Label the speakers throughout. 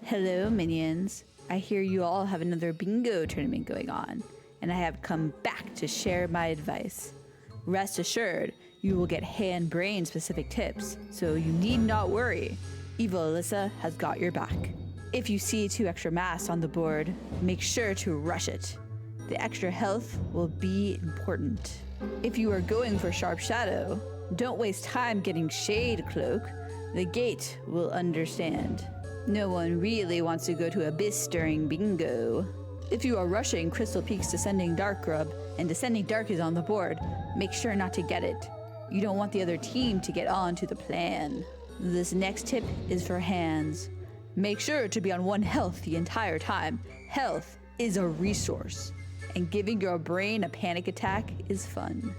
Speaker 1: Hello, minions. I hear you all have another bingo tournament going on, and I have come back to share my advice. Rest assured, you will get hand-brain specific tips, so you need not worry. Evil Alyssa has got your back. If you see 2 extra masks on the board, make sure to rush it. The extra health will be important. If you are going for Sharp Shadow, don't waste time getting Shade Cloak. The gate will understand. No one really wants to go to Abyss during bingo. If you are rushing Crystal Peak's Descending Dark Grub and Descending Dark is on the board, make sure not to get it. You don't want the other team to get on to the plan. This next tip is for hands. Make sure to be on 1 health the entire time. Health is a resource, and giving your brain a panic attack is fun.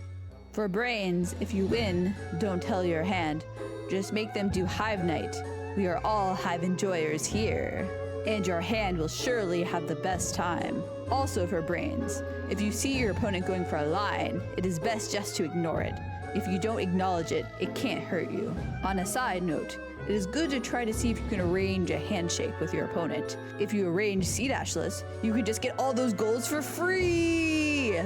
Speaker 1: For brains, if you win, don't tell your hand. Just make them do Hive Night. We are all Hive enjoyers here, and your hand will surely have the best time. Also for brains, if you see your opponent going for a line, it is best just to ignore it. If you don't acknowledge it, it can't hurt you. On a side note, it is good to try to see if you can arrange a handshake with your opponent. If you arrange C-dashless, you can just get all those golds for free!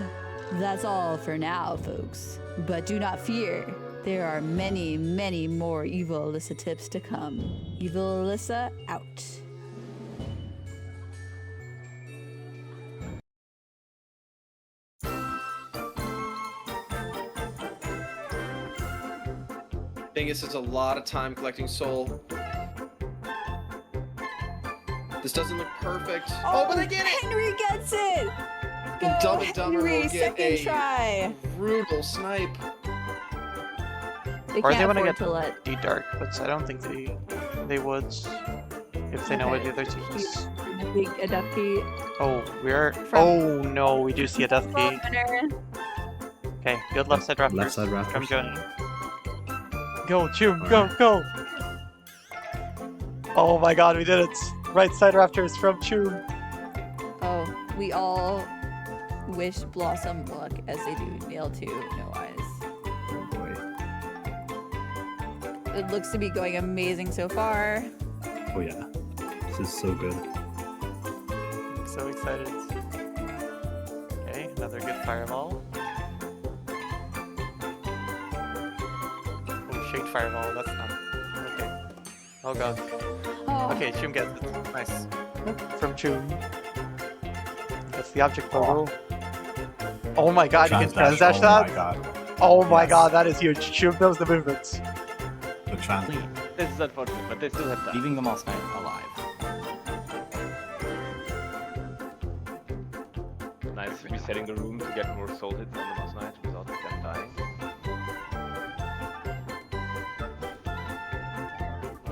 Speaker 1: That's all for now, folks. But do not fear. There are many, many more Evil Alyssa tips to come. Evil Alyssa out.
Speaker 2: Dingus is a lot of time collecting soul. This doesn't look perfect. Oh, but they get it!
Speaker 1: Henry gets it! Go,
Speaker 2: Dumb and Dumber
Speaker 1: Henry,
Speaker 2: will get
Speaker 1: second try.
Speaker 2: brutal snipe.
Speaker 1: They
Speaker 3: Or
Speaker 1: can't
Speaker 3: they want to
Speaker 1: afford
Speaker 3: get
Speaker 1: to let
Speaker 3: the dark, but I don't think they would if they know what the other team is.
Speaker 1: a death key.
Speaker 3: Oh, we're.
Speaker 1: From-
Speaker 3: Oh no, we do see a death key.
Speaker 1: Winner.
Speaker 3: Okay, good left side raptors.
Speaker 4: Left side raptors.
Speaker 3: From Johnny. Go, Choom, go, go! Oh my god, we did it! Right side raptors from Choom.
Speaker 1: Oh, we all wish Blossom luck as they do Nail 2, No Eyes. It looks to be going amazing so far.
Speaker 4: Oh yeah, this is so good.
Speaker 3: I'm so excited. Okay, another good fireball. Oh, shade fireball, that's not. Okay. Oh god.
Speaker 1: Oh,
Speaker 3: Okay, Choom gets it. Nice. From Choom. That's the object photo. Oh my god, you can transdash that?
Speaker 4: Oh my god.
Speaker 3: Oh my
Speaker 4: Yes.
Speaker 3: god, that is huge. Choom knows the movements.
Speaker 4: The trans.
Speaker 5: This is unfortunate, but they still have time.
Speaker 6: Leaving the Moss Knight alive.
Speaker 5: Nice resetting the room to get more soul hits on the Moss Knight without them dying.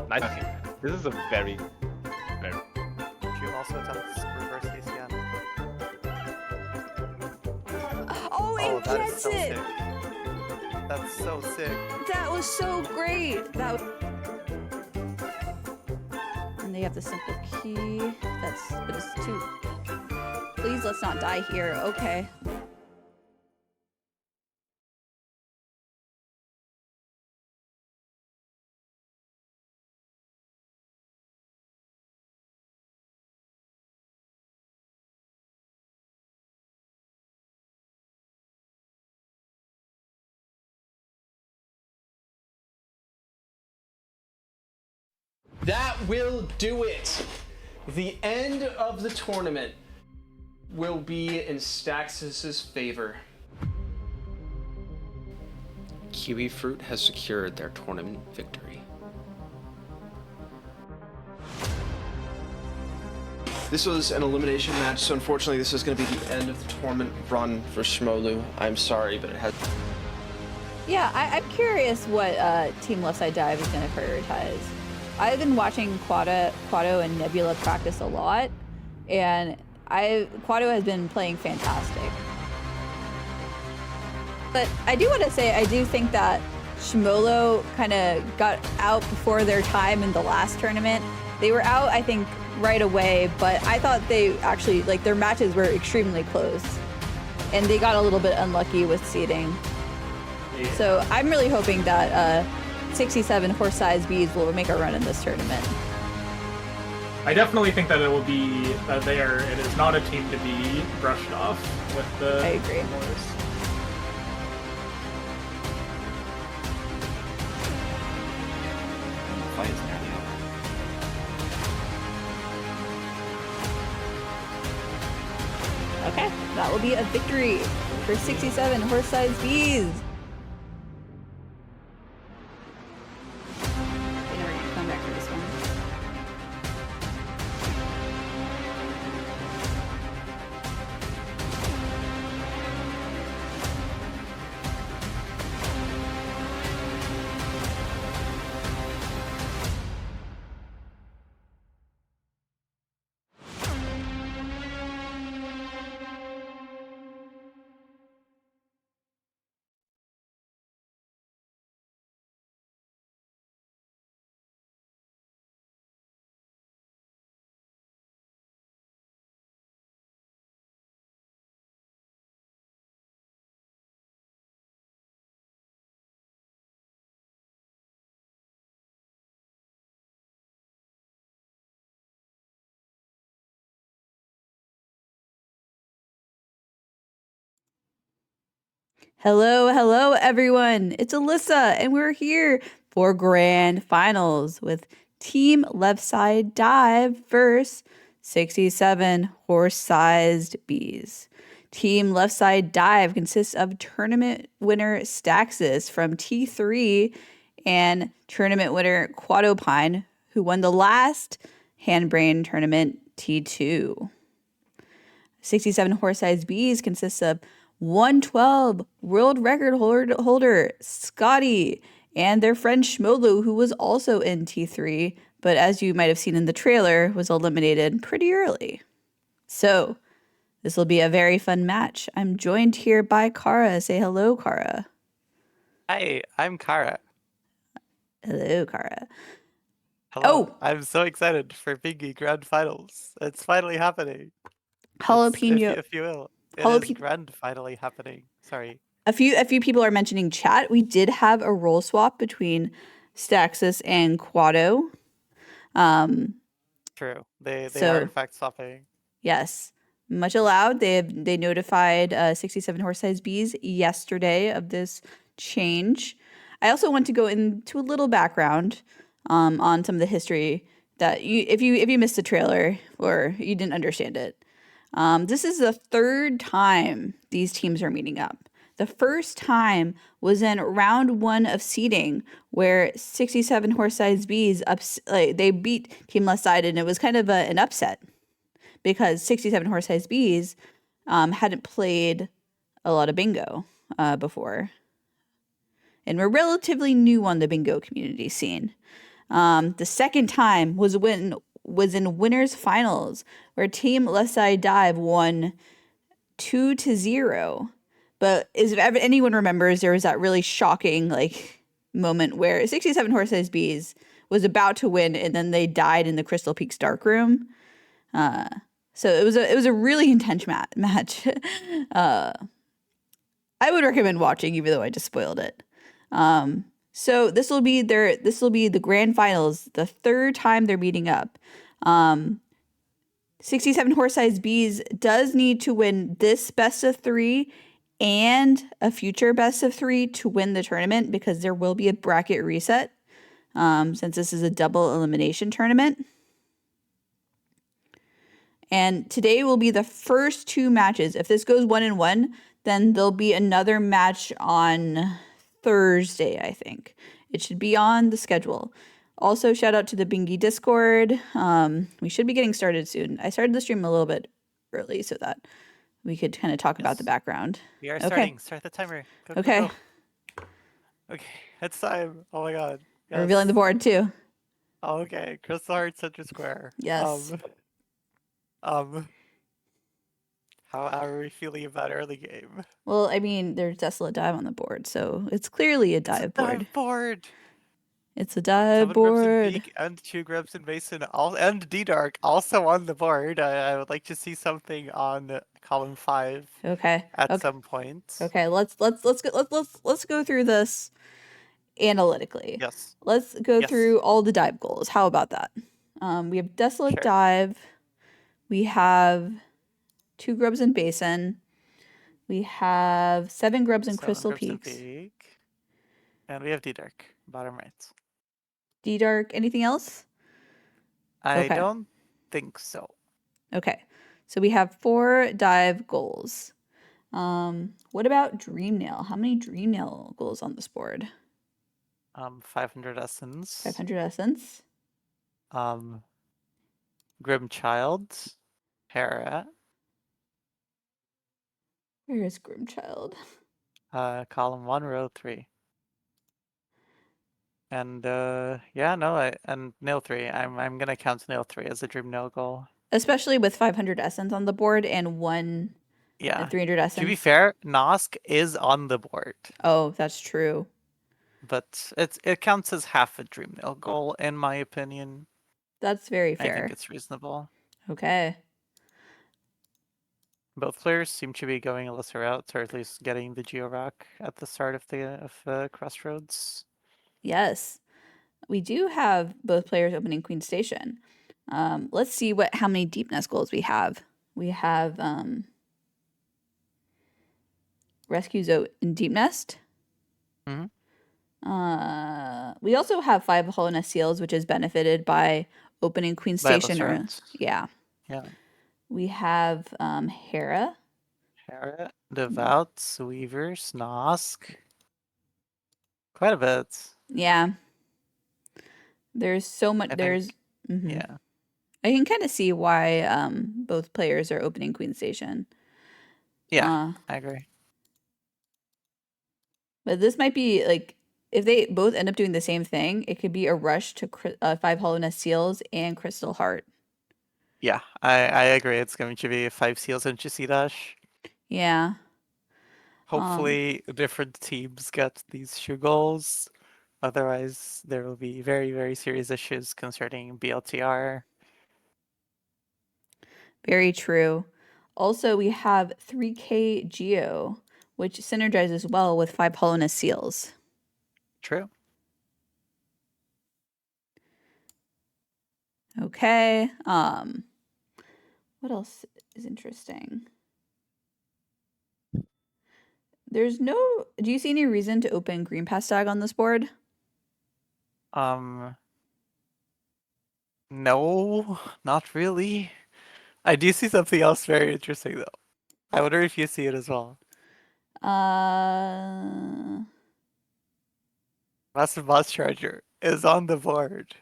Speaker 5: Nice. This is a very...
Speaker 3: Choom also attempts reverse ACM.
Speaker 1: oh, he
Speaker 3: Oh, that is
Speaker 1: gets
Speaker 3: so
Speaker 1: it!
Speaker 3: sick. That's so sick.
Speaker 1: That was so great! And they have the simple key. But it's too... Please, let's not die here. Okay.
Speaker 2: That will do it. The end of the tournament will be in Staxis' favor. Kiwi Fruit has secured their tournament victory. This was an elimination match, so unfortunately this is going to be the end of the tournament run for Shmolu. I'm sorry, but it has...
Speaker 1: Yeah, I'm curious what Team Left Side Dive is going to prioritize. I've been watching Quado and Nebula practice a lot, and Quado has been playing fantastic. But I do want to say, I do think that Shmolo kind of got out before their time in the last tournament. They were out, I think, right away, but I thought they actually, like, their matches were extremely close. And they got a little bit unlucky with seeding. Yeah. So I'm really hoping that 67 horse-sized bees will make a run in this tournament.
Speaker 6: I definitely think that it will be that it is not a team to be brushed off with the.
Speaker 1: I agree.
Speaker 6: Boys.
Speaker 4: And the fight is nearly over.
Speaker 1: Okay, that will be a victory for 67 horse-sized bees. They never gonna come back for this one. Hello, everyone. It's Alyssa, and we're here for grand finals with Team Left Side Dive versus 67 horse-sized bees. Team Left Side Dive consists of tournament winner Staxis from T3 and tournament winner Quadopine, who won the last Handbrain tournament T2. 67 horse-sized bees consists of 112 world record holder Scotty and their friend Schmolu, who was also in T3, but as you might have seen in the trailer, was eliminated pretty early. So this will be a very fun match. I'm joined here by Kara. Say hello, Kara.
Speaker 3: Hi, I'm Kara.
Speaker 1: Hello, Kara.
Speaker 3: Hello.
Speaker 1: Oh!
Speaker 3: I'm so excited for Bingy Grand Finals. It's finally happening.
Speaker 1: Jalapeno.
Speaker 3: If you will. It is
Speaker 1: Jalapeno.
Speaker 3: grand finally happening. Sorry.
Speaker 1: A few people are mentioning chat. We did have a role swap between Staxis and Quado.
Speaker 3: True. They
Speaker 1: So-
Speaker 3: are in fact swapping.
Speaker 1: Yes. Much allowed. They notified 67 horse-sized bees yesterday of this change. I also want to go into a little background on some of the history that if you missed the trailer or you didn't understand it. This is the third time these teams are meeting up. The first time was in round 1 of seeding, where 67 horse-sized bees they beat Team Left Side, and it was kind of an upset because 67 horse-sized bees hadn't played a lot of bingo before, and were relatively new on the bingo community scene. The second time was in winners finals, where Team Left Side Dive won 2-0. But if anyone remembers, there was that really shocking moment where 67 horse-sized bees was about to win, and then they died in the Crystal Peaks dark room. So it was a really intense match. I would recommend watching, even though I just spoiled it. So this will be the grand finals, the third time they're meeting up. 67 horse-sized bees does need to win this best of 3 and a future best of 3 to win the tournament, because there will be a bracket reset since this is a double elimination tournament. And today will be the first 2 matches. If this goes 1-1, then there'll be another match on Thursday, I think. It should be on the schedule. Also, shout out to the Bingy Discord. We should be getting started soon. I started the stream a little bit early so that we could kind of talk about the background.
Speaker 3: We are
Speaker 1: Okay.
Speaker 3: starting. Start the timer. Go, go,
Speaker 1: Okay.
Speaker 3: go. Okay. It's time. Oh my god.
Speaker 1: We're revealing the board too.
Speaker 3: Okay. Crystal Heart Center Square.
Speaker 1: Yes.
Speaker 3: How are we feeling about early game?
Speaker 1: Well, I mean, there's Desolate Dive on the board, so it's clearly a dive board.
Speaker 3: Dive board.
Speaker 1: It's a dive
Speaker 3: 7 Grubs
Speaker 1: board.
Speaker 3: and Peak and 2 Grubs and Mason and D-Dark also on the board. I would like to see something on column 5
Speaker 1: Okay.
Speaker 3: at some point.
Speaker 1: Okay. Let's go through this analytically.
Speaker 3: Yes.
Speaker 1: Let's go
Speaker 3: Yes.
Speaker 1: through all the dive goals. How about that? We have Desolate
Speaker 3: Sure.
Speaker 1: Dive. We have 2 Grubs in Basin. We have 7 Grubs in
Speaker 3: 7
Speaker 1: Crystal
Speaker 3: Grubs and
Speaker 1: Peaks.
Speaker 3: Peak. And we have D-Dark, bottom right.
Speaker 1: D-Dark. Anything else?
Speaker 3: I
Speaker 1: Okay.
Speaker 3: don't think so.
Speaker 1: Okay. So we have 4 dive goals. What about Dream Nail? How many Dream Nail goals on this board?
Speaker 3: 500 Essence.
Speaker 1: 500 Essence.
Speaker 3: Grim Child. Hera.
Speaker 1: Where is Grimchild?
Speaker 3: Column 1, row 3. And and nail 3. I'm gonna count nail 3 as a dream nail goal.
Speaker 1: Especially with 500 Essence on the board and 1
Speaker 3: Yeah.
Speaker 1: 300
Speaker 3: To be
Speaker 1: Essence.
Speaker 3: fair, Nosk is on the board,
Speaker 1: Oh, that's true.
Speaker 3: but it counts as half a dream nail goal in my opinion.
Speaker 1: That's very
Speaker 3: I think
Speaker 1: fair.
Speaker 3: it's reasonable.
Speaker 1: Okay.
Speaker 3: Both players seem to be going a lesser route, or at least getting the Geo Rock at the start of the Crossroads.
Speaker 1: Yes. We do have both players opening Queen Station. Let's see how many Deep Nest goals we have. We have Rescue Zoe in Deep Nest.
Speaker 3: Mhm.
Speaker 1: We also have 5 Hollow Nest Seals, which is benefited by opening Queen
Speaker 3: By
Speaker 1: Station.
Speaker 3: lesser
Speaker 1: Or
Speaker 3: routes.
Speaker 1: yeah.
Speaker 3: Yeah.
Speaker 1: We have Hera.
Speaker 3: Hera, Devout, Weavers, Nosk. Quite a bit.
Speaker 1: Yeah. There's so much.
Speaker 3: I
Speaker 1: There's.
Speaker 3: think.
Speaker 1: Mhm.
Speaker 3: Yeah.
Speaker 1: I can kind of see why both players are opening Queen Station.
Speaker 3: Yeah, I agree.
Speaker 1: But this might be like if they both end up doing the same thing, it could be a rush to 5 Hollow Nest Seals and Crystal Heart.
Speaker 3: Yeah, I agree. It's going to be 5 seals and Chissy Dash.
Speaker 1: Yeah.
Speaker 3: Hopefully, different teams get these shoe goals. Otherwise, there will be very, very serious issues concerning BLTR.
Speaker 1: Very true. Also, we have 3K Geo, which synergizes well with 5 Hollow Nest Seals.
Speaker 3: True.
Speaker 1: Okay. What else is interesting? There's no. Do you see any reason to open Green Pass Tag on this board?
Speaker 3: No, not really. I do see something else very interesting though. I wonder if you see it as well. Massive Boss Charger is on the board.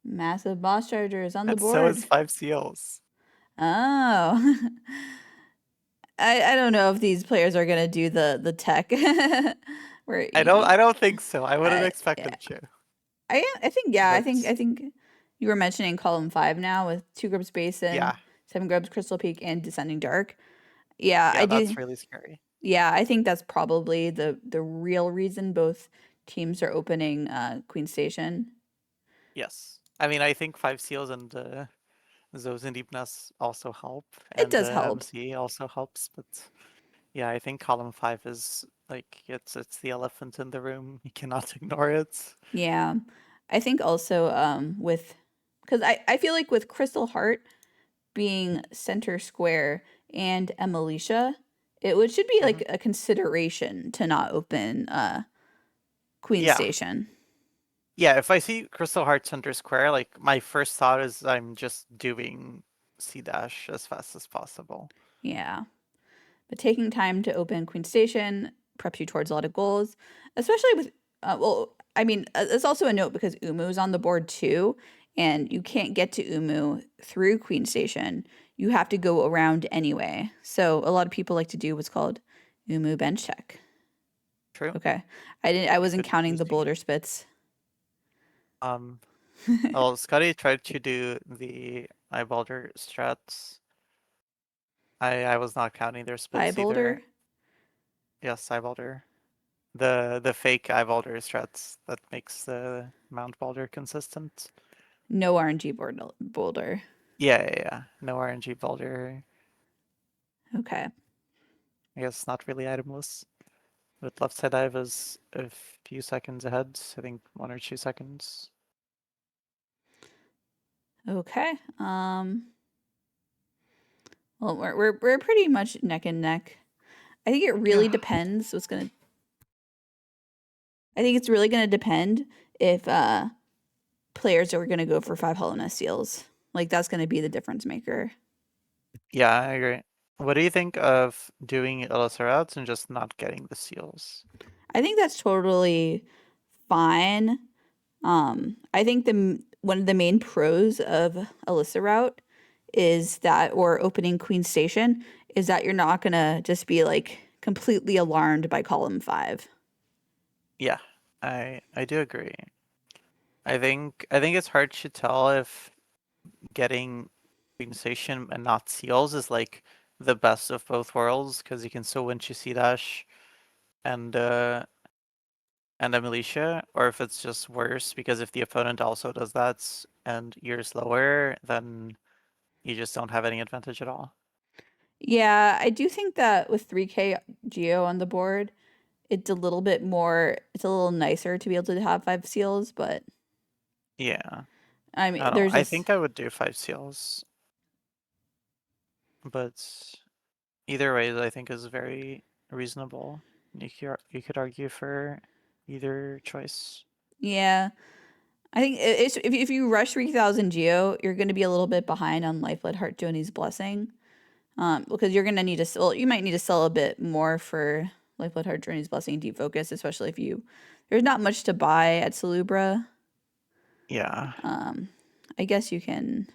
Speaker 1: Massive Boss Charger is on the
Speaker 3: And so
Speaker 1: board.
Speaker 3: is 5 seals.
Speaker 1: Oh. I don't know if these players are gonna do the tech where
Speaker 3: I don't think so. I wouldn't expect
Speaker 1: yeah.
Speaker 3: them to.
Speaker 1: I think yeah,
Speaker 3: But
Speaker 1: I think you were mentioning column 5 now with 2 Grubs Basin,
Speaker 3: yeah,
Speaker 1: 7 Grubs Crystal Peak, and Descending Dark. Yeah, I
Speaker 3: yeah,
Speaker 1: do.
Speaker 3: that's really scary.
Speaker 1: Yeah, I think that's probably the real reason both teams are opening Queen Station.
Speaker 3: Yes. I mean, I think 5 seals and Zoes and Deepness also help,
Speaker 1: It
Speaker 3: and
Speaker 1: does help.
Speaker 3: MC also helps, but yeah, I think column 5 is like it's the elephant in the room. You cannot ignore it.
Speaker 1: Yeah. I think also with because I feel like with Crystal Heart being center square and Emilicia, should be like a consideration to not open Queen
Speaker 3: Yeah.
Speaker 1: Station.
Speaker 3: Yeah, if I see Crystal Heart Center Square, like my first thought is I'm just doing C dash as fast as possible.
Speaker 1: Yeah. But taking time to open Queen Station preps you towards a lot of goals, especially with, it's also a note because Umu is on the board too, and you can't get to Umu through Queen Station. You have to go around anyway. So a lot of people like to do what's called Umu bench check.
Speaker 3: True.
Speaker 1: Okay. I wasn't
Speaker 3: Could
Speaker 1: counting the
Speaker 3: easily-
Speaker 1: boulder spits.
Speaker 3: Well, Scotty tried to do the eyebalder strats. I was not counting their spits
Speaker 1: Eye boulder?
Speaker 3: either. Yes, eyebalder. The fake eyebalder strats that makes the mount boulder consistent.
Speaker 1: No RNG boulder.
Speaker 3: Yeah. No RNG boulder.
Speaker 1: Okay.
Speaker 3: I guess not really itemless. But left side dive is a few seconds ahead. I think 1 or 2 seconds.
Speaker 1: Okay. Well, we're pretty much neck and neck. I think it really depends what's gonna. I think it's really gonna depend if players are gonna go for 5 Hollow Nest seals. Like that's gonna be the difference maker.
Speaker 3: Yeah, I agree. What do you think of doing Alyssa routes and just not getting the seals?
Speaker 1: I think that's totally fine. I think one of the main pros of Alyssa route is that, or opening Queen Station, is that you're not gonna just be like completely alarmed by column 5.
Speaker 3: Yeah, I do agree. I think it's hard to tell if getting Queen Station and not seals is like the best of both worlds because you can still win CC Dash and a militia, or if it's just worse because if the opponent also does that and you're slower, then you just don't have any advantage at all.
Speaker 1: Yeah, I do think that with 3K Geo on the board, it's a little bit more, it's a little nicer to be able to have 5 seals, but
Speaker 3: Yeah,
Speaker 1: I mean,
Speaker 3: I don't know.
Speaker 1: there's
Speaker 3: I
Speaker 1: just,
Speaker 3: think I would do 5 seals, but either way, I think is very reasonable. You could argue for either choice.
Speaker 1: yeah. I think it's if you rush 3,000 Geo, you're going to be a little bit behind on Lifeblood Heart Journey's Blessing. Because you're going to need to, well, you might need to sell a bit more for Lifeblood Heart Journey's Blessing Deep Focus, especially if there's not much to buy at Salubra.
Speaker 3: Yeah.
Speaker 1: I guess you can.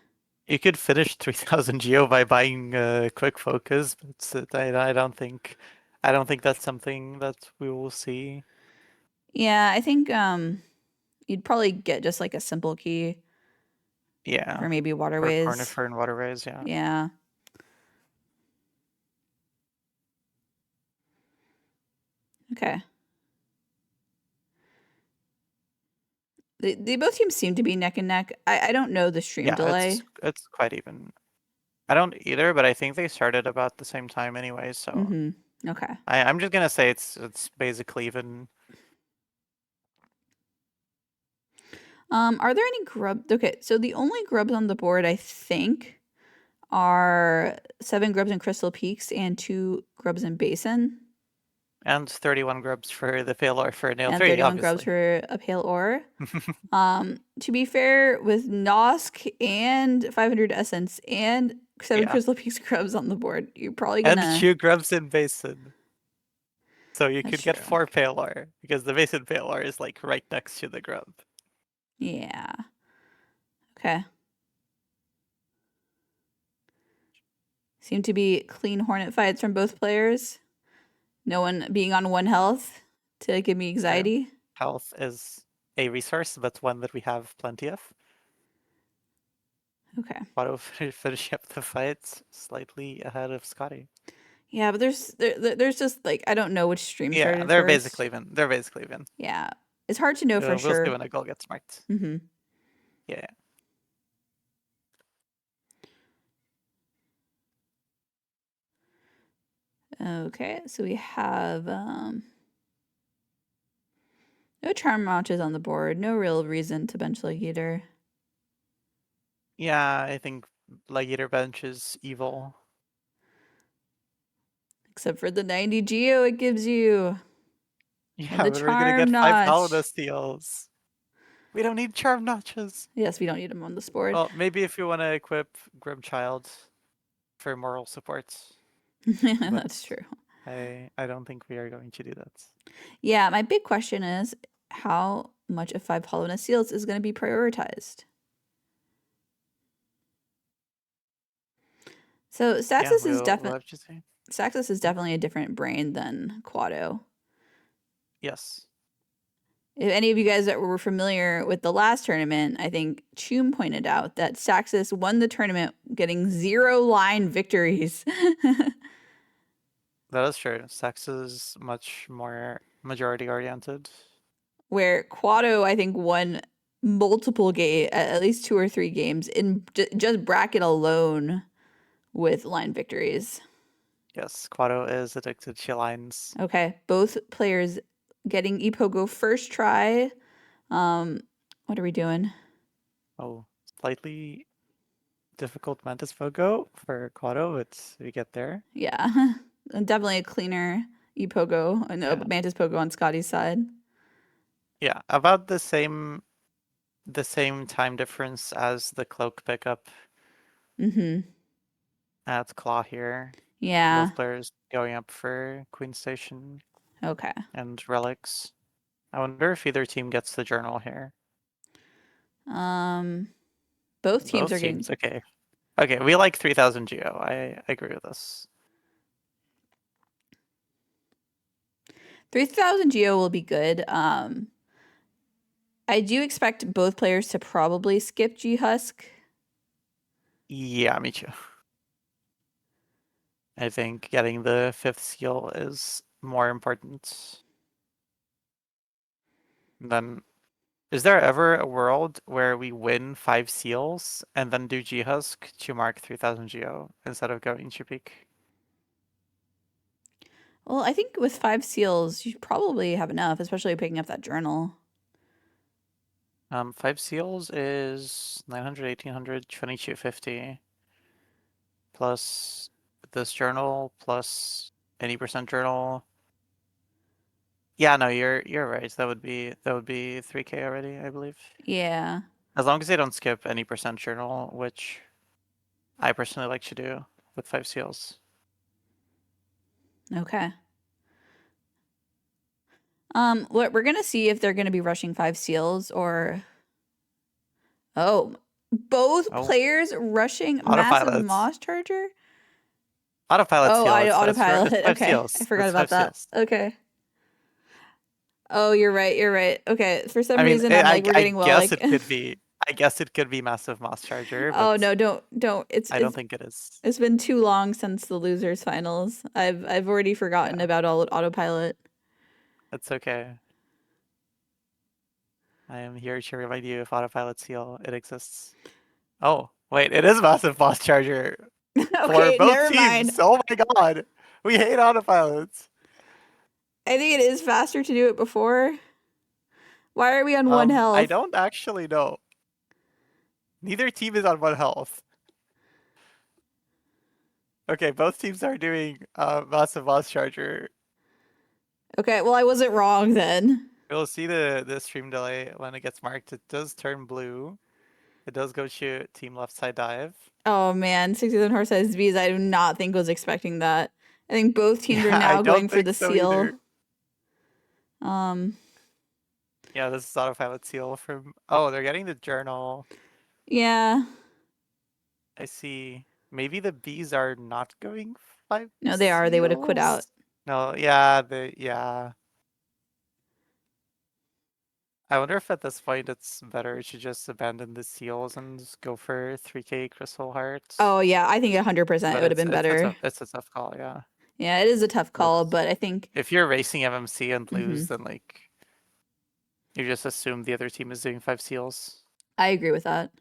Speaker 3: You could finish 3,000 Geo by buying Quick Focus, but I don't think that's something that we will see.
Speaker 1: Yeah, I think you'd probably get just like a simple key
Speaker 3: Yeah.
Speaker 1: for maybe
Speaker 3: Or
Speaker 1: Waterways.
Speaker 3: Cornifer and Waterways, yeah.
Speaker 1: Yeah. Okay. They both teams seem to be neck and neck. I don't know the stream
Speaker 3: Yeah,
Speaker 1: delay.
Speaker 3: it's quite even. I don't either, but I think they started about the same time anyway, so
Speaker 1: Mm-hmm. Okay.
Speaker 3: I'm just gonna say it's basically even.
Speaker 1: Are there any grub? Okay, so the only grubs on the board, I think, are 7 grubs in Crystal Peaks and 2 grubs in Basin,
Speaker 3: And 31 grubs for the failure for nail
Speaker 1: and
Speaker 3: 3,
Speaker 1: 31 grubs
Speaker 3: obviously.
Speaker 1: for a Pale Ore. To be fair, with Nosk and 500 Essence and 7
Speaker 3: Yeah.
Speaker 1: Crystal Peaks grubs on the board, you're probably
Speaker 3: And
Speaker 1: gonna.
Speaker 3: 2 grubs in Basin. So you
Speaker 1: That's
Speaker 3: could get
Speaker 1: true.
Speaker 3: 4 Palar, because the Basin Palar is like right next to the grub.
Speaker 1: Yeah. Okay. Seem to be clean Hornet fights from both players. No one being on 1 health to give me anxiety.
Speaker 3: Health is a resource, but one that we have plenty of.
Speaker 1: Okay.
Speaker 3: Auto finish up the fight slightly ahead of Scotty.
Speaker 1: Yeah, but there's just like I don't know which stream
Speaker 3: Yeah,
Speaker 1: started
Speaker 3: they're
Speaker 1: first.
Speaker 3: basically even. They're basically even.
Speaker 1: Yeah, it's hard to know for
Speaker 3: We'll
Speaker 1: sure.
Speaker 3: see when a goal gets marked.
Speaker 1: Mm-hmm.
Speaker 3: Yeah.
Speaker 1: Okay, so we have no charm launches on the board. No real reason to bench Leg Eater.
Speaker 3: Yeah, I think Leg Eater bench is evil.
Speaker 1: Except for the 90 Geo it gives you.
Speaker 3: Yeah,
Speaker 1: And the
Speaker 3: but we're gonna
Speaker 1: charm
Speaker 3: get 5
Speaker 1: notch.
Speaker 3: Paladin steals. We don't need charm notches.
Speaker 1: Yes, we don't need them on this board.
Speaker 3: Well, maybe if you want to equip Grim Child for moral support.
Speaker 1: That's true.
Speaker 3: I don't think we are going to do that.
Speaker 1: Yeah, my big question is how much of 5 Hollowness Seals is going to be prioritized? So Saxus is definitely Saxus is definitely a different brain than Quado.
Speaker 3: Yes.
Speaker 1: If any of you guys that were familiar with the last tournament, I think Choom pointed out that Saxus won the tournament getting 0 line victories.
Speaker 3: That is true. Sax is much more majority oriented.
Speaker 1: Where Quado, I think, won multiple at least 2 or 3 games in just bracket alone with line victories.
Speaker 3: Yes, Quado is addicted to lines.
Speaker 1: Okay, both players getting Epogo first try. What are we doing?
Speaker 3: Oh, slightly difficult Mantis Fogo for Quado, but we get there.
Speaker 1: Yeah. Definitely a cleaner Epogo, no,
Speaker 3: Yeah.
Speaker 1: Mantis Pogo on Scotty's side.
Speaker 3: Yeah, about the same time difference as the cloak pickup
Speaker 1: Mm-hmm.
Speaker 3: at Claw here.
Speaker 1: Yeah.
Speaker 3: Both players going up for Queen Station
Speaker 1: Okay.
Speaker 3: and relics. I wonder if either team gets the journal here.
Speaker 1: Both teams
Speaker 3: Both
Speaker 1: are getting.
Speaker 3: teams, okay. Okay, we like 3000 Geo. I agree with this.
Speaker 1: 3,000 Geo will be good. I do expect both players to probably skip G Husk.
Speaker 3: Yeah, me too. I think getting the 5th seal is more important than. Is there ever a world where we win 5 seals and then do G-Husk to mark 3000 Geo instead of going to peak?
Speaker 1: Well, I think with 5 seals, you probably have enough, especially picking up that journal.
Speaker 3: 5 seals is 900, 1800, 2250 plus this journal plus any percent journal. Yeah, no, you're right. That would be 3K already, I believe.
Speaker 1: Yeah.
Speaker 3: As long as they don't skip any percent journal, which I personally like to do with 5 seals.
Speaker 1: Okay. What we're gonna see if they're gonna be rushing 5 seals or both
Speaker 3: Oh,
Speaker 1: players rushing massive
Speaker 3: autopilots.
Speaker 1: Moss Charger.
Speaker 3: Autopilot
Speaker 1: Oh,
Speaker 3: seal.
Speaker 1: autopilot.
Speaker 3: It's 5
Speaker 1: Okay,
Speaker 3: seals.
Speaker 1: I forgot
Speaker 3: It's
Speaker 1: about
Speaker 3: 5
Speaker 1: that.
Speaker 3: seals.
Speaker 1: Okay. Oh, you're right. You're right. Okay. For some
Speaker 3: I mean,
Speaker 1: reason, I'm like, we're
Speaker 3: I
Speaker 1: getting well.
Speaker 3: guess
Speaker 1: Like,
Speaker 3: it could be. I guess it could be massive Moss Charger,
Speaker 1: oh
Speaker 3: but
Speaker 1: no, don't.
Speaker 3: I don't think it is.
Speaker 1: It's been too long since the losers finals. I've already forgotten
Speaker 3: Yeah,
Speaker 1: about all autopilot.
Speaker 3: it's okay. I am here to remind you if autopilot seal it exists. Oh, wait, it is massive Moss Charger for
Speaker 1: Okay,
Speaker 3: both
Speaker 1: never mind.
Speaker 3: teams. Oh my god, we hate autopilots.
Speaker 1: I think it is faster to do it before. Why are we on one
Speaker 3: I
Speaker 1: health?
Speaker 3: don't actually know. Neither team is on 1 health. Okay, both teams are doing massive Moss Charger.
Speaker 1: Okay, well I wasn't wrong then.
Speaker 3: We'll see the stream delay when it gets marked. It does turn blue. It does go to team left side dive.
Speaker 1: Oh man, 67 horse sized bees. I do not think was expecting that. I think both teams are
Speaker 3: Yeah, I
Speaker 1: now going
Speaker 3: don't
Speaker 1: for
Speaker 3: think
Speaker 1: the
Speaker 3: so
Speaker 1: seal.
Speaker 3: either.
Speaker 1: Yeah,
Speaker 3: this is autopilot seal from. Oh, they're getting the journal.
Speaker 1: yeah.
Speaker 3: I see. Maybe the bees are not going 5
Speaker 1: No, they are. They would have quit out.
Speaker 3: seals? No, yeah. I wonder if at this point it's better to just abandon the seals and just go for 3K crystal hearts.
Speaker 1: Oh yeah, I think 100% it
Speaker 3: But
Speaker 1: would have been better.
Speaker 3: it's a tough call, yeah.
Speaker 1: Yeah, it is a tough call,
Speaker 3: It's-
Speaker 1: but I think
Speaker 3: If you're racing MMC and
Speaker 1: Mhm.
Speaker 3: lose, then like you just assume the other team is doing 5 seals.
Speaker 1: I agree with that.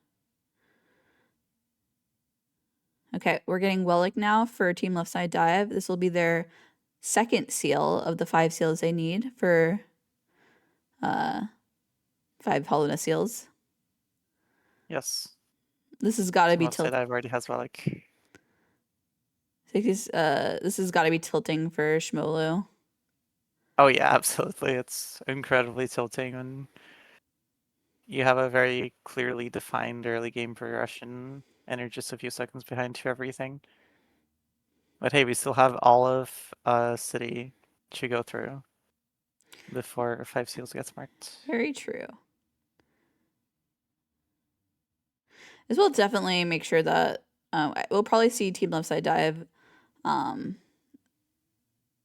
Speaker 1: Okay, we're getting Wellick now for team left side dive. This will be their second seal of the 5 seals they need for 5 hollowness seals.
Speaker 3: Yes.
Speaker 1: This has got to
Speaker 3: Team
Speaker 1: be
Speaker 3: left side
Speaker 1: tilting.
Speaker 3: dive already has relic.
Speaker 1: This has got to be tilting for Shmolu.
Speaker 3: Oh yeah, absolutely. It's incredibly tilting when you have a very clearly defined early game progression and you're just a few seconds behind to everything. But hey, we still have all of city to go through before 5 seals gets marked.
Speaker 1: Very true. This will definitely make sure that we'll probably see team left side dive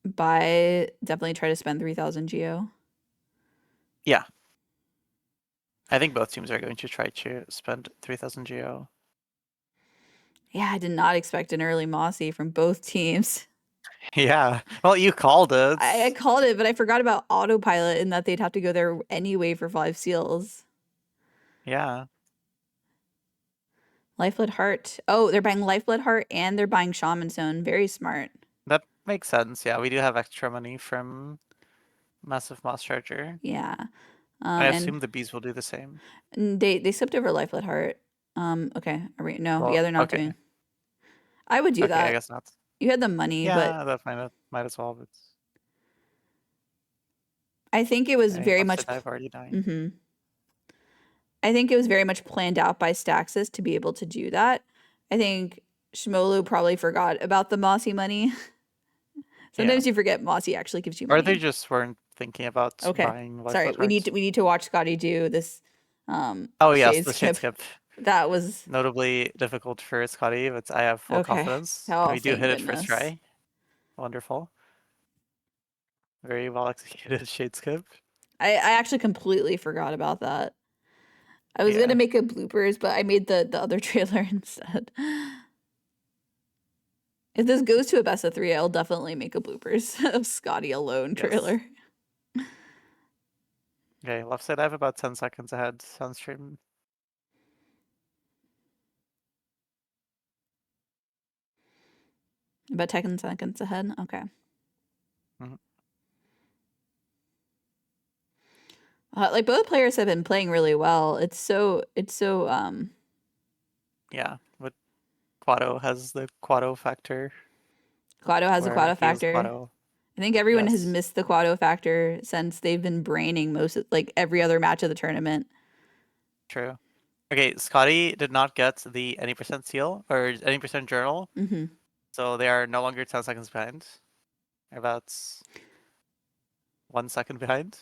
Speaker 1: by definitely try to spend 3,000 geo.
Speaker 3: Yeah. I think both teams are going to try to spend 3000 geo.
Speaker 1: Yeah, I did not expect an early Mossy from both teams.
Speaker 3: Yeah. Well, you called it.
Speaker 1: I called it, but I forgot about autopilot and that they'd have to go there anyway for 5 seals.
Speaker 3: Yeah.
Speaker 1: Lifeblood Heart. Oh, they're buying Lifeblood Heart and they're buying Shaman Stone. Very smart.
Speaker 3: That makes sense. Yeah, we do have extra money from Massive Moss Charger.
Speaker 1: Yeah.
Speaker 3: I
Speaker 1: And
Speaker 3: assume the bees will do the same.
Speaker 1: they slipped over Lifeblood Heart. Okay. Are we? No.
Speaker 3: Well,
Speaker 1: Yeah, they're not
Speaker 3: okay.
Speaker 1: doing. I would do
Speaker 3: Okay, I
Speaker 1: that.
Speaker 3: guess not.
Speaker 1: You had the money, but
Speaker 3: Yeah, that might as well. But
Speaker 1: I think it was
Speaker 3: okay,
Speaker 1: very
Speaker 3: left
Speaker 1: much.
Speaker 3: side dive already dying.
Speaker 1: Mm-hmm. I think it was very much planned out by Staxis to be able to do that. I think Shmolu probably forgot about the Mossy money. Sometimes you forget Mossy actually gives you money.
Speaker 3: Or they just weren't thinking about
Speaker 1: Okay.
Speaker 3: buying
Speaker 1: Sorry,
Speaker 3: lifelet
Speaker 1: we need
Speaker 3: hearts.
Speaker 1: to watch Scotty do this
Speaker 3: Oh yes,
Speaker 1: shade
Speaker 3: the shade
Speaker 1: skip.
Speaker 3: skip.
Speaker 1: That was
Speaker 3: Notably difficult for Scotty, but I have full
Speaker 1: okay.
Speaker 3: confidence.
Speaker 1: Oh,
Speaker 3: And we do
Speaker 1: thank
Speaker 3: hit it first
Speaker 1: goodness.
Speaker 3: try. Wonderful. Very well executed shade skip.
Speaker 1: I actually completely forgot about that. I was gonna make a bloopers, but I made the other trailer instead. If this goes to a best of 3, I'll definitely make a bloopers of Scotty alone trailer.
Speaker 3: Okay, left side I have about 10 seconds ahead on stream.
Speaker 1: About 10 seconds ahead. Okay.
Speaker 3: Mhm.
Speaker 1: Like both players have been playing really well. It's so
Speaker 3: Yeah, but Quado has the Quado factor.
Speaker 1: Quado has a
Speaker 3: where
Speaker 1: Quado
Speaker 3: he is
Speaker 1: factor.
Speaker 3: Quado.
Speaker 1: I think everyone has
Speaker 3: Yes.
Speaker 1: missed the Quado factor since they've been braining most of, like every other match of the tournament.
Speaker 3: True. Okay, Scotty did not get the any percent seal or any percent journal,
Speaker 1: Mm-hmm.
Speaker 3: so they are no longer 10 seconds behind. They're about 1 second behind.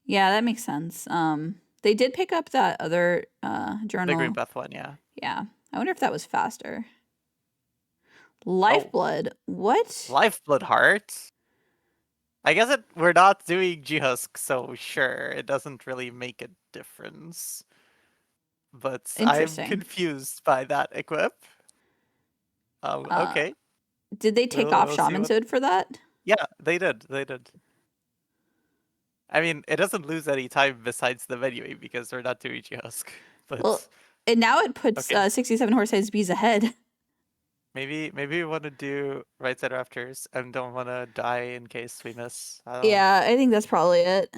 Speaker 1: Yeah, that makes sense. They did pick up that other
Speaker 3: The
Speaker 1: journal.
Speaker 3: Green Breath one, yeah.
Speaker 1: Yeah, I wonder if that was faster. Lifeblood. What?
Speaker 3: Lifeblood Heart? I guess we're not doing G-Husk, so sure, it doesn't really make a difference. But I'm
Speaker 1: Interesting.
Speaker 3: confused by that equip. Okay.
Speaker 1: Did they take off Shaman's Hood for that?
Speaker 3: Yeah, they did. They did. I mean, it doesn't lose any time besides the menuing because we're not doing G-Husk. But
Speaker 1: Well, and now it puts 67 horse-sized bees ahead.
Speaker 3: maybe we want to do right side rafters and don't want to die in case we miss.
Speaker 1: Yeah, I think that's probably it.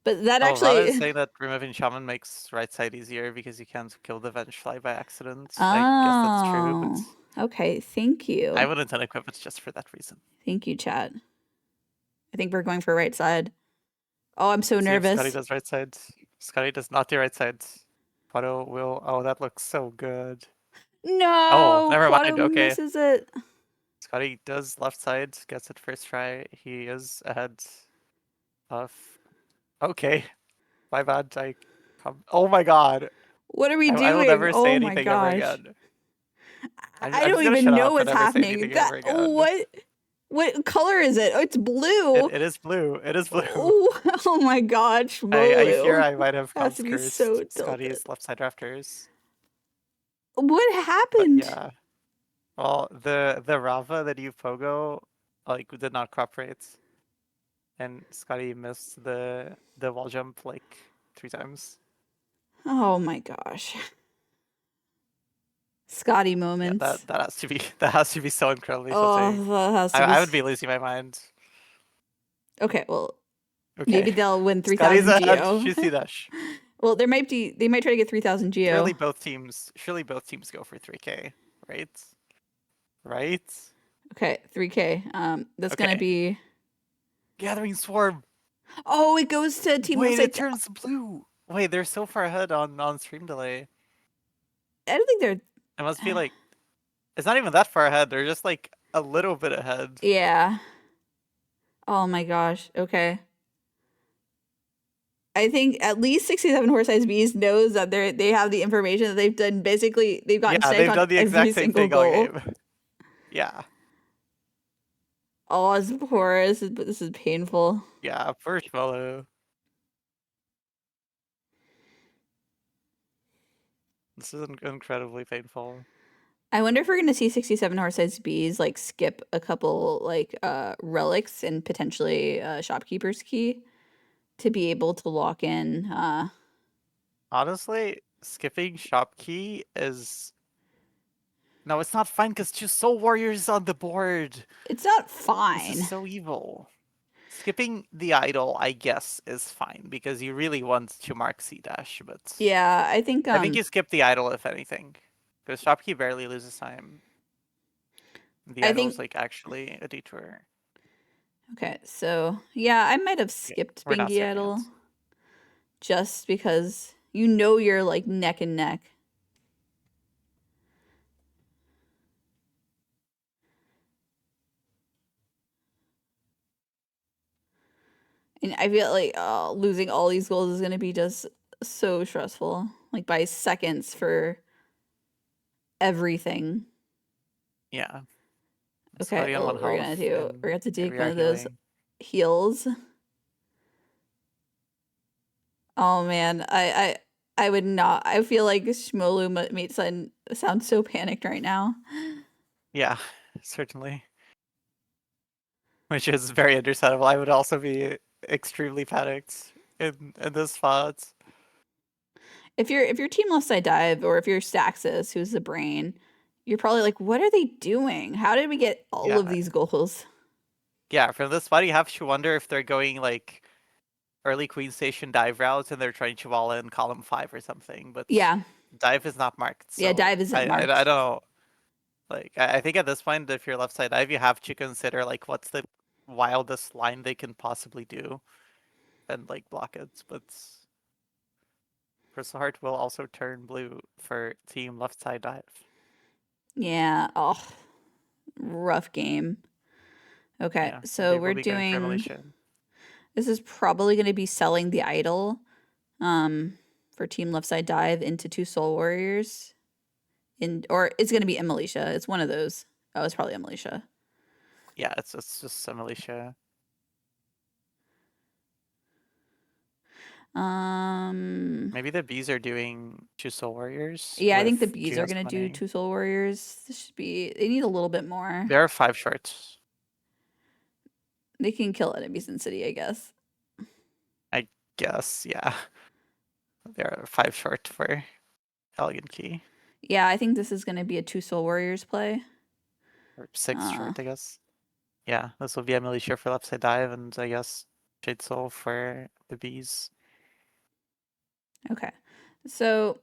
Speaker 1: But that
Speaker 3: Rana
Speaker 1: actually
Speaker 3: is saying that removing Shaman makes right side easier because you can't kill the Vengefly by accident.
Speaker 1: Oh,
Speaker 3: I guess that's true, but
Speaker 1: okay. Thank you.
Speaker 3: I wouldn't unequip it just for that reason.
Speaker 1: Thank you, chat. I think we're going for right side. Oh, I'm so nervous.
Speaker 3: Scotty does right side. Scotty does not do right side. Quado will. Oh, that looks so good.
Speaker 1: No.
Speaker 3: Oh, never mind.
Speaker 1: Quado
Speaker 3: Okay.
Speaker 1: misses it.
Speaker 3: Scotty does left side, gets it first try. He is ahead of. Okay. My bad. Oh my god.
Speaker 1: What are we doing?
Speaker 3: I will never say
Speaker 1: oh my
Speaker 3: anything ever
Speaker 1: gosh.
Speaker 3: again.
Speaker 1: I don't even know what's happening. What color is it? Oh, it's blue.
Speaker 3: It is blue. It is blue.
Speaker 1: Oh my gosh.
Speaker 3: I fear I might have
Speaker 1: has to be
Speaker 3: cursed
Speaker 1: so tilted.
Speaker 3: Scotty's left side rafters.
Speaker 1: What happened?
Speaker 3: But yeah. Well, the Rava that you pogo did not crop rate. And Scotty missed the wall jump like 3 times.
Speaker 1: Oh my gosh. Scotty moments.
Speaker 3: Yeah, that has to be so incredibly
Speaker 1: tilting. That has to be
Speaker 3: I would be losing my mind.
Speaker 1: Okay, well, maybe they'll win 3,000 Geo. Well, they might try to get 3,000 Geo.
Speaker 3: Surely both teams go for 3K, right? Right?
Speaker 1: Okay, 3K. That's gonna be
Speaker 3: Gathering Swarm.
Speaker 1: Oh, it goes to Team
Speaker 3: Wait, it turns blue. Wait, they're so far ahead on stream delay.
Speaker 1: I don't think they're.
Speaker 3: It must be like, it's not even that far ahead. They're just like a little bit ahead.
Speaker 1: Yeah. Oh my gosh. Okay. I think at least 67 horse-sized bees knows that they have the information that they've done. Basically, they've gotten
Speaker 3: they've done the exact same thing all
Speaker 1: goal.
Speaker 3: game. Yeah.
Speaker 1: Oh, it's poor. This is painful.
Speaker 3: Yeah, first fellow. This is incredibly painful.
Speaker 1: I wonder if we're going to see 67 horse-sized bees like skip a couple like relics and potentially shopkeeper's key to be able to lock in.
Speaker 3: Honestly, skipping shop key is. No, it's not fine because 2 soul warriors on the board.
Speaker 1: It's not fine.
Speaker 3: This is so evil. skipping the idle, I guess, is fine because you really want to mark C dash, but
Speaker 1: Yeah, I think
Speaker 3: I think you skip the idle if anything, because shopkeep barely loses time. The
Speaker 1: I
Speaker 3: idle is
Speaker 1: think
Speaker 3: like actually a detour.
Speaker 1: okay, so yeah, I might have
Speaker 3: Yeah,
Speaker 1: skipped
Speaker 3: we're not
Speaker 1: Bingy
Speaker 3: skipping
Speaker 1: Idle
Speaker 3: it.
Speaker 1: just because you know you're like neck and neck. And I feel like losing all these goals is going to be just so stressful. Like by seconds for everything.
Speaker 3: Yeah. It's
Speaker 1: Okay,
Speaker 3: already on
Speaker 1: well,
Speaker 3: one health
Speaker 1: we're
Speaker 3: and
Speaker 1: gonna have to take
Speaker 3: we
Speaker 1: one
Speaker 3: are
Speaker 1: of those
Speaker 3: healing.
Speaker 1: heals. Oh man, I would not. I feel like Shmolu made sound so panicked right now.
Speaker 3: Yeah, certainly. Which is very understandable. I would also be extremely panicked in this spot.
Speaker 1: If you're team left side dive or if you're Staxis, who's the brain, you're probably like, what are they doing? How did we get all of
Speaker 3: Yeah.
Speaker 1: these goals?
Speaker 3: Yeah, from this spot you have to wonder if they're going like early Queen Station dive routes and they're trying to wall in column 5 or something, but
Speaker 1: Yeah,
Speaker 3: dive is not marked,
Speaker 1: yeah,
Speaker 3: so
Speaker 1: dive isn't
Speaker 3: I
Speaker 1: marked.
Speaker 3: don't know. Like I think at this point, if you're left side dive, you have to consider like what's the wildest line they can possibly do, and like block it. But Crystal Heart will also turn blue for team left side dive.
Speaker 1: Yeah. Oh, rough game. Okay,
Speaker 3: Yeah,
Speaker 1: so
Speaker 3: they will
Speaker 1: we're
Speaker 3: be going for
Speaker 1: doing.
Speaker 3: Militia.
Speaker 1: This is probably going to be selling the idol, for team left side dive into 2 Soul Warriors, or it's going to be a Militia. It's one of those. Oh, it's probably a Militia.
Speaker 3: Yeah, it's just a Militia. Maybe the bees are doing 2 Soul Warriors
Speaker 1: Yeah, I think the
Speaker 3: with
Speaker 1: bees are
Speaker 3: GS
Speaker 1: going to do
Speaker 3: money.
Speaker 1: 2 Soul Warriors. This should be. They need a little bit more.
Speaker 3: There are 5 shorts.
Speaker 1: They can kill enemies in city, I guess.
Speaker 3: I guess, yeah. There are 5 short for Elegant Key.
Speaker 1: Yeah, I think this is going to be a 2 Soul Warriors play.
Speaker 3: Or 6
Speaker 1: Uh,
Speaker 3: short, I guess. Yeah, this will be a Militia for left side dive, and I guess Shade Soul for the bees.
Speaker 1: okay, so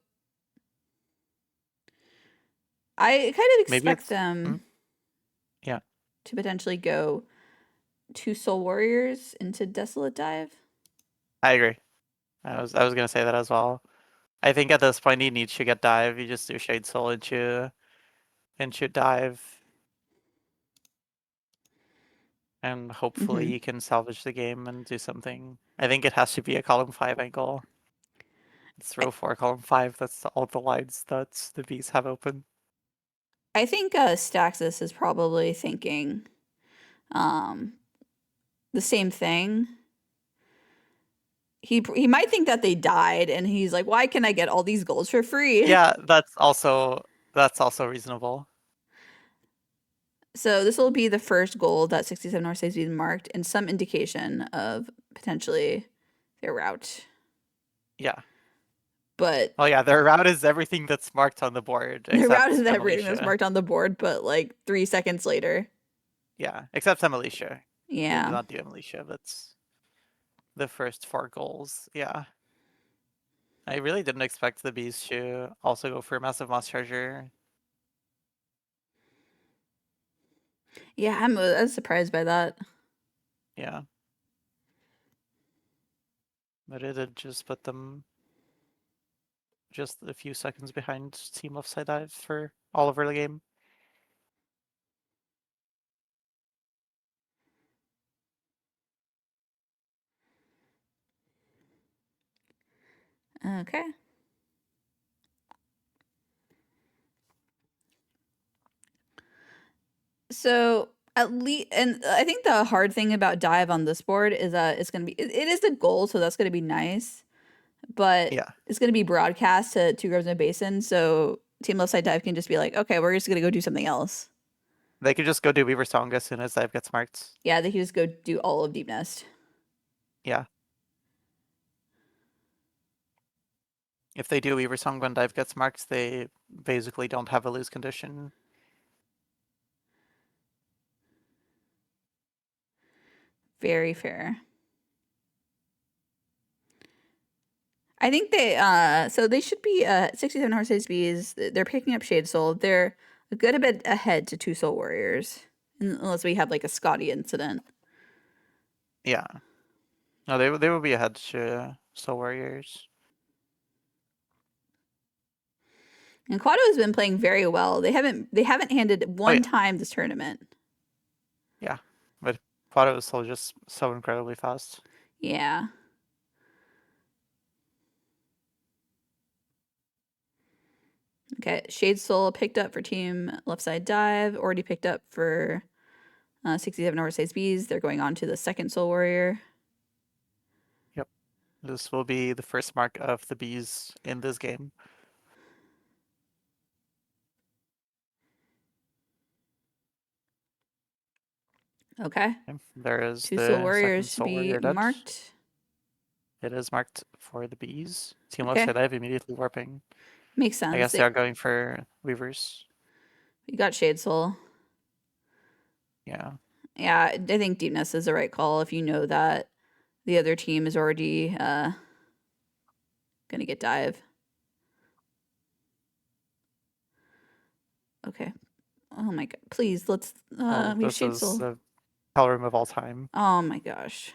Speaker 1: I kind of
Speaker 3: Maybe
Speaker 1: expect
Speaker 3: it's
Speaker 1: them
Speaker 3: yeah.
Speaker 1: to potentially go 2 Soul Warriors into Desolate Dive.
Speaker 3: I agree. I was gonna say that as well. I think at this point he needs to get dive. You just do Shade Soul into dive, and hopefully
Speaker 1: Mm-hmm.
Speaker 3: you can salvage the game and do something. I think it has to be a column 5 angle. It's row 4, column 5. That's all the lines that the bees have open.
Speaker 1: I think Staxis is probably thinking um, the same thing. He might think that they died, and he's like, "Why can I get all these goals for free?"
Speaker 3: Yeah, that's also reasonable.
Speaker 1: So this will be the first goal that 67 North has been marked, and some indication of potentially their route.
Speaker 3: Yeah.
Speaker 1: But
Speaker 3: Oh yeah, their route is everything that's marked on the board
Speaker 1: their route
Speaker 3: except
Speaker 1: is everything that's
Speaker 3: Demolitia.
Speaker 1: marked on the board, but like 3 seconds later.
Speaker 3: Yeah, except Demolitia. They do
Speaker 1: Yeah.
Speaker 3: not do Demolitia, but the first 4 goals, yeah. I really didn't expect the bees to also go for a massive moss treasure.
Speaker 1: Yeah, I was surprised by that.
Speaker 3: Yeah. But it did just put them just a few seconds behind Team Left Side Dive for all over the game.
Speaker 1: Okay. So at least, and I think the hard thing about dive on this board is that it's gonna be it is the goal, so that's gonna be nice, but
Speaker 3: Yeah.
Speaker 1: it's gonna be broadcast to 2 Groves in a Basin, so Team Left Side Dive can just be like, okay, we're just gonna go do something else.
Speaker 3: They could just go do Weaver Song as soon as Dive gets marked.
Speaker 1: Yeah, they can just go do all of Deep Nest.
Speaker 3: Yeah. If they do Weaver Song when Dive gets marked, they basically don't have a lose condition.
Speaker 1: Very fair. I think so they should be 67 horse bees. They're picking up Shade Soul. They're a good bit ahead to 2 Soul Warriors, unless we have like a Scotty incident.
Speaker 3: Yeah. No, they will be ahead to Soul Warriors.
Speaker 1: And Quado has been playing very well. They haven't handed one
Speaker 3: yeah.
Speaker 1: time this tournament.
Speaker 3: Yeah, but Quado is still just so incredibly fast.
Speaker 1: Yeah. Okay, Shade Soul picked up for team left side dive. Already picked up for 67 oversized bees. They're going on to the second Soul Warrior.
Speaker 3: Yep. This will be the first mark of the bees in this game.
Speaker 1: Okay.
Speaker 3: There is
Speaker 1: 2
Speaker 3: the
Speaker 1: Soul
Speaker 3: second
Speaker 1: Warriors to
Speaker 3: Soul
Speaker 1: be
Speaker 3: Warrior dead.
Speaker 1: marked.
Speaker 3: It is marked for the bees. Team
Speaker 1: Okay.
Speaker 3: left side dive immediately warping.
Speaker 1: Makes sense.
Speaker 3: I guess they are going for Weavers.
Speaker 1: You got Shade Soul.
Speaker 3: Yeah.
Speaker 1: Yeah, I think Deepness is the right call if you know that the other team is already gonna get dive. Okay. Oh my god. Please, let's we have
Speaker 3: This
Speaker 1: Shade
Speaker 3: is
Speaker 1: Soul.
Speaker 3: the hell room of all time.
Speaker 1: Oh my gosh.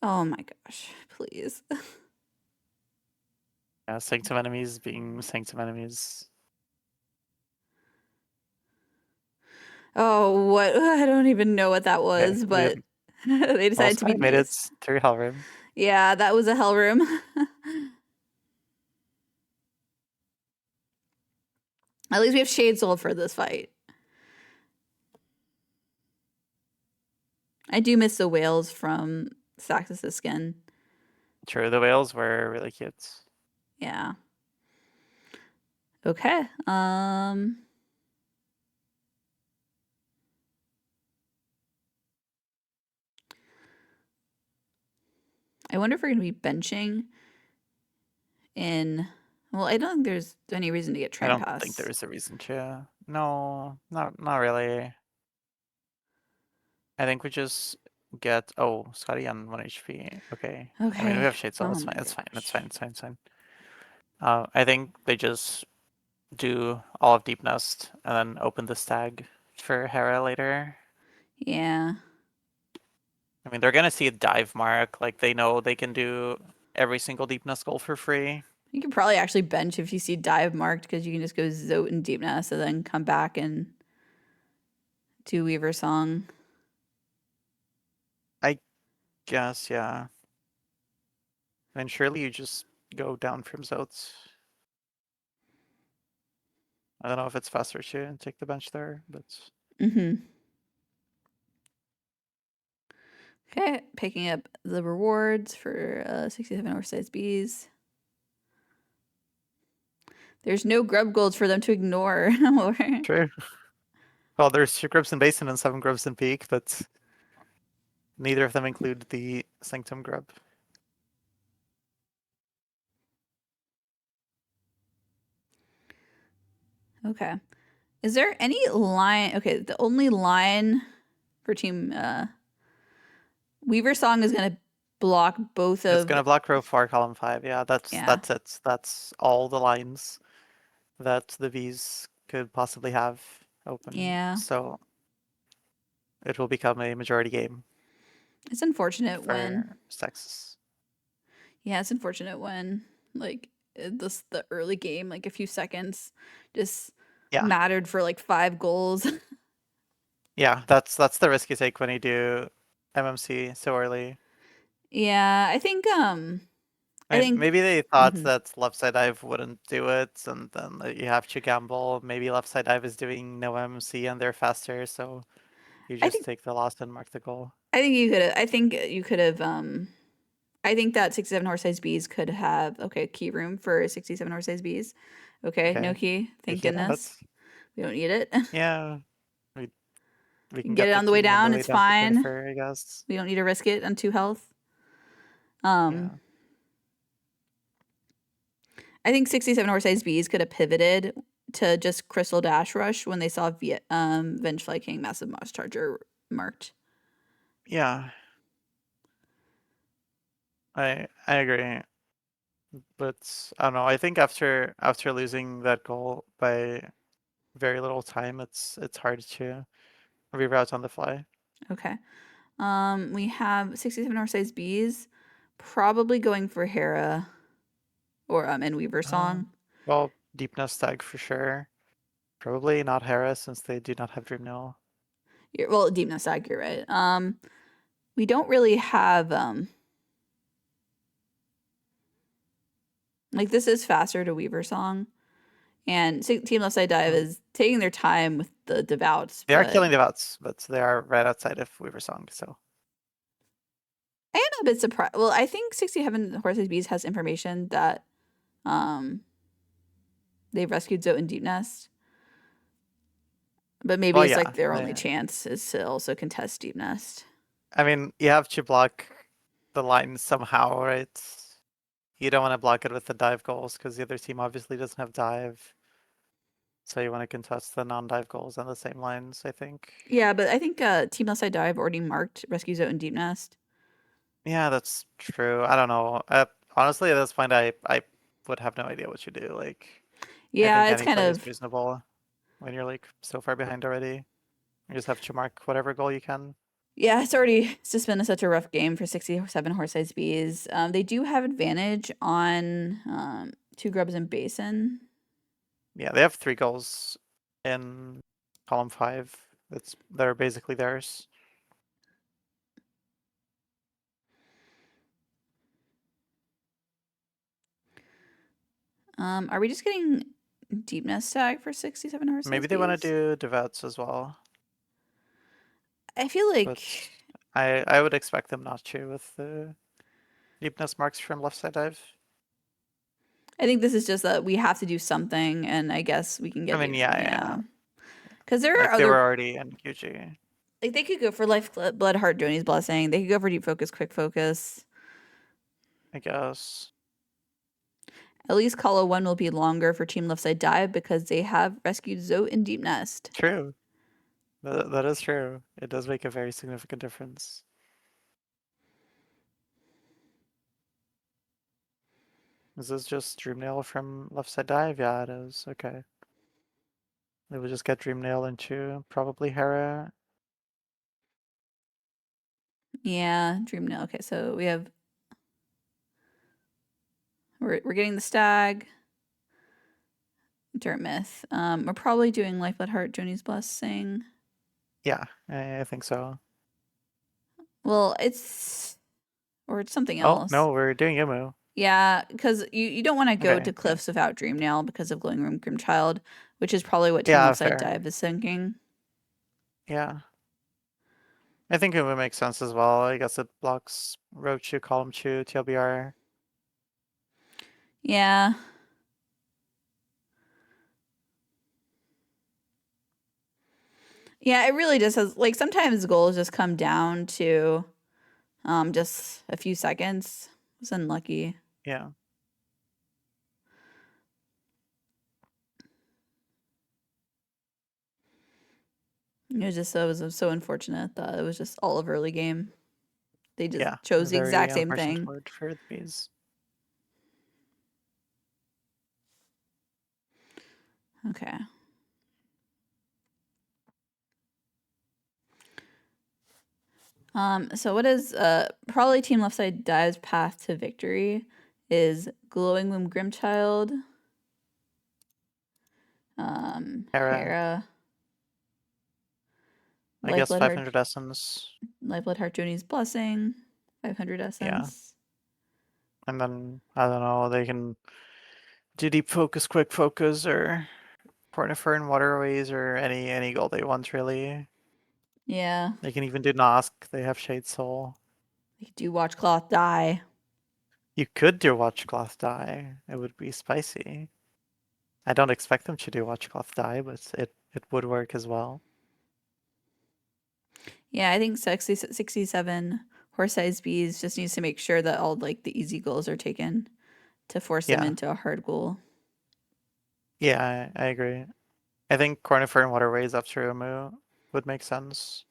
Speaker 1: Oh my gosh. Please.
Speaker 3: Yeah, Sanctum enemies being Sanctum enemies.
Speaker 1: Oh, what? I don't even know what that was,
Speaker 3: Okay,
Speaker 1: but they decided to be
Speaker 3: made it
Speaker 1: nice.
Speaker 3: through hell room.
Speaker 1: Yeah, that was a hell room. At least we have Shade Soul for this fight. I do miss the whales from Saxus' skin.
Speaker 3: True, the whales were really cute.
Speaker 1: Yeah. Okay. I wonder if we're gonna be benching in. Well, I don't think there's any reason to get
Speaker 3: I
Speaker 1: Train
Speaker 3: don't
Speaker 1: Pass.
Speaker 3: think there is a reason to. No, not really. I think we just get Scotty on 1 HP. Okay. I mean,
Speaker 1: Okay.
Speaker 3: we have Shade Soul.
Speaker 1: Oh
Speaker 3: That's
Speaker 1: my
Speaker 3: fine. That's fine. That's
Speaker 1: gosh.
Speaker 3: fine. It's fine. It's fine. I think they just do all of Deep Nest and then open the stag for Hera later.
Speaker 1: Yeah.
Speaker 3: I mean, they're gonna see a dive mark. Like they know they can do every single Deep Nest goal for free.
Speaker 1: You could probably actually bench if you see dive marked because you can just go Zote and Deep Nest and then come back and do Weaver Song.
Speaker 3: Guess, yeah. And surely you just go down from Zotes. I don't know if it's faster to take the bench there, but
Speaker 1: Mm-hmm. Okay, picking up the rewards for 67 oversized bees. There's no grub golds for them to ignore.
Speaker 3: true. Well, there's 2 grubs in Basin and 7 grubs in Peak, but neither of them include the Sanctum grub.
Speaker 1: Okay. Is there any line? Okay, the only line for team Weaver Song is going to block both
Speaker 3: It's
Speaker 1: of.
Speaker 3: gonna block row 4, column 5. Yeah, that's it. That's all the lines that the Vs could possibly have open.
Speaker 1: Yeah.
Speaker 3: So it will become a majority game
Speaker 1: It's unfortunate when.
Speaker 3: for Texas.
Speaker 1: Yeah, it's unfortunate when like the early game, like a few seconds, just mattered for like 5 goals.
Speaker 3: Yeah, that's the risk you take when you do MMC so early.
Speaker 1: Yeah, I think I think
Speaker 3: maybe they thought that left side dive wouldn't do it, and then you have to gamble. Maybe left side dive is doing no MMC and they're faster, so you just take the loss and mark the goal.
Speaker 1: I think you could have. I think you could have. I think that 67 horse size bees could have. Okay, key room for 67 horse size bees. Okay, no key. Thank goodness. We don't need it.
Speaker 3: Yeah, we can
Speaker 1: get it on the way down. It's fine.
Speaker 3: I guess
Speaker 1: we don't need to risk it on 2 health.
Speaker 3: Yeah.
Speaker 1: I think 67 horse size bees could have pivoted to just Crystal Dash Rush when they saw Vengefly King Massive Moss Charger marked.
Speaker 3: Yeah. I agree. But I don't know. I think after losing that goal by very little time, it's hard to reroute on the fly.
Speaker 1: Okay. We have 67 horse size bees, probably going for Hera or and Weaver Song.
Speaker 3: Well, Deep Nest Tag for sure. Probably not Hera since they do not have Dream Nail.
Speaker 1: Well, Deep Nostag, you're right. We don't really have like this is faster to Weaver Song, and Team Left Side Dive is taking their time with the Devouts.
Speaker 3: They are
Speaker 1: But
Speaker 3: killing Devouts, but they are right outside of Weaver Song, so
Speaker 1: I am a bit surprised. Well, I think 67 Horses Bees has information that um they've rescued Zote and Deep Nest. But maybe
Speaker 3: well,
Speaker 1: it's
Speaker 3: yeah.
Speaker 1: like their only chance is to also contest Deep Nest.
Speaker 3: I mean, you have to block the line somehow, right? You don't want to block it with the dive goals because the other team obviously doesn't have dive. So you want to contest the non-dive goals on the same lines, I think.
Speaker 1: Yeah, but I think Team Left Side Dive already marked Rescue Zote and Deep Nest.
Speaker 3: Yeah, that's true. I don't know. Honestly, at this point, I would have no idea what you do. Like, I
Speaker 1: Yeah,
Speaker 3: think
Speaker 1: it's
Speaker 3: any
Speaker 1: kind
Speaker 3: play is
Speaker 1: of
Speaker 3: reasonable when you're like so far behind already. You just have to mark whatever goal you can.
Speaker 1: yeah, it's just been such a rough game for 67 horse size bees. They do have advantage on two grubs and basin.
Speaker 3: Yeah, they have 3 goals in column 5. They're basically theirs.
Speaker 1: Are we just getting deep nest tag for 67 horse
Speaker 3: Maybe
Speaker 1: size
Speaker 3: they want to
Speaker 1: bees?
Speaker 3: do Devouts as well,
Speaker 1: I feel like
Speaker 3: but I would expect them not to with the deepness marks from left side dive.
Speaker 1: I think this is just that we have to do something, and I guess we can
Speaker 3: I
Speaker 1: get
Speaker 3: mean, yeah.
Speaker 1: Because there are
Speaker 3: Like they were
Speaker 1: other
Speaker 3: already in QG.
Speaker 1: like they could go for life blood heart Joni's blessing. They could go for deep focus, quick focus.
Speaker 3: I guess.
Speaker 1: At least Kala 1 will be longer for Team Left Side Dive because they have rescued Zote and Deep Nest.
Speaker 3: True. That is true. It does make a very significant difference. Is this just Dreamnail from left side dive? Yeah, it is. Okay. They will just get Dreamnail into probably Hera.
Speaker 1: Yeah, Dream Nail. Okay, so we're getting the stag. Dirt Myth. We're probably doing Life Blood Heart Joni's Blessing.
Speaker 3: Yeah, I think so.
Speaker 1: Well, it's something
Speaker 3: Oh,
Speaker 1: else.
Speaker 3: no, we're doing Imu.
Speaker 1: Yeah, because you don't want to go
Speaker 3: Okay,
Speaker 1: to cliffs without Dream Nail because of Glowing Room Grimchild, which is probably what Team
Speaker 3: Yeah,
Speaker 1: Left Side
Speaker 3: fair.
Speaker 1: Dive is thinking.
Speaker 3: Yeah. I think Imu makes sense as well. I guess it blocks Row 2, Column 2, TLBR.
Speaker 1: Yeah. Yeah, it really just has like sometimes goals just come down to just a few seconds. It's unlucky.
Speaker 3: Yeah.
Speaker 1: It was so unfortunate that it was just all of early game. They just
Speaker 3: Yeah.
Speaker 1: chose the
Speaker 3: Very
Speaker 1: exact same
Speaker 3: unfortunate
Speaker 1: thing.
Speaker 3: word for the bees.
Speaker 1: Okay. So what is probably Team Left Side Dive's path to victory is Glowing Womb Grimchild,
Speaker 3: Hera.
Speaker 1: Hera,
Speaker 3: I guess
Speaker 1: Lifeblood
Speaker 3: 500 essence.
Speaker 1: Heart Joni's Blessing, 500 essence.
Speaker 3: And then, I don't know, they can do deep focus, quick focus, or Pornifer waterways, or any goal they want, really.
Speaker 1: Yeah.
Speaker 3: They can even do Nosk. They have Shade Soul.
Speaker 1: They do watch Cloth die.
Speaker 3: You could do Watchcloth Die. It would be spicy. I don't expect them to do Watchcloth Die, but it would work as well.
Speaker 1: Yeah, I think 67 horse-sized bees just needs to make sure that all like the easy goals are taken to force them
Speaker 3: Yeah.
Speaker 1: into a hard goal.
Speaker 3: Yeah, I agree. I think Cornifer and Waterways after Umu would make sense.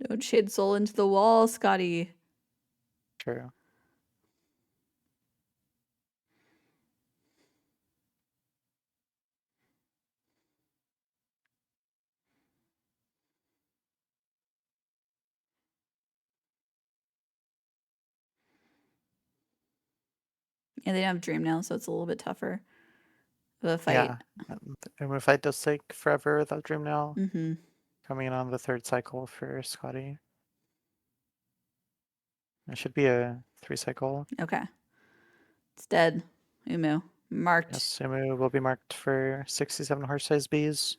Speaker 1: Don't shade soul into the wall, Scotty.
Speaker 3: True.
Speaker 1: Yeah, they don't have dream now, so it's a little bit tougher of a fight.
Speaker 3: Yeah. And the fight does take forever without Dream now.
Speaker 1: Mm-hmm.
Speaker 3: Coming in on the 3rd cycle for Scotty. It should be a 3 cycle.
Speaker 1: Okay. It's dead. Umu. Marked.
Speaker 3: Yes, Sumu will be marked for 67 horse size bees.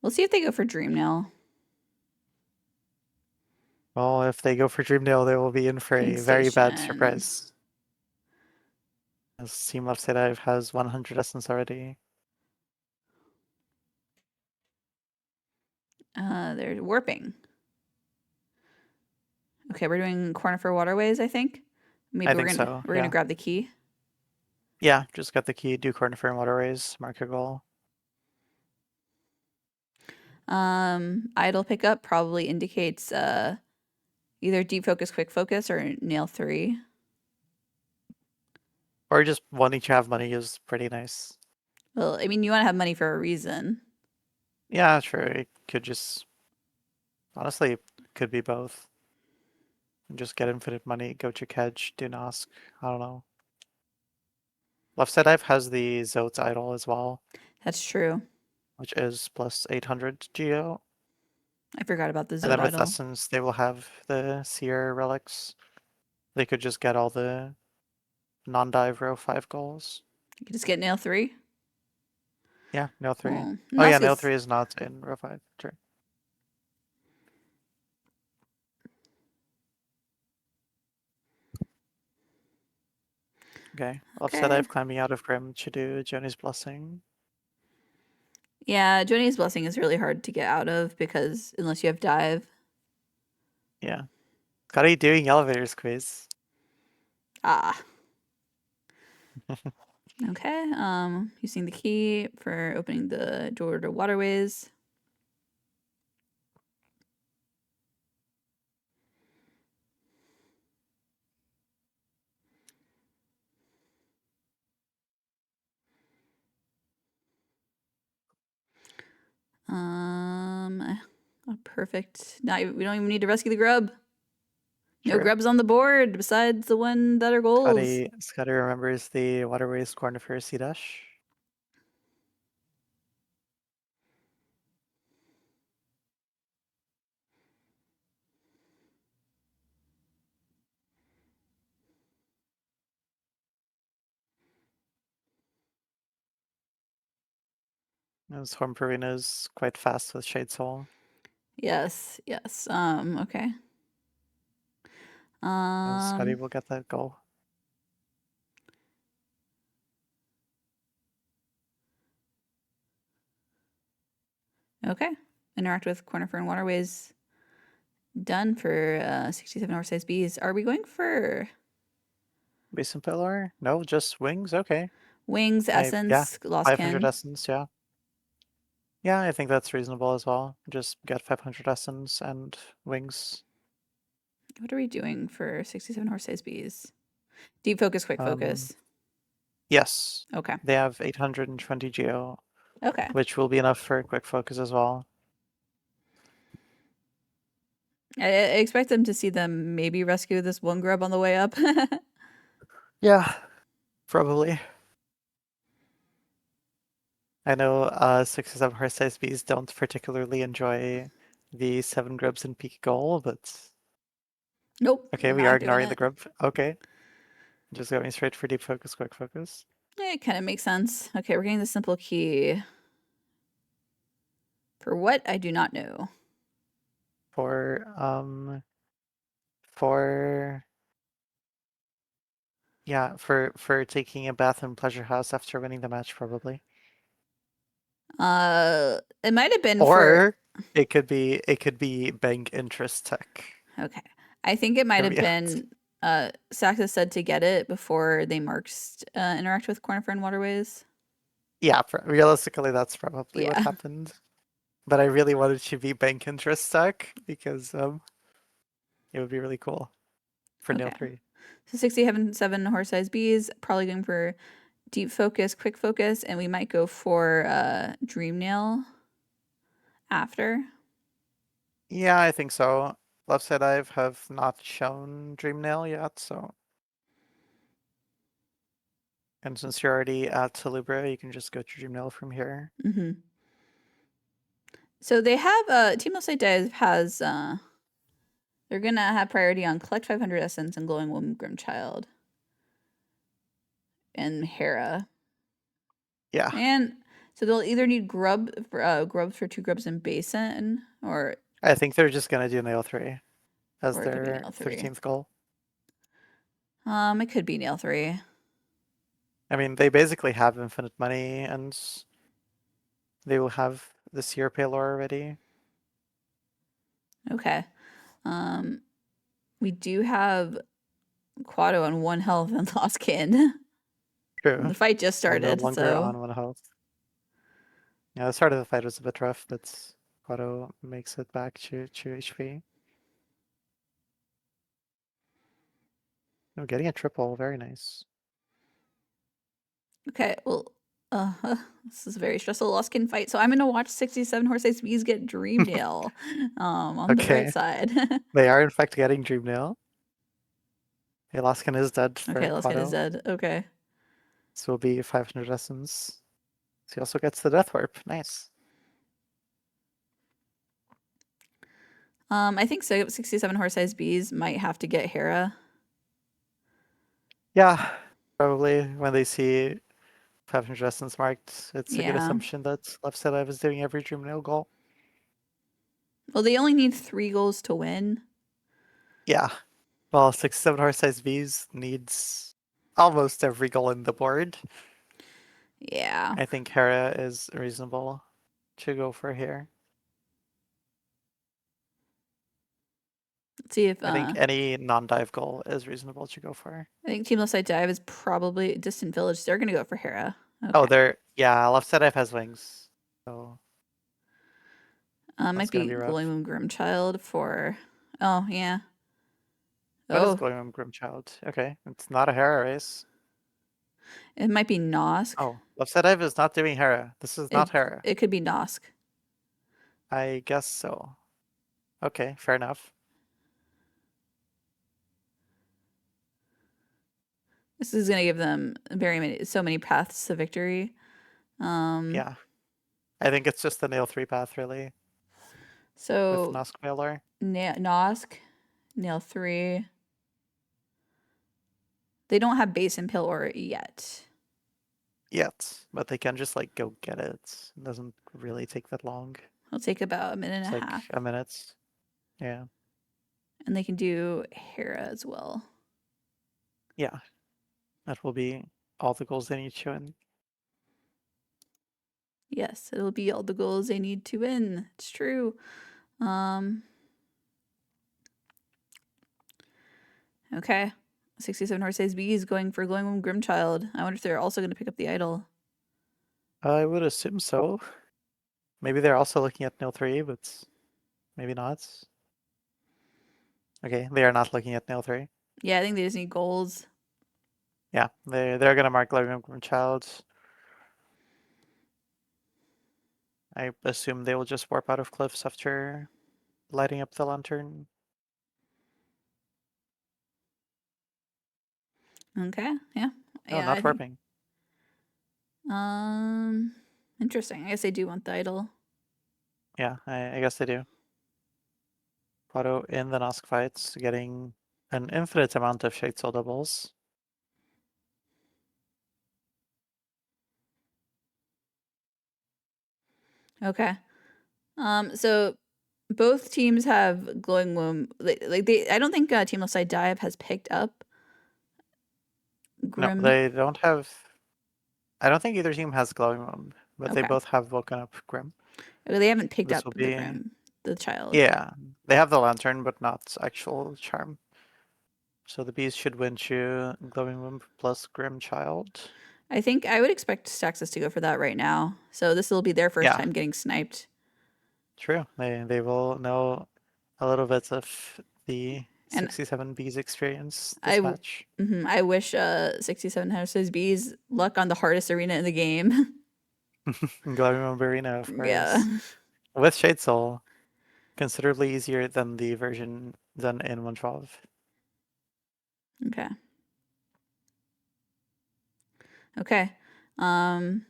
Speaker 1: We'll see if they go for dream now.
Speaker 3: Well, if they go for Dreamdale, they will be in for a very bad
Speaker 1: Station.
Speaker 3: surprise. As Team Left Side Dive has 100 essence already.
Speaker 1: They're warping. Okay, we're doing corner for waterways, I think. Maybe
Speaker 3: I
Speaker 1: we're
Speaker 3: think
Speaker 1: gonna
Speaker 3: so,
Speaker 1: we're gonna
Speaker 3: yeah.
Speaker 1: grab the key.
Speaker 3: Yeah, just got the key, do corner for waterways, mark a goal.
Speaker 1: Idle pickup probably indicates either deep focus, quick focus, or nail 3.
Speaker 3: Or just wanting to have money is pretty nice.
Speaker 1: Well, I mean, you want to have money for a reason.
Speaker 3: Yeah, sure. It could just honestly it could be both. Just get infinite money, go to Kedge, do Nosk. I don't know. Left Side Dive has the Zote's Idol as well,
Speaker 1: That's true.
Speaker 3: which is plus 800 Geo.
Speaker 1: I forgot about the
Speaker 3: And then
Speaker 1: Zod
Speaker 3: with
Speaker 1: idol.
Speaker 3: Essence, they will have the Seer relics. They could just get all the non-dive row 5 goals.
Speaker 1: You could just get nail 3.
Speaker 3: Yeah, nail 3.
Speaker 1: Well,
Speaker 3: Oh yeah,
Speaker 1: Nosk
Speaker 3: nail
Speaker 1: is-
Speaker 3: 3 is not in row 5. True. Okay. Left Side
Speaker 1: Okay.
Speaker 3: Dive climbing out of Grim to do Joni's Blessing.
Speaker 1: Yeah, Joni's blessing is really hard to get out of because unless you have dive.
Speaker 3: Yeah. Gotta be doing elevators quiz.
Speaker 1: Ah. Okay. Using the key for opening the door to waterways. Perfect. Now we don't even need to rescue the grub. No
Speaker 3: True.
Speaker 1: grubs on the board besides the one that are goals.
Speaker 3: Scotty remembers the waterways corner for C dash. As Horn Purina is quite fast with Shade Soul.
Speaker 1: Yes, yes. Okay.
Speaker 3: Scotty will get that goal.
Speaker 1: Okay. Interact with corner fern waterways. Done for 67 oversized bees. Are we going for
Speaker 3: Base and pillar? No, just wings? Okay.
Speaker 1: wings, essence, lost
Speaker 3: 500
Speaker 1: kin?
Speaker 3: essence, yeah. Yeah, I think that's reasonable as well. Just get 500 essence and wings.
Speaker 1: What are we doing for 67 horse-sized bees? Deep focus, quick focus.
Speaker 3: Yes.
Speaker 1: Okay.
Speaker 3: They have 820 geo,
Speaker 1: Okay.
Speaker 3: which will be enough for quick focus as well.
Speaker 1: I expect them to see them maybe rescue this one grub on the way up.
Speaker 3: Yeah, probably. I know 6 or 7 horse-sized bees don't particularly enjoy the 7 grubs in peak goal, but
Speaker 1: Nope.
Speaker 3: okay, we
Speaker 1: not
Speaker 3: are
Speaker 1: doing
Speaker 3: ignoring the
Speaker 1: it.
Speaker 3: grub. Okay. Just going straight for deep focus, quick focus.
Speaker 1: It kind of makes sense. Okay, we're getting the simple key. For what? I do not know.
Speaker 3: For yeah, for taking a bath in Pleasure House after winning the match, probably.
Speaker 1: It might have been
Speaker 3: Or it could be bank interest tech.
Speaker 1: Okay. I think it might have
Speaker 3: Yeah.
Speaker 1: been Saxa said to get it before they marks interact with corner fern waterways.
Speaker 3: Yeah, realistically, that's probably what
Speaker 1: Yeah.
Speaker 3: happened. But I really wanted to be bank interest tech because It would be really cool for nail
Speaker 1: Okay.
Speaker 3: 3.
Speaker 1: So 67 horse-sized bees, probably going for deep focus, quick focus, and we might go for dream nail after.
Speaker 3: Yeah, I think so. Left side I've have not shown Dream Nail yet, so. And since you're already at Salubra, you can just go to Dream Nail from here.
Speaker 1: Mm-hmm. So they have Team Left Dive has they're gonna have priority on collect 500 essence and glowing womb Grimchild and Hera.
Speaker 3: Yeah,
Speaker 1: And so they'll either need grubs for 2 grubs in basin or
Speaker 3: I think they're just gonna do Nail 3 as
Speaker 1: Or it could be
Speaker 3: their
Speaker 1: Nail 3.
Speaker 3: 13th goal.
Speaker 1: It could be nail 3.
Speaker 3: I mean, they basically have infinite money and they will have the Seer Paylor already.
Speaker 1: Okay. We do have Quado on 1 health and Lost Kin.
Speaker 3: True.
Speaker 1: The fight just
Speaker 3: And no
Speaker 1: started,
Speaker 3: longer
Speaker 1: so
Speaker 3: on 1 health. Yeah, the start of the fight was a bit rough, but Quado makes it back to 2 HP. Oh, getting a triple, very nice.
Speaker 1: okay. Well, this is a very stressful Lost Kin fight. So I'm gonna watch 67 Horse Bees get Dream Nail on the
Speaker 3: Okay.
Speaker 1: right side.
Speaker 3: They are in fact getting Dream Nail. Okay, Laskin is dead for
Speaker 1: Okay, Lost Kin is
Speaker 3: Quado.
Speaker 1: dead. Okay.
Speaker 3: This will be 500 essence. So he also gets the Death Warp. Nice.
Speaker 1: I think so. 67 Horse Bees might have to get Hera.
Speaker 3: Yeah, probably when they see 500 essence marked, it's a good
Speaker 1: Yeah.
Speaker 3: assumption that Left Side Live is doing every Dream Nail goal.
Speaker 1: Well, they only need 3 goals to win.
Speaker 3: Yeah. Well, 67 horse-sized Vs needs almost every goal in the board.
Speaker 1: Yeah.
Speaker 3: I think Hera is reasonable to go for here.
Speaker 1: Let's see if
Speaker 3: I think any non-dive goal is reasonable to go for.
Speaker 1: I think Team Left Side Dive is probably Distant Village. They're gonna go for Hera. Okay.
Speaker 3: Oh, yeah, Left Side Dive has wings. So
Speaker 1: might
Speaker 3: that's gonna
Speaker 1: be
Speaker 3: be rough.
Speaker 1: Glowing Moon Grimchild for. Oh yeah.
Speaker 3: What is
Speaker 1: Oh,
Speaker 3: going on, Grimchild? Okay, it's not a Hera race.
Speaker 1: it might be Nosk.
Speaker 3: Oh, Left Side Dive is not doing Hera. This is not Hera.
Speaker 1: It could be Nosk.
Speaker 3: I guess so. Okay, fair enough.
Speaker 1: This is gonna give them so many paths to victory.
Speaker 3: Yeah. I think it's just the Nail 3 path, really, with
Speaker 1: So
Speaker 3: Nosk Mailer.
Speaker 1: Nosk, Nail 3. They don't have base and pill or yet.
Speaker 3: Yet, but they can just like go get it. It doesn't really take that long.
Speaker 1: It'll take about a minute
Speaker 3: It's
Speaker 1: and a
Speaker 3: like
Speaker 1: half.
Speaker 3: a minute. Yeah.
Speaker 1: And they can do Hera as well.
Speaker 3: Yeah. That will be all the goals they need to win.
Speaker 1: Yes, it'll be all the goals they need to win. It's true. Okay. 67 Horse B is going for Glowing Womb Grimchild. I wonder if they're also going to pick up the idol.
Speaker 3: I would assume so. Maybe they're also looking at Nail 3, but maybe not. Okay, they are not looking at Nail 3.
Speaker 1: Yeah, I think they just need goals.
Speaker 3: Yeah, they're gonna mark Glowing Child. I assume they will just warp out of cliffs after lighting up the lantern.
Speaker 1: Okay, yeah.
Speaker 3: Oh,
Speaker 1: yeah,
Speaker 3: not warping.
Speaker 1: Interesting. I guess they do want the idol.
Speaker 3: Yeah, I guess they do. Quado in the Nosk fights, getting an infinite amount of Shade Soul doubles.
Speaker 1: Okay. So both teams have Glowing Womb. I don't think Team Left Side Dive has picked up Grim.
Speaker 3: No, they don't have. I don't think either team has Glowing Womb, but they
Speaker 1: Okay.
Speaker 3: both have woken up Grim.
Speaker 1: They haven't picked
Speaker 3: This
Speaker 1: up
Speaker 3: will
Speaker 1: the
Speaker 3: be-
Speaker 1: Grim, the child.
Speaker 3: Yeah, they have the lantern, but not actual charm. So the bees should win to Glowing Womb plus Grim Child.
Speaker 1: I think I would expect Staxis to go for that right now. So this will be their first
Speaker 3: Yeah.
Speaker 1: time getting sniped.
Speaker 3: True. They will know a little bit of the
Speaker 1: And
Speaker 3: 67B's experience
Speaker 1: I
Speaker 3: this
Speaker 1: w-
Speaker 3: match.
Speaker 1: I wish 67 Horses Bees luck on the hardest arena in the game.
Speaker 3: Glamour Arena, of
Speaker 1: Yeah.
Speaker 3: course. With Shade Soul, considerably easier than the version done in 112.
Speaker 1: Okay. Okay. And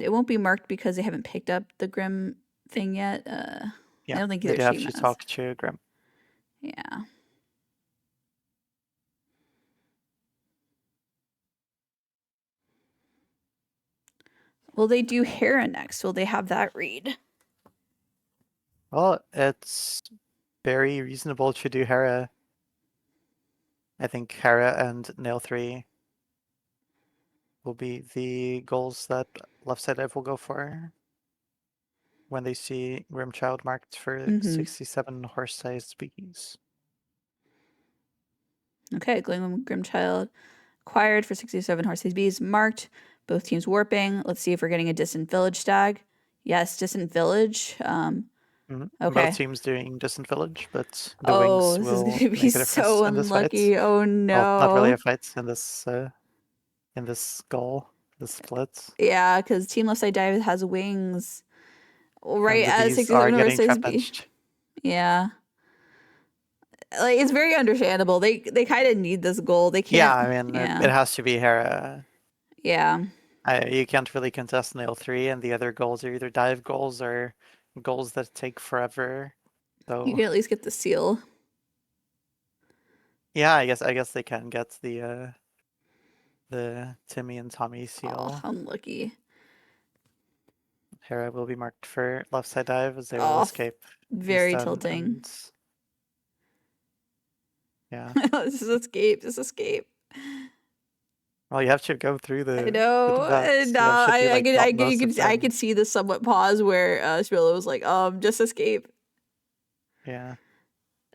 Speaker 1: it won't be marked because they haven't picked up the Grim thing yet. I
Speaker 3: Yeah,
Speaker 1: don't think
Speaker 3: they
Speaker 1: either
Speaker 3: do have
Speaker 1: team
Speaker 3: to
Speaker 1: has.
Speaker 3: talk to Grim.
Speaker 1: Yeah. Will they do Hera next? Will they have that read?
Speaker 3: Well, it's very reasonable to do Hera. I think Hera and Nail 3 will be the goals that left side F will go for when they see Grimchild marked for 67 horse-sized bees.
Speaker 1: Okay, Grimchild acquired for 67 Horses Bees marked. Both teams warping. Let's see if we're getting a distant village stag. Yes, distant village.
Speaker 3: Both
Speaker 1: Okay.
Speaker 3: teams doing Distant Village, but the
Speaker 1: Oh,
Speaker 3: wings
Speaker 1: this is
Speaker 3: will
Speaker 1: gonna be
Speaker 3: make a difference
Speaker 1: so
Speaker 3: in this fight.
Speaker 1: unlucky. Oh
Speaker 3: Well, not really
Speaker 1: no.
Speaker 3: a fight in this goal, this split.
Speaker 1: Yeah, because Team Left Side Dive has wings.
Speaker 3: And
Speaker 1: Right
Speaker 3: the
Speaker 1: as
Speaker 3: bees are
Speaker 1: 67
Speaker 3: getting
Speaker 1: Horses
Speaker 3: trap
Speaker 1: Bee.
Speaker 3: benched.
Speaker 1: Yeah. Like it's very understandable. They kind of need this goal. They
Speaker 3: Yeah,
Speaker 1: can't.
Speaker 3: I mean,
Speaker 1: Yeah.
Speaker 3: it has to be Hera.
Speaker 1: Yeah.
Speaker 3: You can't really contest Nail 3, and the other goals are either dive goals or goals that take forever. So
Speaker 1: You can at least get the seal.
Speaker 3: yeah, I guess they can get the Timmy and Tommy
Speaker 1: Oh,
Speaker 3: seal.
Speaker 1: unlucky.
Speaker 3: Hera will be marked for left side dive as they will
Speaker 1: Oh,
Speaker 3: escape.
Speaker 1: very
Speaker 3: Beastun
Speaker 1: tilting.
Speaker 3: and- Yeah.
Speaker 1: This is escape. This escape.
Speaker 3: Well, you have to go through the
Speaker 1: I know.
Speaker 3: vents.
Speaker 1: And
Speaker 3: You have to do, like, most of
Speaker 1: I
Speaker 3: them.
Speaker 1: could see the somewhat pause where Spilla was like, just escape.
Speaker 3: Yeah.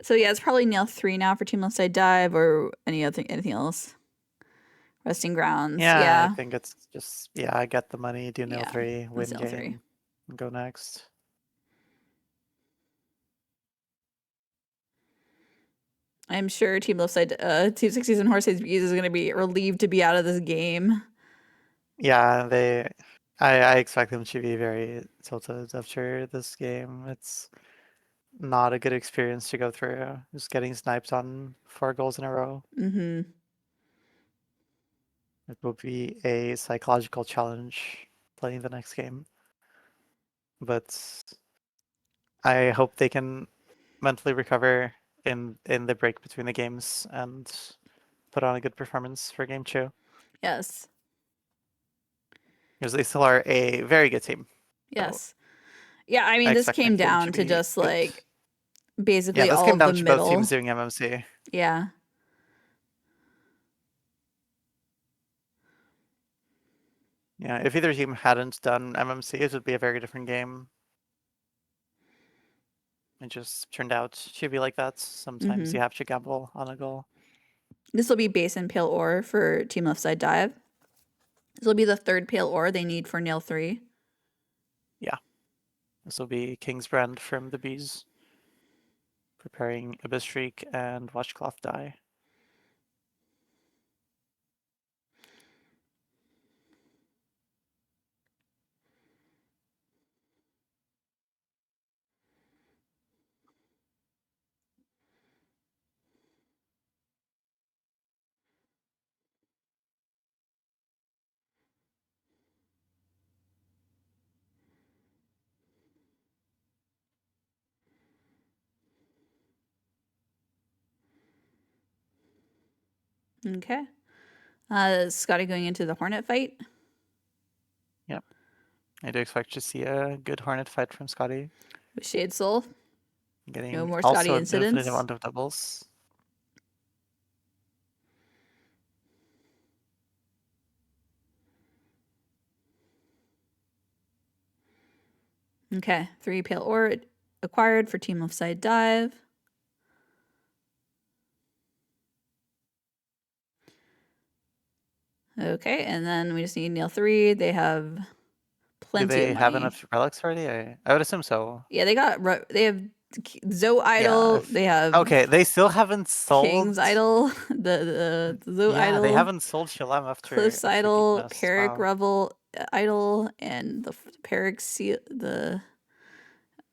Speaker 1: So yeah, it's probably nail 3 now for Team Left Side Dive or anything else. Resting grounds.
Speaker 3: Yeah,
Speaker 1: Yeah.
Speaker 3: I think it's just, I get the money, do nail
Speaker 1: Yeah,
Speaker 3: 3, win
Speaker 1: nail
Speaker 3: game,
Speaker 1: 3.
Speaker 3: and go next.
Speaker 1: I'm sure Team Left Side, Team 60s and Horses Bees is going to be relieved to be out of this game.
Speaker 3: Yeah, I expect them to be very tilted after this game. It's not a good experience to go through. Just getting sniped on 4 goals in a row.
Speaker 1: Mm-hmm.
Speaker 3: It will be a psychological challenge playing the next game. But I hope they can mentally recover in the break between the games and put on a good performance for game 2.
Speaker 1: Yes.
Speaker 3: Because they still are a very good team.
Speaker 1: Yes. Yeah, I
Speaker 3: I
Speaker 1: mean, this
Speaker 3: expect
Speaker 1: came
Speaker 3: next game
Speaker 1: down to
Speaker 3: be
Speaker 1: just
Speaker 3: good.
Speaker 1: like basically
Speaker 3: Yeah, this
Speaker 1: all
Speaker 3: came
Speaker 1: of
Speaker 3: down
Speaker 1: the
Speaker 3: to
Speaker 1: middle.
Speaker 3: both teams doing MMC.
Speaker 1: Yeah.
Speaker 3: Yeah, if either team hadn't done MMC, it would be a very different game. It just turned out to be like that. Sometimes you have to gamble on a goal.
Speaker 1: This will be base and pale ore for Team Left Side Dive. This will be the 3rd pale ore they need for nail 3.
Speaker 3: Yeah. This will be King's Brand from the Bees. Preparing Abyss Shriek and Watchcloth die.
Speaker 1: Okay. Scotty going into the Hornet fight.
Speaker 3: Yep. I do expect to see a good Hornet fight from Scotty.
Speaker 1: With Shade Soul.
Speaker 3: Getting
Speaker 1: No more
Speaker 3: also
Speaker 1: Scotty
Speaker 3: an infinite
Speaker 1: incidents.
Speaker 3: amount of doubles.
Speaker 1: Okay. 3 pale ore acquired for Team Left Side Dive. Okay, and then we just need nail 3. They have plenty
Speaker 3: Do they
Speaker 1: of money.
Speaker 3: have enough relics already? I would assume so.
Speaker 1: Yeah, they have Zoe Idol.
Speaker 3: if-
Speaker 1: They have
Speaker 3: Okay, they still haven't sold.
Speaker 1: King's Idol. The Zoe
Speaker 3: Yeah,
Speaker 1: Idol.
Speaker 3: they haven't sold Shalem after.
Speaker 1: Cliff's
Speaker 3: after
Speaker 1: Idol,
Speaker 3: beating us.
Speaker 1: Peric
Speaker 3: Wow.
Speaker 1: Revel Idol, and the Peric Seal, the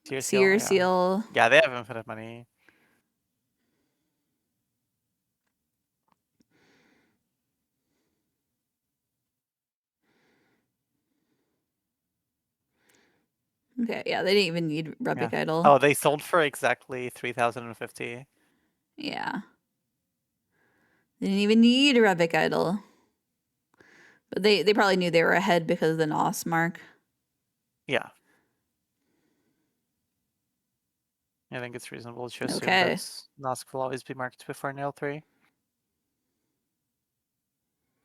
Speaker 3: Seer
Speaker 1: Seer
Speaker 3: yeah.
Speaker 1: Seal.
Speaker 3: Yeah, they have infinite money.
Speaker 1: Okay, yeah, they didn't even need Repic
Speaker 3: Yeah.
Speaker 1: Idol.
Speaker 3: Oh, they sold for exactly 3,050.
Speaker 1: Yeah. They didn't even need a Repic Idol. But they probably knew they were ahead because of the NOS mark.
Speaker 3: Yeah. I think it's reasonable to assume
Speaker 1: Okay.
Speaker 3: that Nosk will always be marked before nail 3.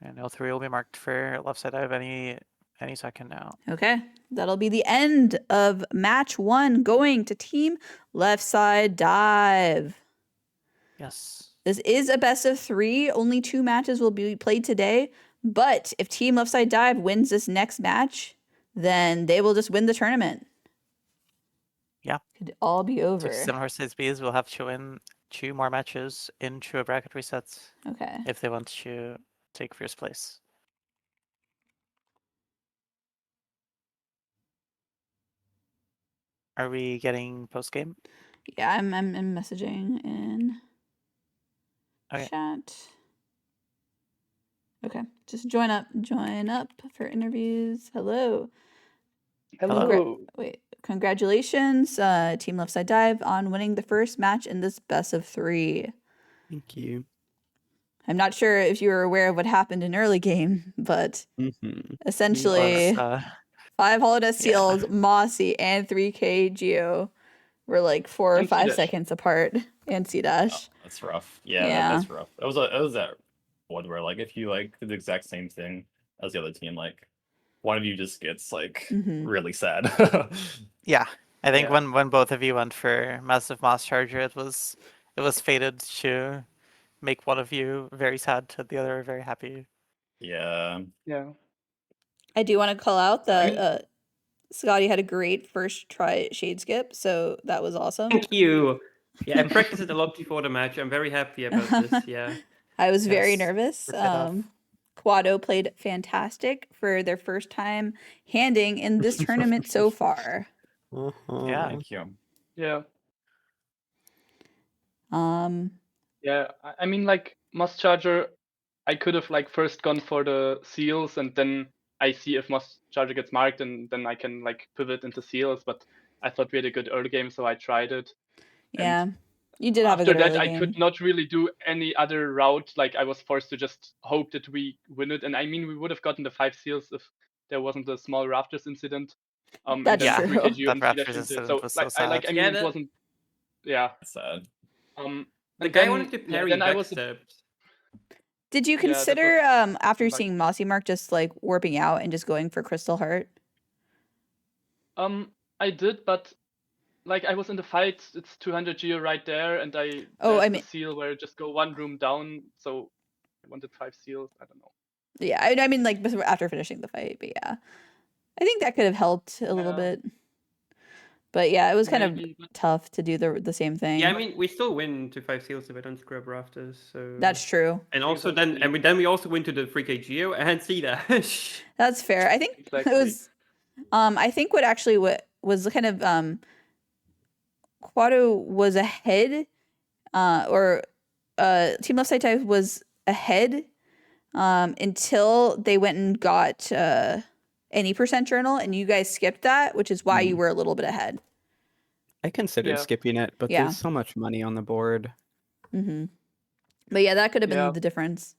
Speaker 3: And nail 3 will be marked for left side dive any second now.
Speaker 1: Okay, that'll be the end of match 1 going to team left side dive.
Speaker 3: Yes.
Speaker 1: This is a best of 3. Only 2 matches will be played today. But if team left side dive wins this next match, then they will just win the tournament.
Speaker 3: Yeah.
Speaker 1: Could all be over.
Speaker 3: 67 horse size Bs will have to win 2 more matches into a bracket reset
Speaker 1: Okay.
Speaker 3: if they want to take first place. Are we getting post game?
Speaker 1: Yeah, I'm messaging in
Speaker 3: Okay.
Speaker 1: chat. Okay, just join up for interviews. Hello.
Speaker 3: Hello.
Speaker 1: Congratulations, Team Left Side Dive, on winning the first match in this best of 3.
Speaker 7: Thank you.
Speaker 1: I'm not sure if you were aware of what happened in early game, but essentially,
Speaker 3: Let's,
Speaker 1: 5 Holodeck Seals, Mossy, and 3K Geo were like 4 or
Speaker 8: And
Speaker 1: 5
Speaker 8: C-Dash.
Speaker 1: seconds apart, and C-Dash.
Speaker 9: That's rough. Yeah,
Speaker 1: Yeah.
Speaker 9: that's rough. It was that one where like if you like did the exact same thing as the other team, like one of you just gets like
Speaker 1: Mhm.
Speaker 9: really sad.
Speaker 3: Yeah. I think
Speaker 9: Yeah.
Speaker 3: when both of you went for massive Moss Charger, it was fated to make one of you very sad to the other very happy.
Speaker 9: Yeah.
Speaker 8: Yeah.
Speaker 1: I do want to call out
Speaker 8: I
Speaker 1: that
Speaker 8: mean-
Speaker 1: Scotty had a great first try at Shade Skip, so that was awesome.
Speaker 10: Thank you. Yeah, I practiced it a lot before the match. I'm very happy about this. Yeah.
Speaker 1: I was very
Speaker 3: Yes,
Speaker 1: nervous.
Speaker 3: rip it off.
Speaker 1: Quado played fantastic for their first time handing in this tournament so far.
Speaker 3: Yeah.
Speaker 9: Thank you.
Speaker 8: Yeah.
Speaker 1: Um,
Speaker 8: Yeah. I mean, like Moss Charger, I could have like first gone for the seals, and then I see if Moss Charger gets marked, and then I can like pivot into seals. But I thought we had a good early game, so I tried it.
Speaker 1: yeah, you did have a
Speaker 8: After
Speaker 1: good
Speaker 8: that,
Speaker 1: early
Speaker 8: I
Speaker 1: game.
Speaker 8: could not really do any other route. Like I was forced to just hope that we win it. And I mean, we would have gotten the 5 seals if there wasn't a small Raptors incident. And
Speaker 1: That's
Speaker 8: then
Speaker 1: true.
Speaker 8: 3KGO
Speaker 3: That
Speaker 8: and C-Dash
Speaker 3: Raptors
Speaker 8: incident.
Speaker 3: incident
Speaker 8: So
Speaker 3: was so
Speaker 8: like, I
Speaker 3: sad.
Speaker 8: mean,
Speaker 10: Yeah,
Speaker 8: it
Speaker 10: that-
Speaker 8: wasn't. Yeah.
Speaker 9: That's sad.
Speaker 10: The
Speaker 8: And
Speaker 10: guy
Speaker 8: then-
Speaker 10: wanted to
Speaker 8: yeah,
Speaker 10: parry
Speaker 8: then I was
Speaker 10: backstepped.
Speaker 1: Did you
Speaker 8: Yeah, that
Speaker 1: consider
Speaker 8: was,
Speaker 1: after
Speaker 8: like-
Speaker 1: seeing Mossy Mark just like warping out and just going for Crystal Heart?
Speaker 8: I did, but like I was in the fight. It's 200 geo right there, and
Speaker 1: Oh,
Speaker 8: there's
Speaker 1: I
Speaker 8: the
Speaker 1: mean-
Speaker 8: seal where just go 1 room down. So I wanted 5 seals. I don't know.
Speaker 1: Yeah, I mean like after finishing the fight, but yeah, I think that could have helped a little
Speaker 8: Yeah.
Speaker 1: bit. But yeah, it was kind
Speaker 8: Maybe,
Speaker 1: of
Speaker 8: but-
Speaker 1: tough to do the same thing.
Speaker 10: Yeah, I mean, we still win to 5 seals if I don't scrub rafters. So
Speaker 1: That's true.
Speaker 10: And also then we also win to the 3K Geo and C-Dash.
Speaker 1: That's fair. I think
Speaker 8: Exactly.
Speaker 1: it was I think what actually what was kind of Quado was ahead or Team Left Side Dive was ahead until they went and got any percent journal, and you guys skipped that, which is why you were a little bit ahead.
Speaker 7: I considered
Speaker 8: Yeah.
Speaker 7: skipping it, but
Speaker 1: Yeah.
Speaker 7: there's so much money on the board.
Speaker 1: Mm-hmm. But yeah, that could have been
Speaker 8: Yeah.
Speaker 1: the difference.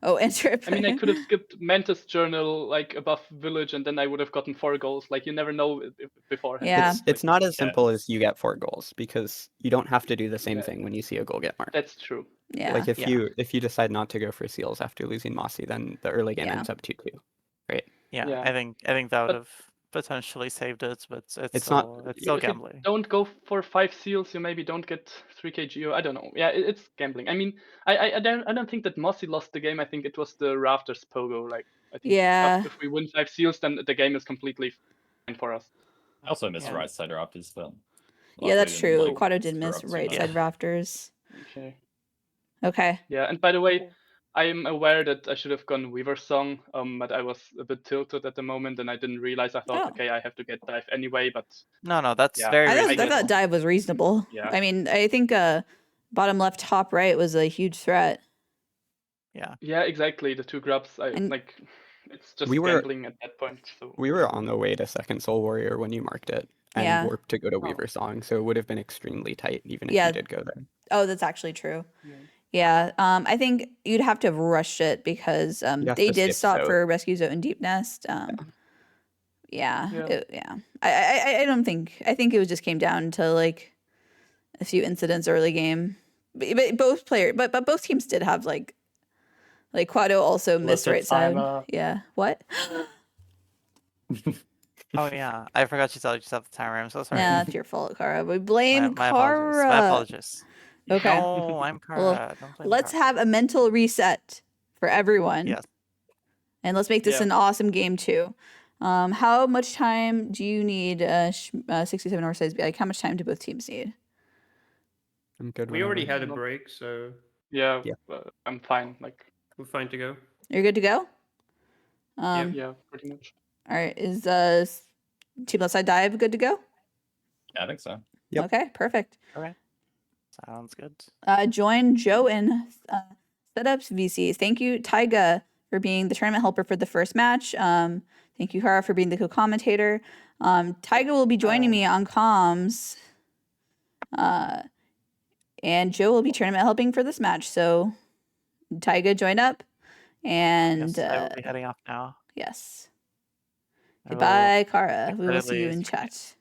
Speaker 1: Oh, and Trip.
Speaker 8: I mean, I could have skipped Mantis Journal like above Village, and then I would have gotten 4 goals. Like you never know beforehand.
Speaker 1: Yeah.
Speaker 7: It's not as
Speaker 9: Yeah.
Speaker 7: simple as you get 4 goals because you don't have to do the same
Speaker 8: Yeah.
Speaker 7: thing when you see a goal get marked.
Speaker 8: That's true.
Speaker 1: Yeah.
Speaker 7: Like if
Speaker 3: Yeah.
Speaker 7: you decide not to go for seals after losing Mossy, then the early game
Speaker 1: Yeah.
Speaker 7: ends up 2-2.
Speaker 3: Yeah,
Speaker 8: Yeah.
Speaker 3: I think that would
Speaker 8: But-
Speaker 3: have potentially saved it, but
Speaker 7: It's not-
Speaker 3: it's still
Speaker 8: If you
Speaker 3: gambling.
Speaker 8: don't go for 5 seals, you maybe don't get 3K Geo. I don't know. Yeah, it's gambling. I mean, I don't think that Mossy lost the game. I think it was the Rafters Pogo. Like I think
Speaker 1: Yeah.
Speaker 8: if we win 5 seals, then the game is completely fine for us.
Speaker 9: I also miss
Speaker 3: Yeah.
Speaker 9: right side Raptors, but
Speaker 1: Yeah, that's
Speaker 9: Luckily, didn't,
Speaker 1: true.
Speaker 9: like,
Speaker 1: Quado did
Speaker 9: screw
Speaker 1: miss
Speaker 9: up too
Speaker 1: right
Speaker 9: much.
Speaker 1: side rafters.
Speaker 8: Okay.
Speaker 1: Okay.
Speaker 8: Yeah, and by the way, I'm aware that I should have gone Weaver Song, but I was a bit tilted at the moment, and I didn't realize. I thought,
Speaker 1: Oh.
Speaker 8: okay, I have to get dive anyway, but
Speaker 3: No, that's
Speaker 8: Yeah,
Speaker 3: very
Speaker 1: I
Speaker 3: reasonable.
Speaker 1: thought dive was reasonable.
Speaker 8: Yeah.
Speaker 1: I mean, I think bottom left, top right was a huge threat.
Speaker 8: yeah, exactly. The two grubs,
Speaker 1: And-
Speaker 8: like, it's just
Speaker 7: We were-
Speaker 8: gambling at that point. So
Speaker 7: We were on the way to second Soul Warrior when you marked it, and
Speaker 1: Yeah.
Speaker 7: warped to go to
Speaker 8: Oh.
Speaker 7: Weaver Song, so it would have been extremely tight even if
Speaker 1: Yeah.
Speaker 7: you did go there.
Speaker 1: Oh, that's actually true.
Speaker 8: Yeah.
Speaker 1: Yeah. I think you'd have to have rushed it because
Speaker 7: have
Speaker 1: they
Speaker 7: to
Speaker 1: did
Speaker 7: skip
Speaker 1: stop
Speaker 7: Zoe.
Speaker 1: for Rescue Zone and Deep Nest. Yeah.
Speaker 8: Yeah.
Speaker 1: Yeah. I don't think. I think it was just came down to like a few incidents early game. But both both teams did have like Quado also missed
Speaker 6: Listen,
Speaker 1: right side.
Speaker 6: timer.
Speaker 1: Yeah. What?
Speaker 3: Oh yeah, I forgot you told yourself the timer. I'm so sorry.
Speaker 1: Nah, it's your fault, Kara. We blame
Speaker 3: my
Speaker 1: Kara.
Speaker 3: apologies. My apologies.
Speaker 1: Okay.
Speaker 3: No, I'm Kara.
Speaker 1: Well,
Speaker 3: Don't blame
Speaker 1: Let's
Speaker 3: Kara.
Speaker 1: have a mental reset for everyone.
Speaker 3: Yes.
Speaker 1: And let's make this
Speaker 8: Yeah.
Speaker 1: an awesome game too. How much time do you need? 67 or says like how much time do both teams need?
Speaker 7: I'm good.
Speaker 10: We already
Speaker 7: whenever.
Speaker 10: had a break, so
Speaker 8: Yeah,
Speaker 7: Yeah.
Speaker 8: I'm fine. Like,
Speaker 10: we're fine to go.
Speaker 1: You're good to go.
Speaker 8: yeah, pretty much.
Speaker 1: All right. Is team left side dive good to go?
Speaker 9: Yeah, I think so.
Speaker 7: Yep.
Speaker 1: Okay. Perfect.
Speaker 3: Okay. Sounds good.
Speaker 1: Join Joe in setups VCs. Thank you, Taiga, for being the tournament helper for the first match. Thank you, Kara, for being the co-commentator. Taiga will be joining me on comms. And Joe will be tournament helping for this match. So Taiga, join up. And
Speaker 3: Yes, I will be heading off now.
Speaker 1: yes.
Speaker 3: I will
Speaker 1: Goodbye, Kara. We will see you
Speaker 3: excitedly
Speaker 1: in
Speaker 3: screen it.
Speaker 1: chat.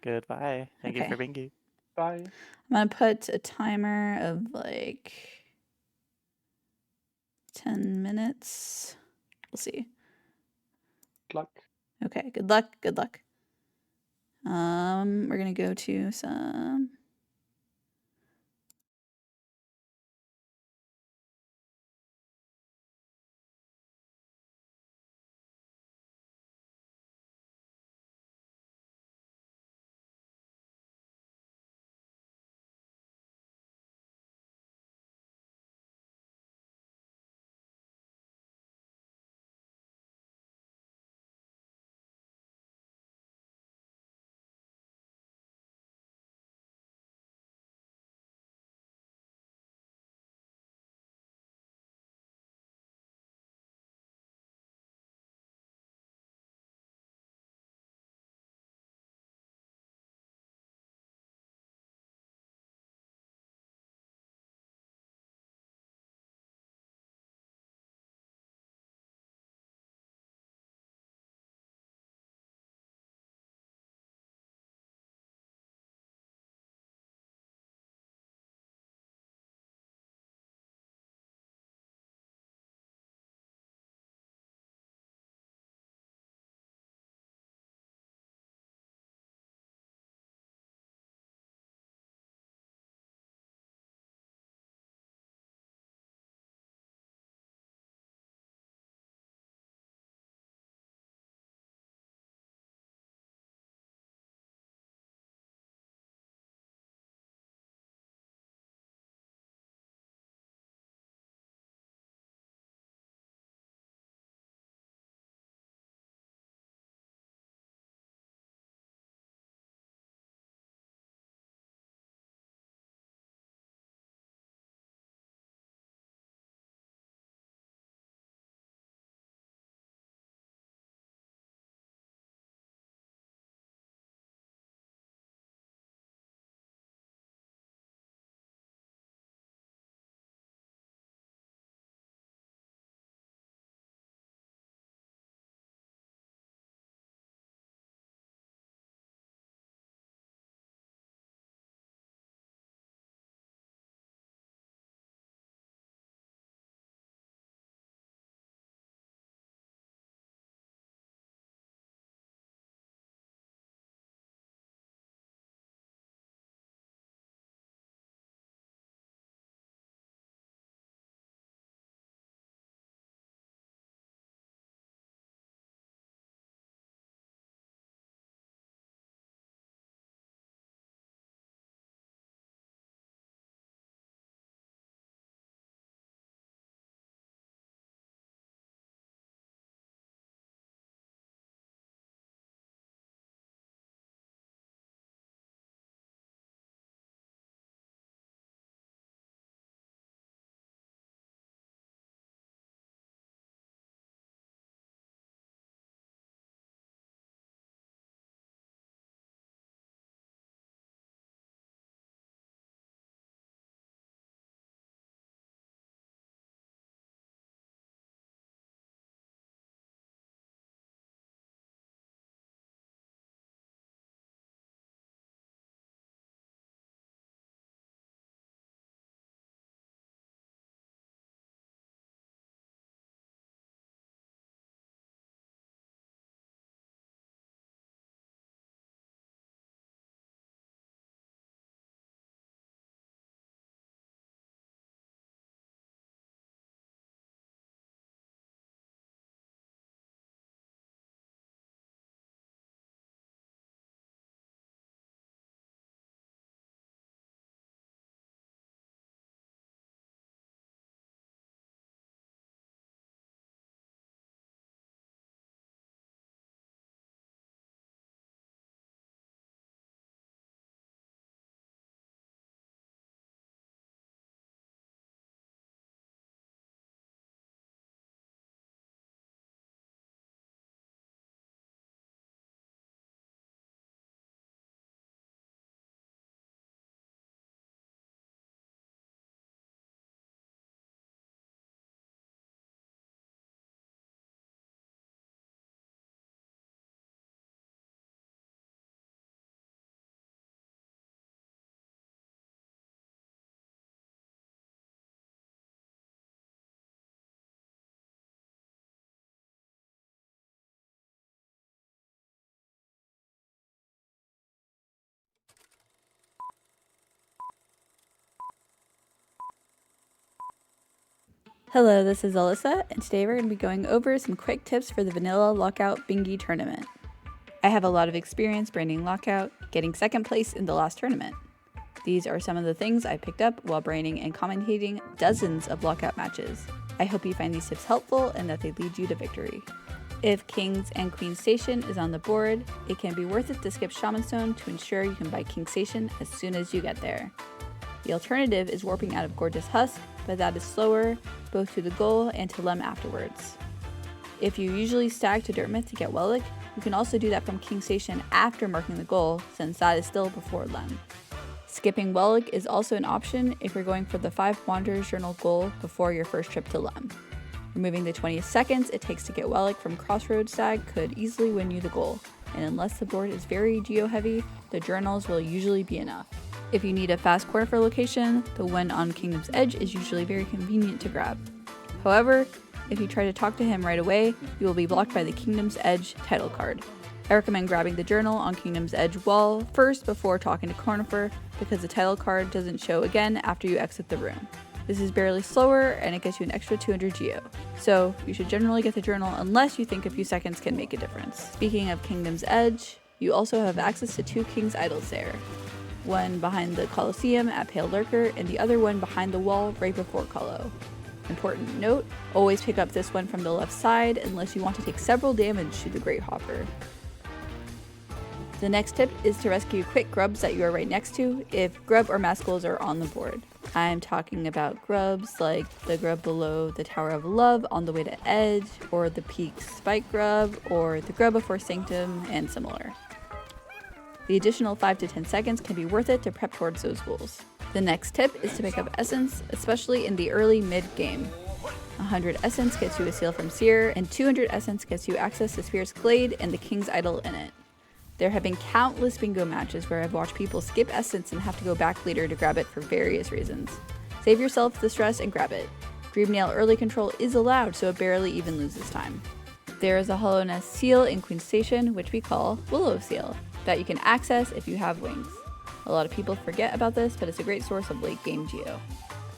Speaker 3: Goodbye. Thank you
Speaker 1: Okay.
Speaker 3: for being here.
Speaker 8: Bye.
Speaker 1: I'm going to put a timer of like 10 minutes. We'll see.
Speaker 8: Good luck.
Speaker 1: Okay, good luck. Good luck. We're going to go to some Hello, this is Alyssa, and today we're going to be going over some quick tips for the Vanilla Lockout Bingy tournament. I have a lot of experience branding Lockout, getting second place in the last tournament. These are some of the things I picked up while branding and commentating dozens of Lockout matches. I hope you find these tips helpful and that they lead you to victory. If King's and Queen Station is on the board, it can be worth it to skip Shaman Stone to ensure you can buy King Station as soon as you get there. The alternative is warping out of Gorgeous Husk, but that is slower, both to the goal and to Lem afterwards. If you usually stag to Dirtmouth to get Wellick, you can also do that from King Station after marking the goal, since that is still before Lem. Skipping Wellick is also an option if you're going for the 5 Wanderer's Journal goal before your first trip to Lem. Removing the 20 seconds it takes to get Wellick from Crossroads Stag could easily win you the goal, and unless the board is very geo-heavy, the journals will usually be enough. If you need a fast corner for location, the one on Kingdom's Edge is usually very convenient to grab. However, if you try to talk to him right away, you will be blocked by the Kingdom's Edge title card. I recommend grabbing the journal on Kingdom's Edge wall first before talking to Cornifer, because the title card doesn't show again after you exit the room. This is barely slower and it gets you an extra 200 geo. So you should generally get the journal unless you think a few seconds can make a difference. Speaking of Kingdom's Edge, you also have access to 2 King's Idols there. One behind the Colosseum at Pale Lurker and the other one behind the wall right before Colo. Important note, always pick up this one from the left side unless you want to take several damage to the Great Hopper. The next tip is to rescue quick grubs that you are right next to if grub or mascles are on the board. I'm talking about grubs like the grub below the Tower of Love on the way to Edge, or the Peak Spike grub, or the grub before Sanctum, and similar. The additional 5 to 10 seconds can be worth it to prep towards those goals. The next tip is to pick up Essence, especially in the early mid-game. 100 Essence gets you a seal from Seer, and 200 Essence gets you access to Spear's Glade and the King's Idol in it. There have been countless bingo matches where I've watched people skip Essence and have to go back later to grab it for various reasons. Save yourself the stress and grab it. Dreamnail early control is allowed, so it barely even loses time. There is a Hollow Nest seal in Queen Station, which we call Willow Seal, that you can access if you have wings. A lot of people forget about this, but it's a great source of late game geo.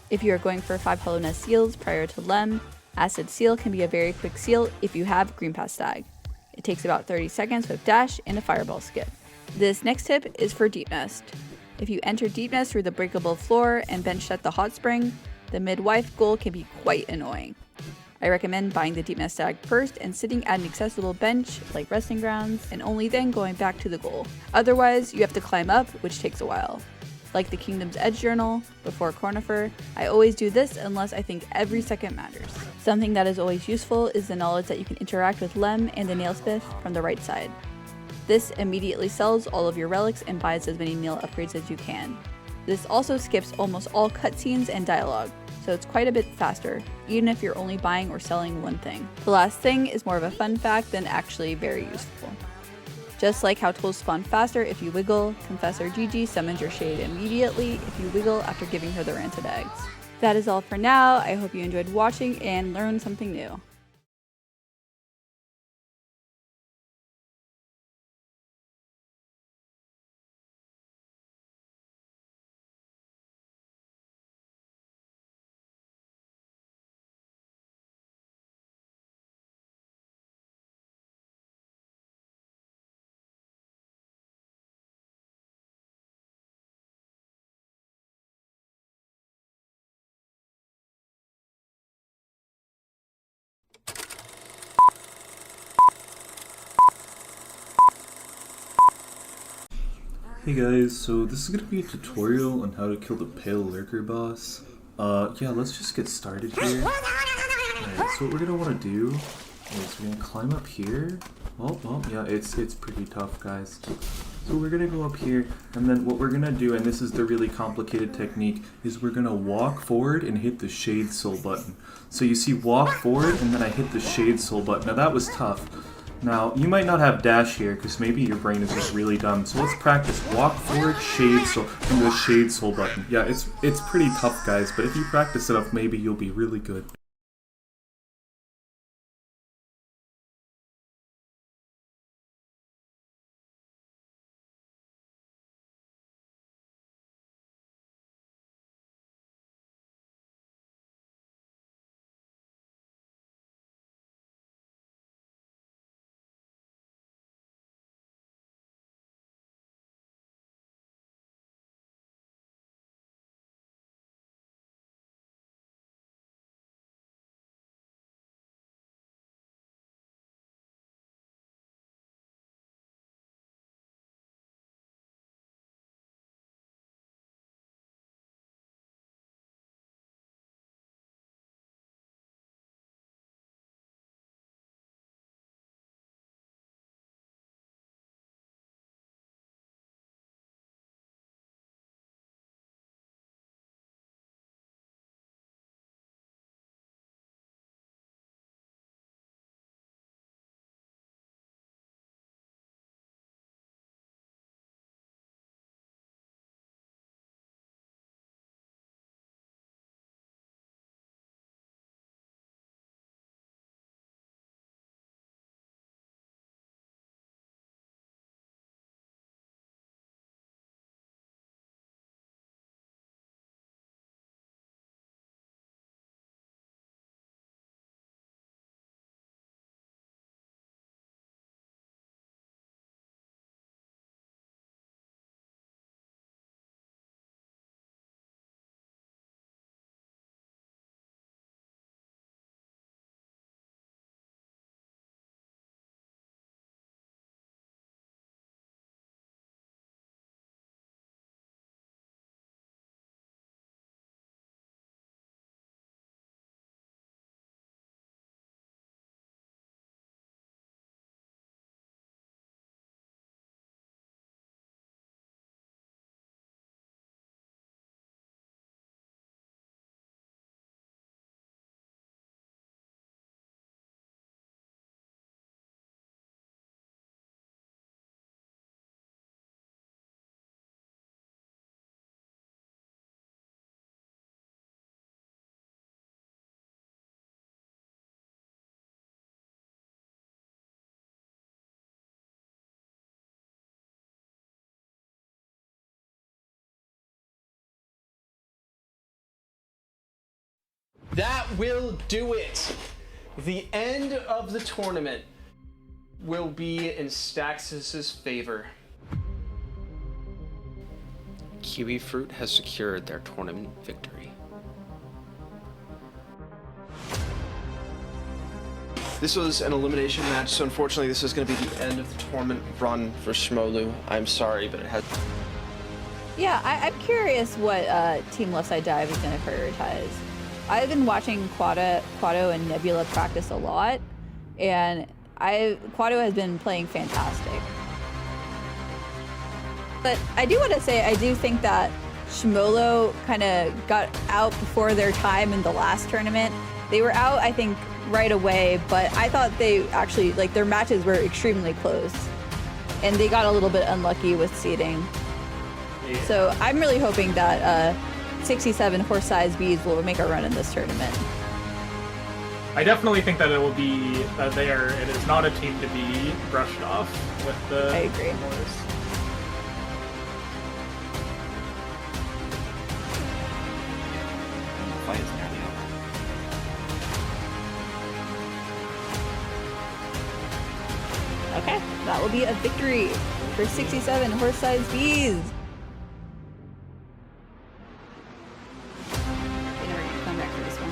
Speaker 1: If you are going for 5 Hollow Nest seals prior to Lem, Acid Seal can be a very quick seal if you have Green Pass Stag. It takes about 30 seconds with dash and a fireball skip. This next tip is for Deep Nest. If you enter Deep Nest through the breakable floor and bench set the hot spring, the midwife goal can be quite annoying. I recommend buying the Deep Nest Stag first and sitting at an accessible bench like Resting Grounds, and only then going back to the goal. Otherwise, you have to climb up, which takes a while. Like the Kingdom's Edge journal, before Cornifer, I always do this unless I think every second matters. Something that is always useful is the knowledge that you can interact with Lem and the Nailsmith from the right side. This immediately sells all of your relics and buys as many nail upgrades as you can. This also skips almost all cutscenes and dialogue, so it's quite a bit faster, even if you're only buying or selling one thing. The last thing is more of a fun fact than actually very useful. Just like how tools spawn faster if you wiggle, Confessor Gigi summons your shade immediately if you wiggle after giving her the rancid eggs. That is all for now. I hope you enjoyed watching and learned something new.
Speaker 4: Hey guys, so this is gonna be a tutorial on how to kill the Pale Lurker boss. Yeah, let's just get started here. Alright, so what we're gonna wanna do is we're gonna climb up here. Well, yeah, it's pretty tough, guys. So we're gonna go up here, and then what we're gonna do, and this is the really complicated technique, is we're gonna walk forward and hit the Shade Soul button. So you see walk forward, and then I hit the Shade Soul button. Now that was tough. Now, you might not have dash here, because maybe your brain is just really dumb. So let's practice walk forward, Shade Soul, and the Shade Soul button. Yeah, it's pretty tough, guys, but if you practice enough, maybe you'll be really good.
Speaker 2: That will do it. The end of the tournament will be in Staxis' favor.
Speaker 11: Kiwi Fruit has secured their tournament victory. This was an elimination match, so unfortunately this is going to be the end of the tournament run for Shmolu. I'm sorry, but it has...
Speaker 1: Yeah, I'm curious what Team Left Side Dive is going to prioritize. I've been watching Quado and Nebula practice a lot, and Quado has been playing fantastic. But I do want to say, I do think that Shmolo kind of got out before their time in the last tournament. They were out, I think, right away, but I thought they actually, like, their matches were extremely close. And they got a little bit unlucky with seeding. Yeah. So I'm really hoping that 67 horse-sized bees will make a run in this tournament.
Speaker 6: I definitely think that it will be, it is not a team to be brushed off with the...
Speaker 1: I agree.
Speaker 6: Horse.
Speaker 9: Fight is nearly over.
Speaker 1: Okay, that will be a victory for 67 horse-sized bees. Okay, now we're gonna come back for this one.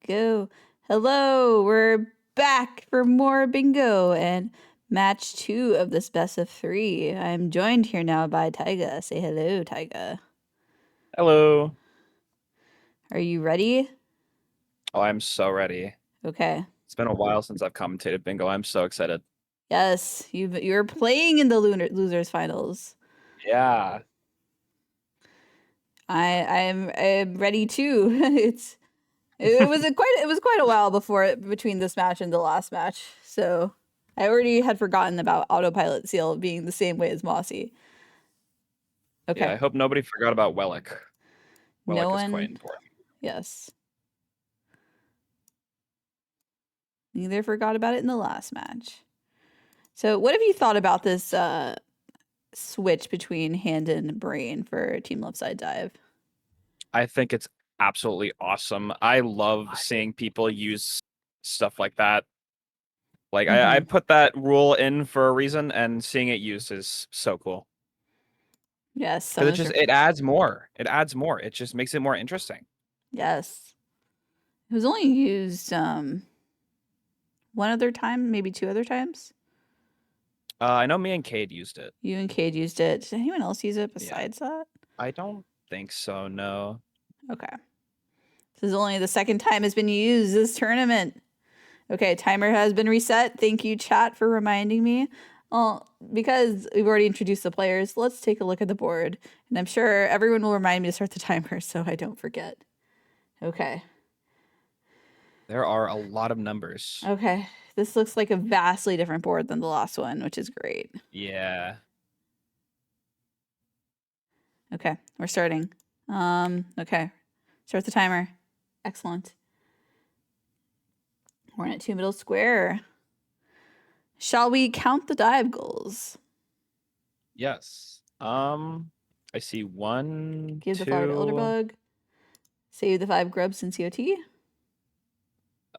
Speaker 1: Go. Hello, we're back for more bingo and match 2 of this best of 3. I'm joined here now by Taiga. Say hello, Taiga.
Speaker 12: Hello.
Speaker 1: Are you ready?
Speaker 12: Oh, I'm so ready.
Speaker 1: Okay.
Speaker 12: It's been a while since I've commentated bingo. I'm so excited.
Speaker 1: Yes, you're playing in the losers finals.
Speaker 12: Yeah.
Speaker 1: I'm ready too. It was quite a while between this match and the last match. So I already had forgotten about Autopilot Seal being the same way as Mossy. Okay.
Speaker 12: Yeah, I hope nobody forgot about Wellick.
Speaker 1: No
Speaker 12: Wellick is
Speaker 1: one.
Speaker 12: quite important.
Speaker 1: Yes. Neither forgot about it in the last match. So what have you thought about this switch between hand and brain for Team Left Side Dive?
Speaker 12: I think it's absolutely awesome. I love seeing people use stuff like that. Like I put that rule in for a reason, and seeing it used is so cool.
Speaker 1: Yes,
Speaker 12: Because it adds more. It adds more. It just makes it more interesting.
Speaker 1: Yes. It was only used one other time, maybe 2 other times.
Speaker 12: I know me and Cade used it.
Speaker 1: You and Cade used it. Did anyone else use it besides that?
Speaker 12: I don't think so, no.
Speaker 1: Okay. This is only the second time it's been used this tournament. Okay, timer has been reset. Thank you, chat, for reminding me. Well, because we've already introduced the players, let's take a look at the board. And I'm sure everyone will remind me to start the timer so I don't forget. Okay.
Speaker 12: There are a lot of numbers.
Speaker 1: Okay. This looks like a vastly different board than the last one, which is great.
Speaker 12: Yeah.
Speaker 1: Okay, we're starting. Okay. Start the timer. Excellent. We're in at 2 middle square. Shall we count the dive goals?
Speaker 12: Yes. I see 1,
Speaker 1: Give
Speaker 12: 2...
Speaker 1: the 5 to Elderbug. Save the 5 grubs in COT.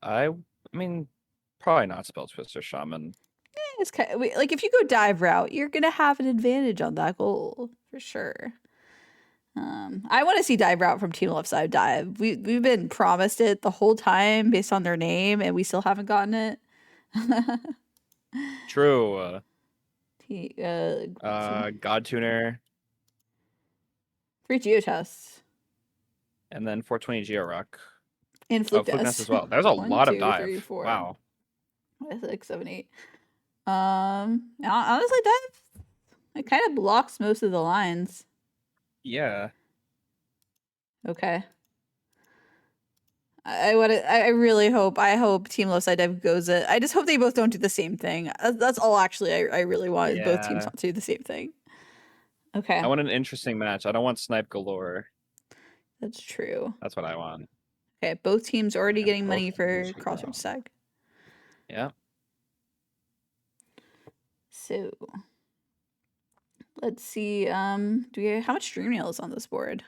Speaker 12: I mean, probably not Spell Twister Shaman.
Speaker 1: It's kind of, like if you go dive route, you're gonna have an advantage on that goal for sure. I want to see dive route from Team Left Side Dive. We've been promised it the whole time based on their name, and we still haven't gotten it.
Speaker 12: True.
Speaker 1: God
Speaker 12: Tuner.
Speaker 1: 3 Geotests.
Speaker 12: And then 420 Georock.
Speaker 1: And Fluke
Speaker 12: Fluke
Speaker 1: Nest.
Speaker 12: Nest as well. There's a
Speaker 1: 1,
Speaker 12: lot
Speaker 1: 2,
Speaker 12: of dive.
Speaker 1: 3, 4.
Speaker 12: Wow.
Speaker 1: 6, 7, 8. Honestly, dive, it kind of blocks most of the lines.
Speaker 12: Yeah.
Speaker 1: Okay. I really hope. I hope Team Left Side Dive goes it. I just hope they both don't do the same thing. That's all. Actually, I really want is both teams
Speaker 12: Yeah.
Speaker 1: not to do the same thing. Okay,
Speaker 12: I want an interesting match. I don't want snipe galore.
Speaker 1: that's true.
Speaker 12: That's what I want.
Speaker 1: Okay, both teams already getting
Speaker 9: both
Speaker 1: money for
Speaker 9: teams are
Speaker 1: Crossroads Tag.
Speaker 12: Yeah.
Speaker 1: So let's see. Do we how much Dream Nail is on this board?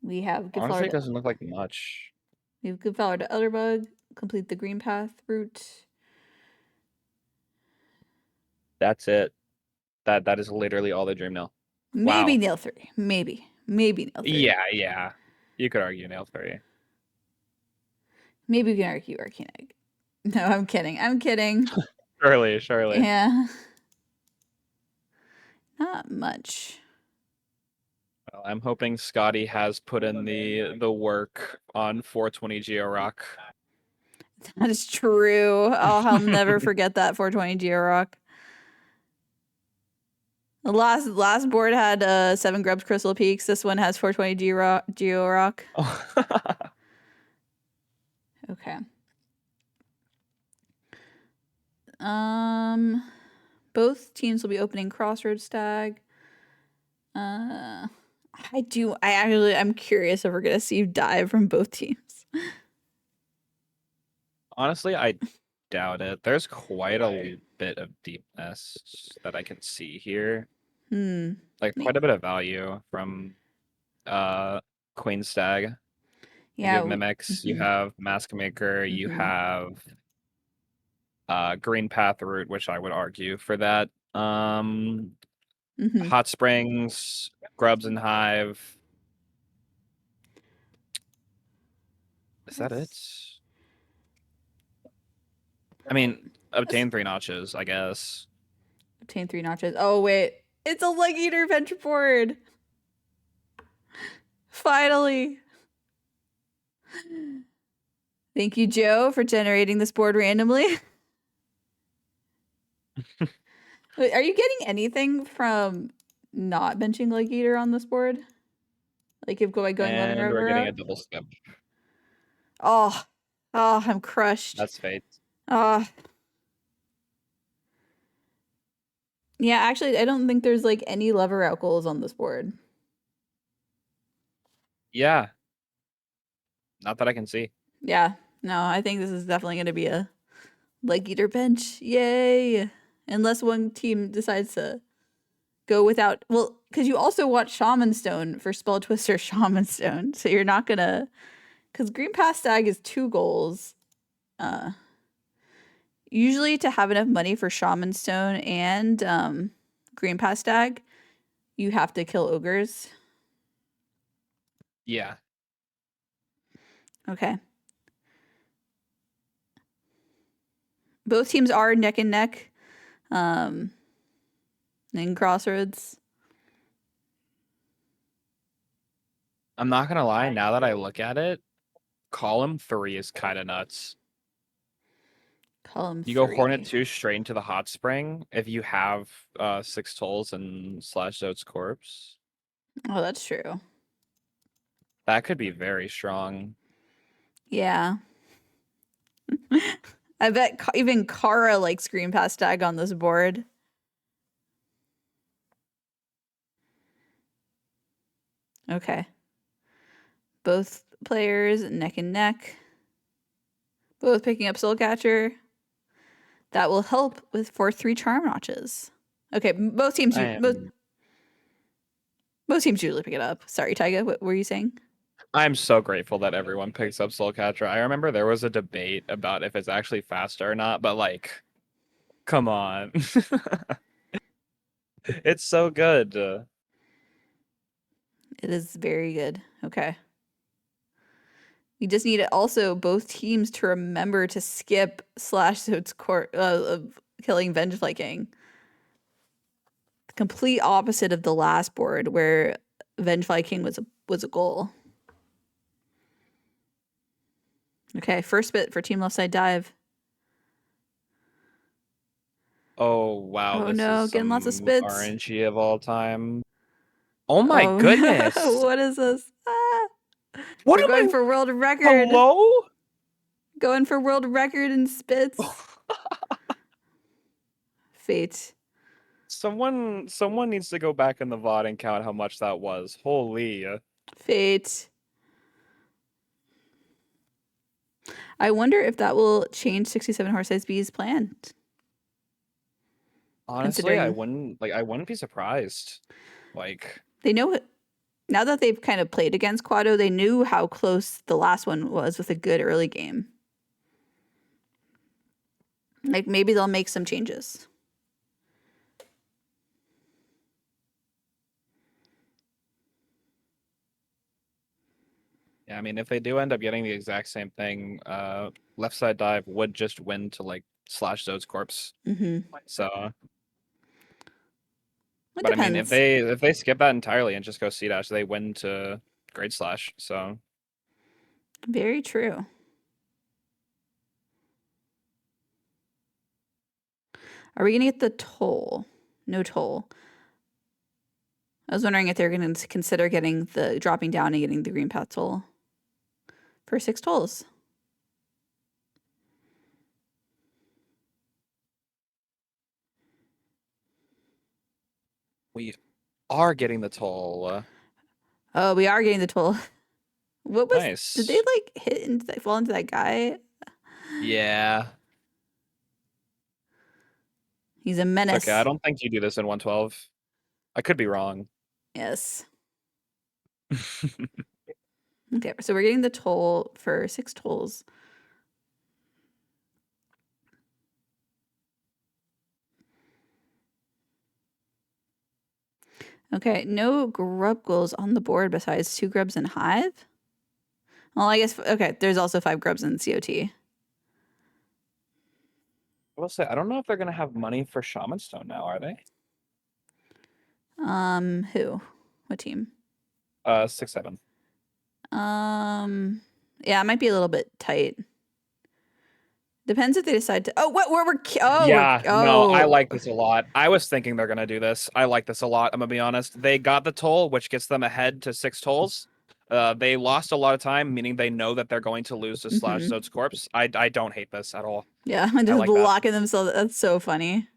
Speaker 1: We have Good
Speaker 12: Honestly,
Speaker 1: Flower
Speaker 12: it
Speaker 1: to,
Speaker 12: doesn't look like much.
Speaker 1: we have Good Flower to Elderbug. Complete the Green Path route.
Speaker 12: That's it. That is literally all the dream nail.
Speaker 1: Maybe
Speaker 12: Wow.
Speaker 1: nail 3. Maybe nail 3.
Speaker 12: Yeah. You could argue nail 3.
Speaker 1: Maybe we can argue Arcane Egg. No, I'm kidding.
Speaker 12: Surely.
Speaker 1: Yeah. Not much.
Speaker 12: Well, I'm hoping Scotty has put in the work on 420 Geo Rock.
Speaker 1: That is true. Oh, I'll never forget that 420 Geo Rock. The last board had 7 Grubs Crystal Peaks. This one has 420 Geo Rock. Okay. Both teams will be opening Crossroads Tag. I'm curious if we're gonna see dive from both teams.
Speaker 12: Honestly, I doubt it. There's quite a bit of deepness that I can see here. Like quite a bit of value from Queen Stag.
Speaker 1: Yeah.
Speaker 12: You have Mimics, you have Mask Maker, you have Green Path Route, which I would argue for that. Hot Springs, Grubs and Hive. Is that it? I mean, obtain 3 notches, I guess.
Speaker 1: Obtain 3 notches. Oh wait, it's a Leg Eater venture board. Finally. Thank you, Joe, for generating this board randomly. Wait, are you getting anything from not benching Leg Eater on this board? Like if going
Speaker 12: and
Speaker 1: one river
Speaker 12: we're getting
Speaker 1: up?
Speaker 12: a double skip.
Speaker 1: Oh, I'm crushed.
Speaker 12: That's fate.
Speaker 1: Yeah, actually, I don't think there's like any lever out goals on this board.
Speaker 12: Yeah. Not that I can see.
Speaker 1: Yeah, no, I think this is definitely going to be a Leg Eater bench. Yay! Unless one team decides to go without, well, because you also want Shaman Stone for Spell Twister Shaman Stone, so you're not gonna, because Green Path Stag is 2 goals. Usually to have enough money for Shaman Stone and Green Path Stag, you have to kill ogres.
Speaker 12: Yeah.
Speaker 1: Okay. Both teams are neck and neck in Crossroads.
Speaker 12: I'm not gonna lie, now that I look at it, column 3 is kind of nuts.
Speaker 1: Column 3.
Speaker 12: You go Hornet 2 straight into the Hot Spring if you have 6 tolls and Slash Zote's Corpse.
Speaker 1: Oh, that's true.
Speaker 12: That could be very strong.
Speaker 1: Yeah. I bet even Kara likes Green Path Stag on this board. Okay. Both players neck and neck. Both picking up Soul Catcher. That will help with 4-3 charm notches. Okay, both teams most teams usually pick it up. Sorry, Tyga, what were you saying?
Speaker 12: I'm so grateful that everyone picks up Soul Catcher. I remember there was a debate about if it's actually faster or not, but like, come on. It's so good.
Speaker 1: It is very good. Okay. We just need also both teams to remember to skip Slash Zote's court of killing Vengefly King. The complete opposite of the last board where Vengefly King was a goal. Okay, first bit for Team Left Side Dive.
Speaker 12: Oh wow,
Speaker 1: Oh
Speaker 12: this
Speaker 1: no,
Speaker 12: is
Speaker 1: getting lots of
Speaker 12: some
Speaker 1: spits.
Speaker 12: RNG of all time. Oh my
Speaker 1: Oh,
Speaker 12: goodness!
Speaker 1: What is this? Ah.
Speaker 12: What
Speaker 1: We're
Speaker 12: am
Speaker 1: going
Speaker 12: I?
Speaker 1: for world record.
Speaker 12: Hello?
Speaker 1: Going for world record in spits. Fate.
Speaker 12: Someone needs to go back in the VOD and count how much that was. Holy.
Speaker 1: Fate. I wonder if that will change 67 horse size B's plan.
Speaker 12: Honestly, I
Speaker 1: Considering
Speaker 12: wouldn't be surprised. Like,
Speaker 1: they know it. Now that they've kind of played against Quado, they knew how close the last one was with a good early game. Like maybe they'll make some changes.
Speaker 12: yeah, I mean, if they do end up getting the exact same thing, left side dive would just win to like slash Zode's corpse.
Speaker 1: Mm-hmm.
Speaker 12: So,
Speaker 1: It
Speaker 12: but I mean, if
Speaker 1: depends.
Speaker 12: they skip that entirely and just go C dash, they win to grade slash. So,
Speaker 1: Very true. Are we gonna get the toll? No toll. I was wondering if they're gonna consider getting the dropping down and getting the green path toll for 6 tolls.
Speaker 12: we are getting the toll.
Speaker 1: Oh, we are getting the toll. What was?
Speaker 12: Nice.
Speaker 1: Did they like hit and fall into that guy?
Speaker 12: Yeah.
Speaker 1: He's a menace.
Speaker 12: Okay, I don't think you do this in 112. I could be wrong.
Speaker 1: Yes. Okay, so we're getting the toll for 6 tolls. Okay, no grub goals on the board besides 2 grubs in Hive. Well, I guess, okay, there's also 5 grubs in COT.
Speaker 12: I will say, I don't know if they're gonna have money for Shaman Stone now, are they?
Speaker 1: Who? What team?
Speaker 12: 6-7.
Speaker 1: Yeah, it might be a little bit tight. Depends if they decide to. Oh, what? We're
Speaker 12: Yeah, no, I
Speaker 1: oh.
Speaker 12: like this a lot. I was thinking they're gonna do this. I like this a lot. I'm gonna be honest. They got the toll, which gets them ahead to 6 tolls. They lost a lot of time, meaning they know that they're going to lose to slash Zode's corpse. I don't hate this at all.
Speaker 1: Yeah,
Speaker 12: I
Speaker 1: just
Speaker 12: like that.
Speaker 1: blocking themselves. That's so funny.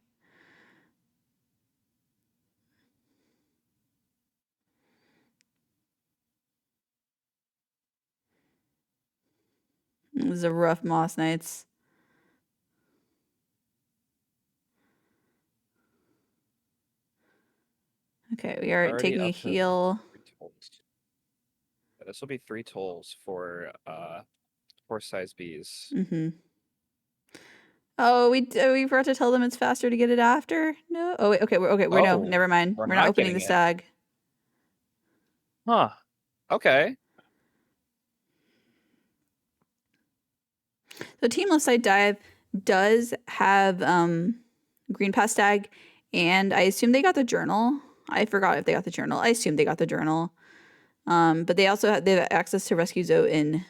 Speaker 1: It was a rough Moss Nights. Okay, we are
Speaker 12: Already
Speaker 1: taking a
Speaker 12: up to
Speaker 1: heal.
Speaker 12: 3 tolls. Yeah, this will be 3 tolls for horse size bees.
Speaker 1: Mm-hmm. Oh, we forgot to tell them it's faster to get it after. No. Oh wait. Okay. We're no.
Speaker 12: Oh,
Speaker 1: Never mind.
Speaker 12: we're
Speaker 1: We're not
Speaker 12: not
Speaker 1: opening the
Speaker 12: getting it.
Speaker 1: stag.
Speaker 12: Huh. Okay.
Speaker 1: So Team Left Side Dive does have Green Pass Stag, and I assume they got the journal. I forgot if they got the journal. I assume they got the journal. But they also they have access to Rescue Zoe in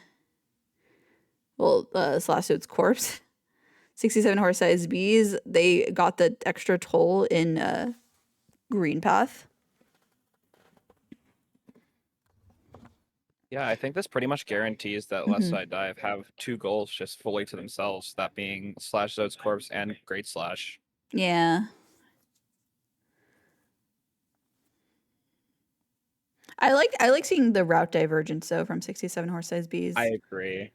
Speaker 1: slash Zoe's corpse. 67 horse size bees. They got the extra toll in Green Path.
Speaker 12: Yeah, I think this pretty much guarantees that Left Side Dive have 2 goals just fully to themselves, that being slash Zode's corpse and Great Slash.
Speaker 1: Yeah. I like seeing the route divergence though from 67 horse size bees.
Speaker 12: I agree.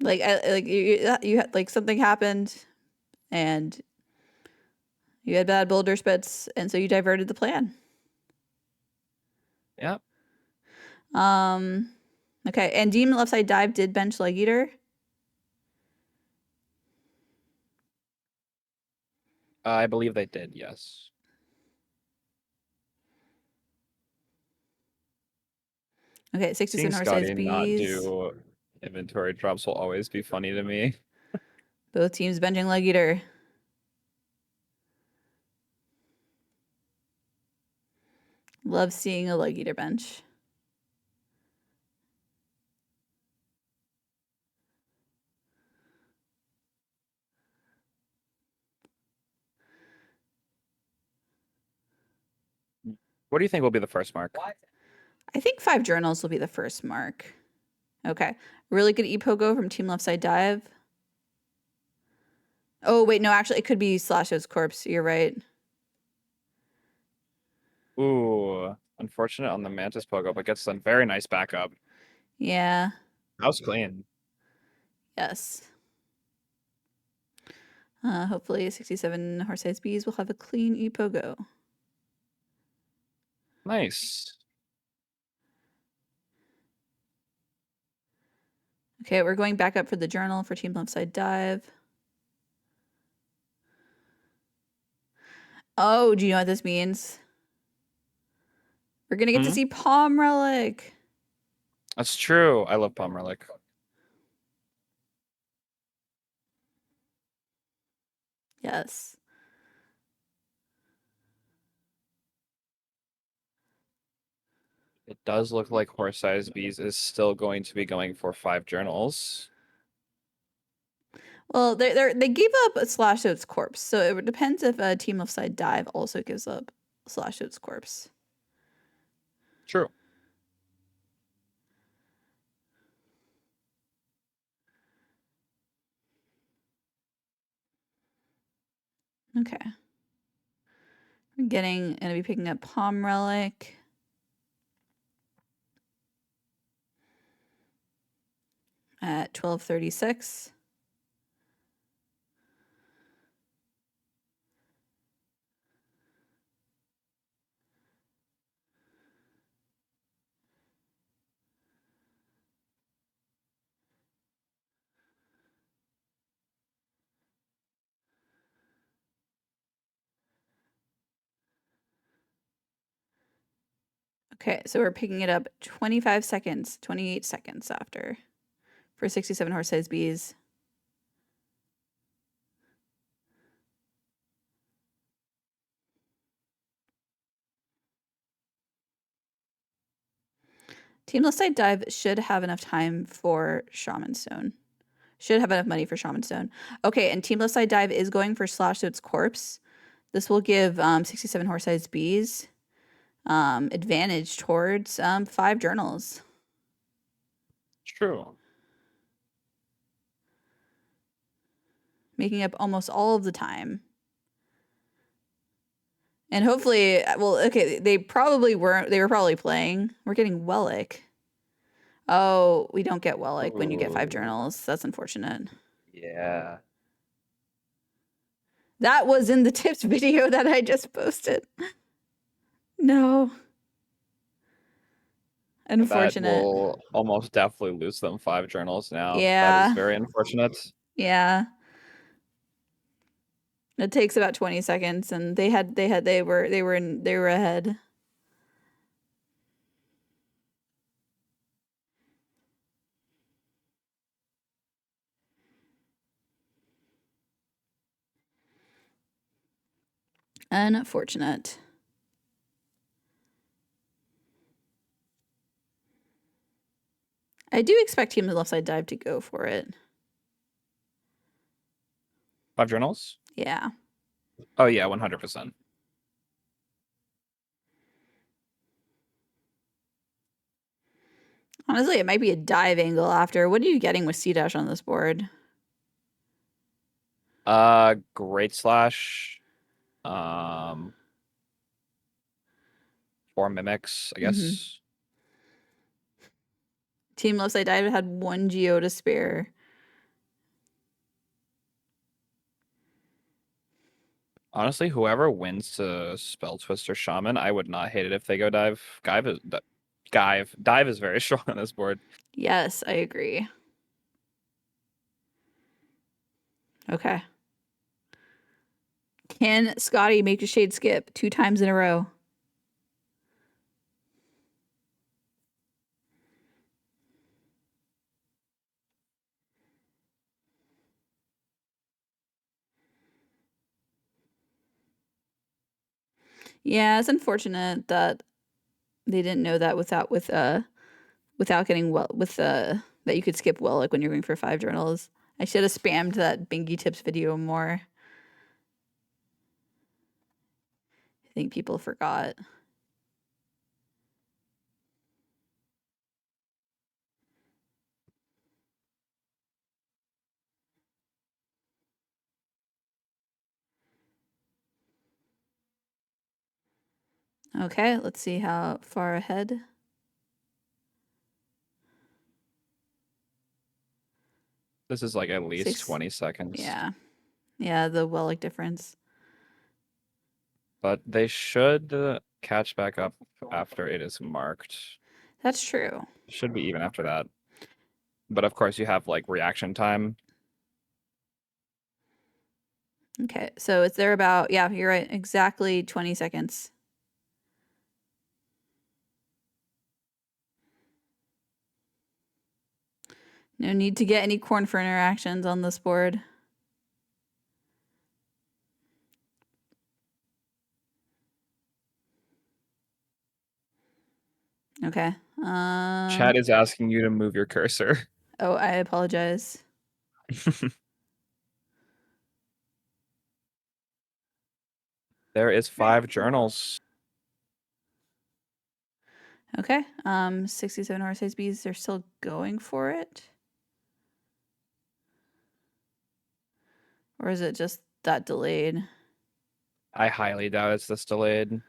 Speaker 1: Like you had like something happened and you had bad boulder spits and so you diverted the plan.
Speaker 12: Yep.
Speaker 1: Okay, and Demon Left Side Dive did bench Leg Eater.
Speaker 12: I believe they did, yes.
Speaker 1: Okay, 67
Speaker 12: Seeing
Speaker 1: horse size
Speaker 12: Scotty not
Speaker 1: bees.
Speaker 12: do inventory drops will always be funny to me.
Speaker 1: Both teams benching Leg Eater. Love seeing a Leg Eater bench.
Speaker 12: What do you think will be the first mark?
Speaker 1: I think 5 journals will be the first mark. Okay. Really good ePogo from Team Left Side Dive. Oh, wait, no, actually, it could be Slash's corpse. You're right.
Speaker 12: Ooh, unfortunate on the Mantis Pogo, but gets some very nice backup.
Speaker 1: Yeah.
Speaker 12: That was clean.
Speaker 1: Yes. Hopefully 67 horse-sized bees will have a clean ePogo.
Speaker 12: Nice.
Speaker 1: Okay, we're going back up for the journal for Team Left Side Dive. Oh, do you know what this means? We're going to get to see Palm Relic.
Speaker 12: That's true. I love Palm Relic.
Speaker 1: Yes.
Speaker 12: It does look like Horse-Sized Bees is still going to be going for 5 journals.
Speaker 1: Well, they gave up a Slash's corpse, so it depends if Team Left Side Dive also gives up Slash's corpse.
Speaker 12: True.
Speaker 1: Okay. We're gonna be picking up Palm Relic. At 12:36. Okay, so we're picking it up 25 seconds, 28 seconds after for 67 horse-sized bees. Team Left Side Dive should have enough time for Shaman Stone. Should have enough money for Shaman Stone. Okay, and Team Left Side Dive is going for Slash's corpse. This will give 67 horse-sized bees advantage towards 5 journals.
Speaker 12: True.
Speaker 1: Making up almost all of the time. And hopefully, well, okay, they probably weren't, they were probably playing. We're getting Wellick. Oh, we don't get Wellick when you get 5 journals. That's unfortunate.
Speaker 12: Yeah.
Speaker 1: That was in the tips video that I just posted. No. Unfortunate.
Speaker 12: That will almost definitely lose them 5 journals now.
Speaker 1: Yeah.
Speaker 12: That is very unfortunate.
Speaker 1: Yeah. It takes about 20 seconds and they were ahead. Unfortunate. I do expect Team Left Side Dive to go for it.
Speaker 12: 5 journals?
Speaker 1: Yeah.
Speaker 12: Oh yeah, 100%.
Speaker 1: Honestly, it might be a dive angle after. What are you getting with C-Dash on this board?
Speaker 12: Great Slash. 4 Mimics, I guess.
Speaker 1: Team Left Side Dive had 1 Geo to spare.
Speaker 12: Honestly, whoever wins to Spell Twister Shaman, I would not hate it if they go dive. Dive is very strong on this board.
Speaker 1: Yes, I agree. Okay. Can Scotty make a shade skip 2 times in a row? Yeah, it's unfortunate that they didn't know that without getting that you could skip Wellick when you're going for 5 journals. I should have spammed that Bingy Tips video more. I think people forgot. Okay, let's see how far ahead.
Speaker 12: This is like at least
Speaker 1: 6
Speaker 12: 20 seconds.
Speaker 1: Yeah. Yeah, the Wellick difference.
Speaker 12: But they should catch back up after it is marked.
Speaker 1: That's true.
Speaker 12: Should be even after that. But of course, you have like reaction time.
Speaker 1: Okay, so it's there about, yeah, you're right, exactly 20 seconds. No need to get any corn for interactions on this board. Okay.
Speaker 12: Chat is asking you to move your cursor.
Speaker 1: Oh, I apologize.
Speaker 12: There is 5 journals.
Speaker 1: Okay. 67 horse bees, they're still going for it. Or is it just that delayed?
Speaker 12: I highly doubt it's this delayed.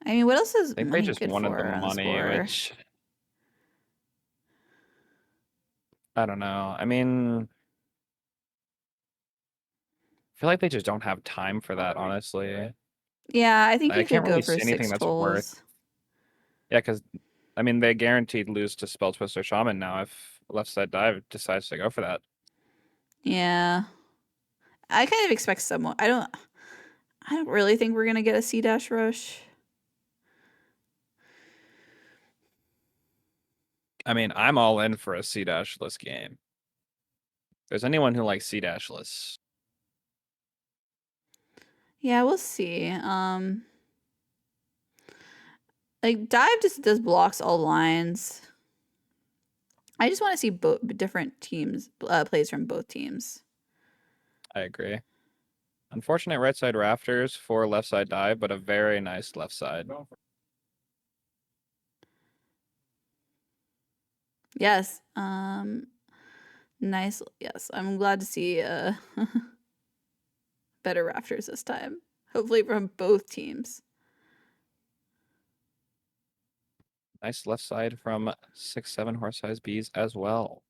Speaker 1: I mean, what else is
Speaker 12: I think they
Speaker 1: money
Speaker 12: just
Speaker 1: good
Speaker 12: wanted
Speaker 1: for
Speaker 12: the
Speaker 1: on this
Speaker 12: money,
Speaker 1: board?
Speaker 12: which I don't know. I mean, I feel like they just don't have time for that, honestly.
Speaker 1: Yeah, I think
Speaker 12: I
Speaker 1: you could
Speaker 12: can't
Speaker 1: go
Speaker 12: really
Speaker 1: for
Speaker 12: see anything
Speaker 1: 6
Speaker 12: that's
Speaker 1: tolls.
Speaker 12: worth. Yeah, because I mean, they guaranteed lose to Spell Twister Shaman now if Left Side Dive decides to go for that.
Speaker 1: Yeah. I kind of expect someone. I don't really think we're gonna get a C-dash rush.
Speaker 12: I mean, I'm all in for a C-dashless game. If there's anyone who likes C-dashless.
Speaker 1: Yeah, we'll see. Like dive just does blocks all lines. I just want to see both different teams plays from both teams.
Speaker 12: I agree. Unfortunate right side rafters for left side dive, but a very nice left side.
Speaker 1: Yes. Nice. Yes, I'm glad to see better rafters this time. Hopefully from both teams.
Speaker 12: Nice left side from 6-7 horse size bees as well.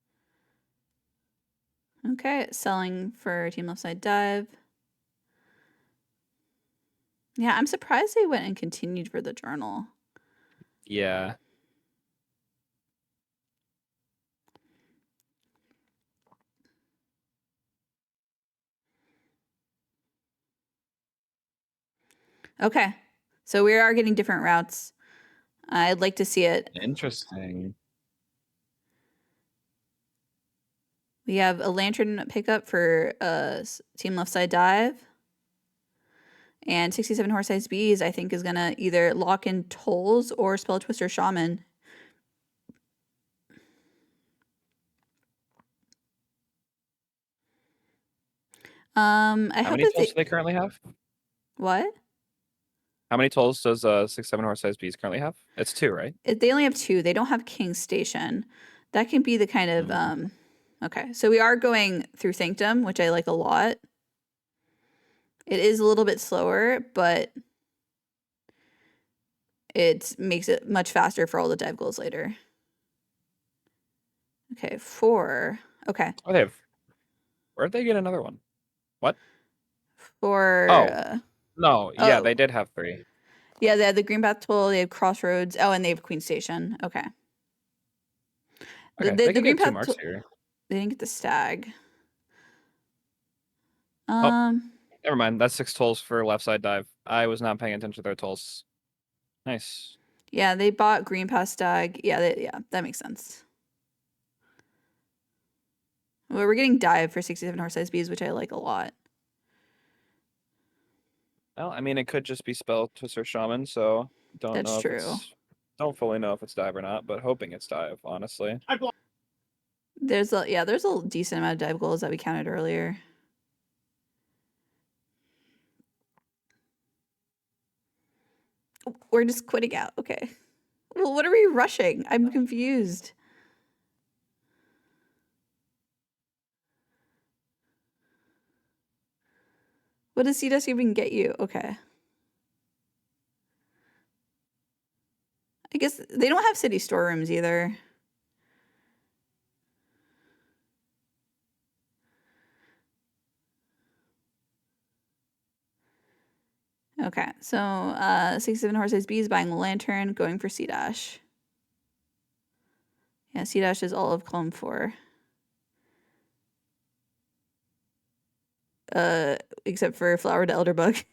Speaker 1: Okay, selling for team left side dive. Yeah, I'm surprised they went and continued for the journal.
Speaker 12: Yeah.
Speaker 1: Okay, so we are getting different routes. I'd like to see it.
Speaker 12: Interesting.
Speaker 1: We have a lantern pickup for team left side dive. And 67 horse size bees, I think, is going to either lock in tolls or spell twister shaman.
Speaker 12: How many tolls do they currently have?
Speaker 1: What?
Speaker 12: How many tolls does 6-7 horse size bees currently have? It's 2, right?
Speaker 1: They only have 2. They don't have King Station. That can be the kind of okay. So we are going through Thankdom, which I like a lot. It is a little bit slower, but it makes it much faster for all the dive goals later. Okay, 4. Okay.
Speaker 12: Oh, they have. Where'd they get another one? What?
Speaker 1: For
Speaker 12: no, yeah, they did have 3.
Speaker 1: Yeah, they had the Green Path Toll, they have Crossroads. Oh, and they have Queen Station. Okay.
Speaker 12: Okay, they can get 2 marks here.
Speaker 1: They didn't get the stag.
Speaker 12: Never mind. That's 6 tolls for left side dive. I was not paying attention to their tolls. Nice.
Speaker 1: Yeah, they bought Green Path Stag. Yeah, that makes sense. Well, we're getting dive for 67 horse size bees, which I like a lot.
Speaker 12: Well, I mean, it could just be spell twister shaman, so don't fully know if it's dive or not, but hoping it's dive, honestly.
Speaker 1: There's a decent amount of dive goals that we counted earlier. We're just quitting out. Okay. Well, what are we rushing? I'm confused. What does C-Desk even get you? Okay. guess they don't have city storerooms either. Okay, so 67 horse-sized bees buying the lantern, going for C-Dash. Yeah, C-Dash is all of column 4. Except for Flower to Elderbug.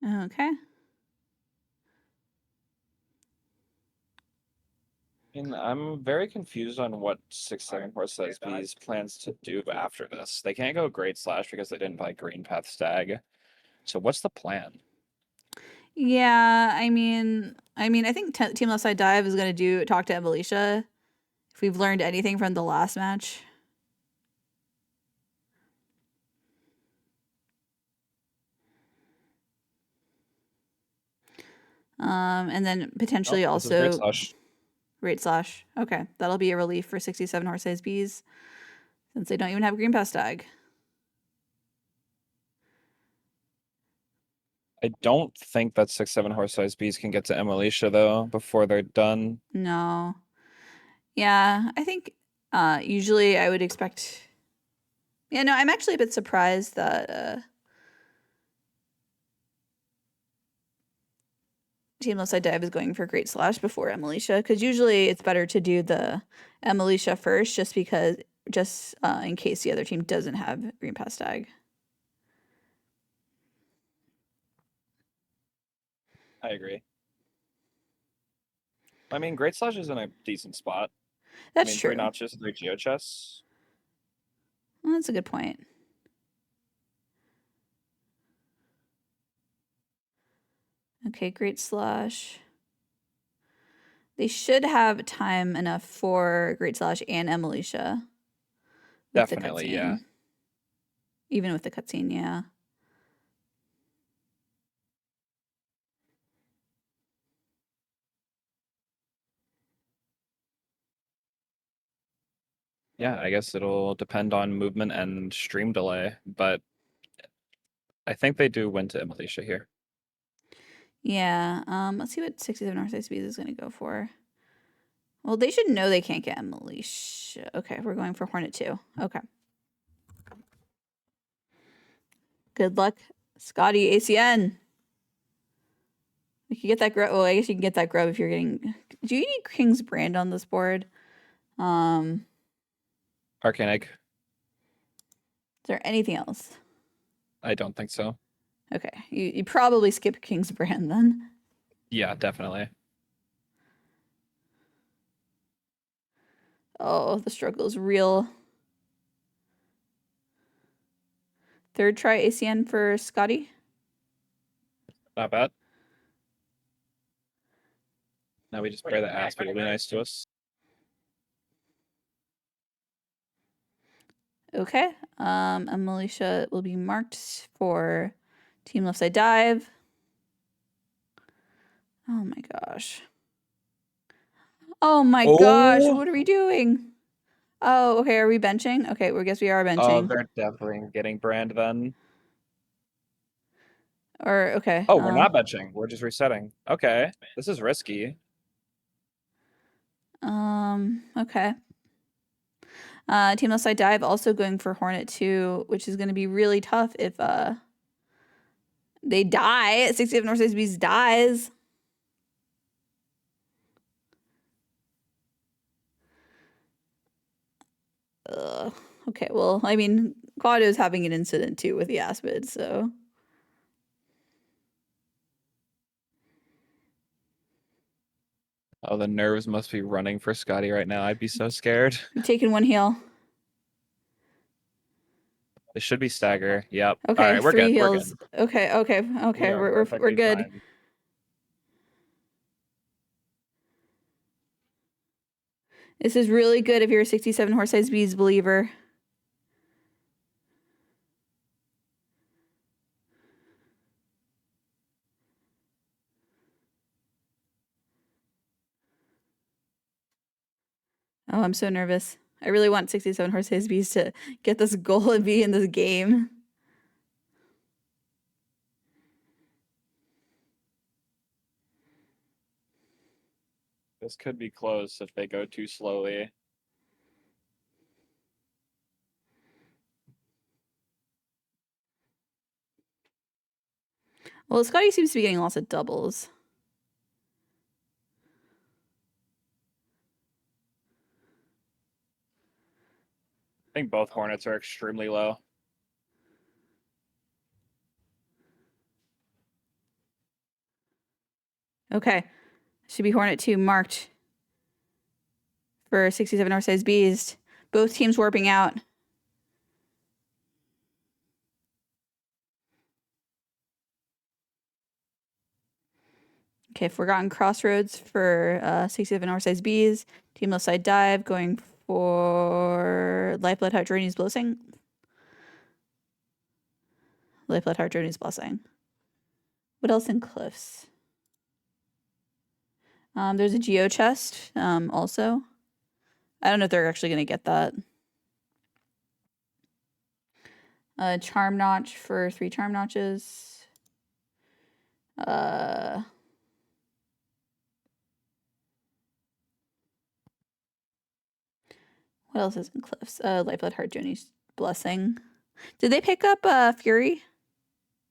Speaker 1: Okay.
Speaker 12: And I'm very confused on what 6/7 horse-sized bees plans to do after this. They can't go Great Slash because they didn't buy Green Path Stag. So what's the plan?
Speaker 1: Yeah, I mean, I think Team Left Side Dive is going to talk to Emilicia. If we've learned anything from the last match. And then potentially also Great Slash. Okay, that'll be a relief for 67 horse-sized bees, since they don't even have Green Pass Tag.
Speaker 12: I don't think that 6/7 horse-sized bees can get to Emilicia though before they're done.
Speaker 1: No. Yeah, I think usually I would expect. Yeah, no, I'm actually a bit surprised that Team Left Side Dive is going for Great Slash before Emilicia, because usually it's better to do the Emilicia first, just in case the other team doesn't have Green Pass Tag.
Speaker 12: I agree. I mean, Great Slash is in a decent spot.
Speaker 1: That's true.
Speaker 12: 3 notches, 3 geochests.
Speaker 1: Well, that's a good point. Okay, Great Slash. They should have time enough for Great Slash and Emilicia.
Speaker 12: Definitely, yeah.
Speaker 1: Even with the cutscene, yeah.
Speaker 12: Yeah, I guess it'll depend on movement and stream delay, but I think they do win to Emilicia here.
Speaker 1: Yeah, let's see what 67 North Speed is going to go for. Well, they should know they can't get Emilicia. Okay, we're going for Hornet 2. Okay. Good luck, Scotty ACN. You can get that grub. Well, I guess you can get that grub if you're getting. Do you need King's Brand on this board?
Speaker 12: Arcane Egg.
Speaker 1: Is there anything else?
Speaker 12: I don't think so.
Speaker 1: Okay, you probably skip King's Brand then.
Speaker 12: Yeah, definitely.
Speaker 1: Oh, the struggle is real. Third try ACN for Scotty.
Speaker 12: Not bad. Now we just pray that Aspid will be nice to us.
Speaker 1: Okay. Emilicia will be marked for Team Left Side Dive. Oh my gosh. Oh my gosh. What are we doing? Oh, okay. Are we benching? Okay, well, I guess we are benching.
Speaker 12: Oh, they're definitely getting Brand then.
Speaker 1: Or, okay.
Speaker 12: Oh, we're not benching. We're just resetting. Okay. This is risky.
Speaker 1: Okay. Team Left Side Dive also going for Hornet 2, which is going to be really tough if they die. 67 North Side Beast dies. Okay, well, I mean, Claudio's having an incident too with the Aspid, so.
Speaker 12: Oh, the nerves must be running for Scotty right now. I'd be so scared.
Speaker 1: You're taking one heal.
Speaker 12: It should be stagger. Yep.
Speaker 1: Okay,
Speaker 12: all right, we're
Speaker 1: 3
Speaker 12: good.
Speaker 1: heals.
Speaker 12: We're good.
Speaker 1: Okay. We're good.
Speaker 12: Fine.
Speaker 1: This is really good if you're a 67 horse-sized bees believer. Oh, I'm so nervous. I really want 67 horse size bees to get this goal and be in this game.
Speaker 12: This could be close if they go too slowly.
Speaker 1: Well, Scotty seems to be getting lots of doubles.
Speaker 12: I think both Hornets are extremely low.
Speaker 1: Okay. Should be Hornet 2 marked for 67 horse size bees. Both teams warping out. Okay, Forgotten Crossroads for 67 horse size bees. Team left side dive going for Lifeblood Heart Journey's Blessing. Lifeblood Heart Journey's Blessing. What else in Cliffs? There's a Geo chest also. I don't know if they're actually going to get that. Charm Notch for 3 Charm Notches. What else is in Cliffs? Lifeblood Heart Journey's Blessing. Did they pick up Fury?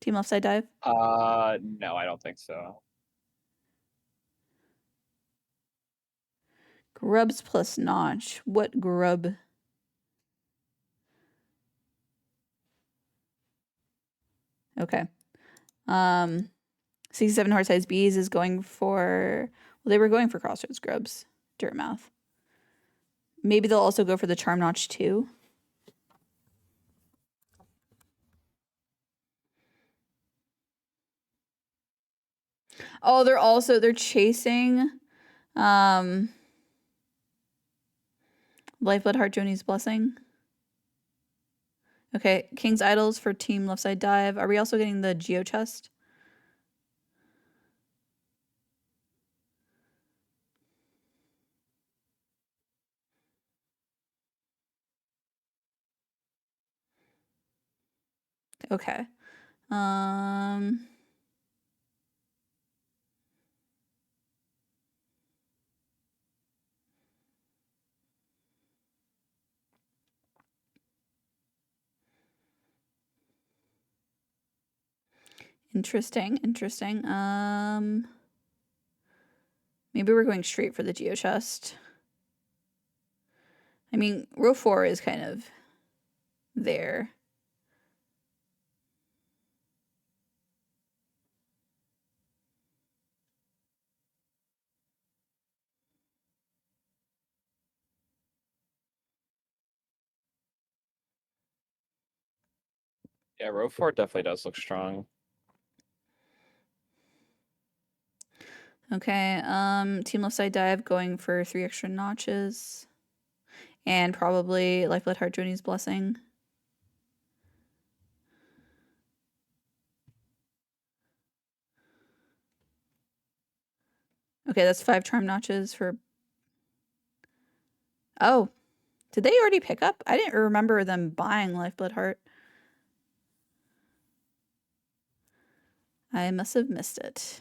Speaker 1: Team left side dive?
Speaker 12: No, I don't think so.
Speaker 1: Grubs plus Notch. What grub? Okay. 67 horse size bees is going for, well, they were going for Crossroads Grubs, Dirtmouth. Maybe they'll also go for the Charm Notch too. Oh, they're chasing Lifeblood Heart Journey's Blessing. Okay, King's Idols for team left side dive. Are we also getting the Geo chest? Okay. Interesting. Maybe we're going straight for the Geo chest. I mean, row 4 is kind of there.
Speaker 12: Yeah, row 4 definitely does look strong.
Speaker 1: Okay, team left side dive going for 3 extra notches. And probably Lifeblood Heart Journey's Blessing. Okay, that's 5 charm notches for... Oh, did they already pick up? I didn't remember them buying Lifeblood Heart. I must have missed it.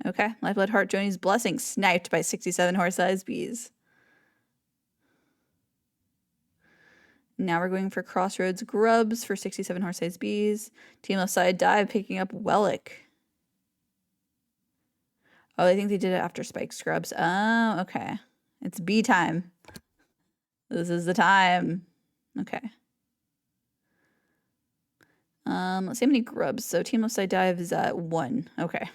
Speaker 1: Okay, Lifeblood Heart Journey's Blessing sniped by 67 horse size bees. Now we're going for Crossroads Grubs for 67 horse size bees. Team left side dive picking up Wellick. Oh, I think they did it after Spike Scrubs. Oh, okay. It's bee time. This is the time. Okay. Let's see how many grubs. So team left side dive is at 1. Okay.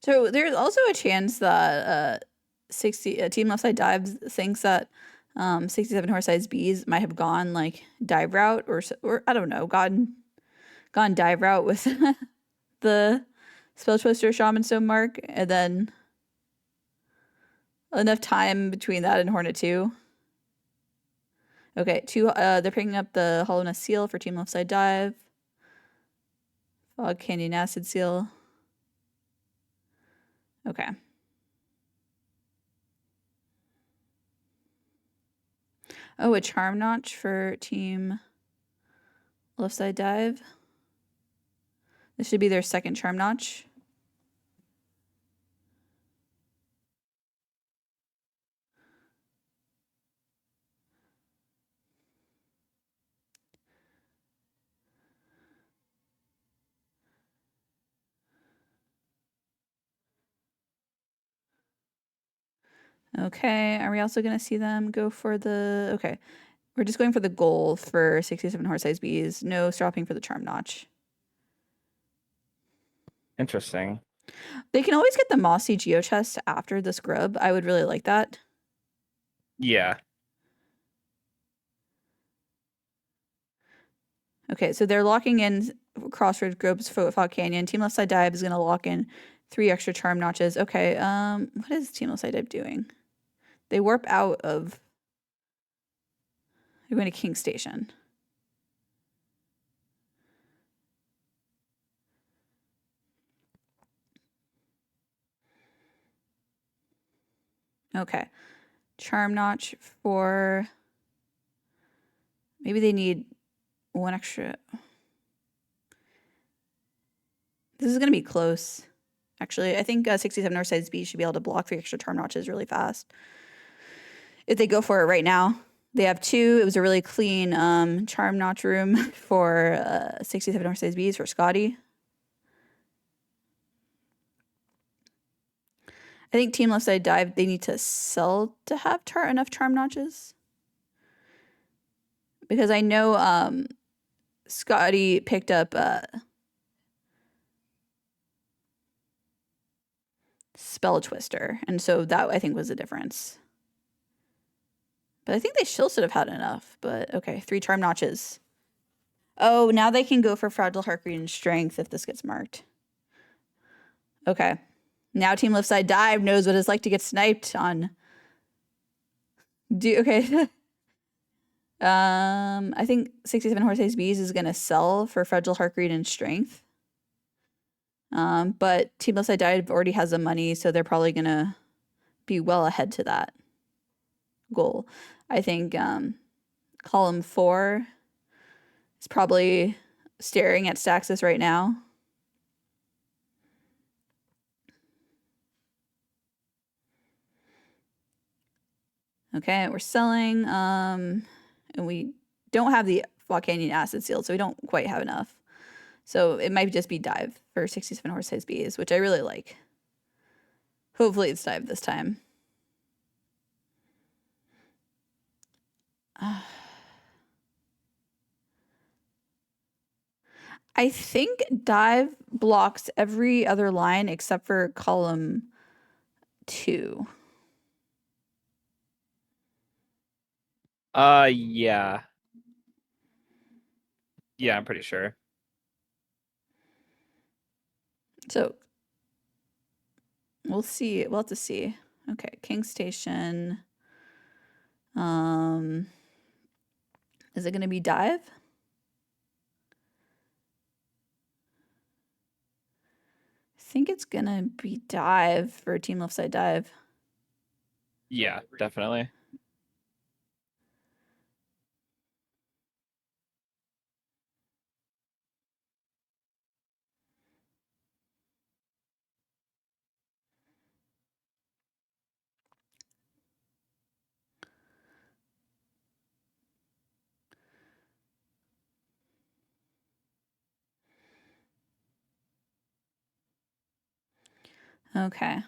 Speaker 1: So there's also a chance that team left side dives thinks that 67 horse size bees might have gone like dive route or I don't know, gone dive route with the Spell Twister, Shaman Stone Mark, and then enough time between that and Hornet 2. Okay, they're picking up the Hollowness Seal for Team Left Side Dive. Fog Canyon Acid Seal. Okay. Oh, a Charm Notch for Team Left Side Dive. This should be their second Charm Notch. Okay, are we also going to see them go for the... Okay, we're just going for the goal for 67 horse-sized bees. No stopping for the Charm Notch.
Speaker 12: Interesting.
Speaker 1: They can always get the Mossy Geochest after the scrub. I would really like that.
Speaker 12: Yeah.
Speaker 1: Okay, so they're locking in Crossroads Groves, Fog Canyon. Team Left Side Dive is going to lock in 3 extra Charm Notches. Okay, what is Team Left Side Dive doing? They warp out of... They're going to King Station. Okay. Charm Notch for... Maybe they need 1 extra... This is going to be close. Actually, I think 67 Northside B should be able to block 3 extra Charm Notches really fast. If they go for it right now. They have 2. It was a really clean Charm Notch room for 67 Northside Bs for Scotty. I think Team Left Side Dive, they need to sell to have enough Charm Notches. Because I know Scotty picked up Spell Twister, and so that I think was the difference. But I think they still should have had enough, but okay, 3 Charm Notches. Oh, now they can go for Fragile Heart Green and Strength if this gets marked. Okay. Now Team Left Side Dive knows what it's like to get sniped on. Okay. I think 67 Horse Bees is gonna sell for Fragile Heart Greed and Strength. But Team Left Side Dive already has the money, so they're probably gonna be well ahead to that goal. I think column 4 is probably staring at Staxis right now. Okay, we're selling, and we don't have the Fog Canyon Acid Seal, so we don't quite have enough. So it might just be Dive for 67 Horse-Sized Bees, which I really like. Hopefully it's Dive this time. I think Dive blocks every other line except for column 2.
Speaker 12: Yeah. Yeah, I'm pretty sure.
Speaker 1: So we'll see. We'll have to see. Okay, King Station. Is it going to be Dive? I think it's going to be Dive for Team Left Side Dive.
Speaker 12: Yeah, definitely.
Speaker 1: Okay.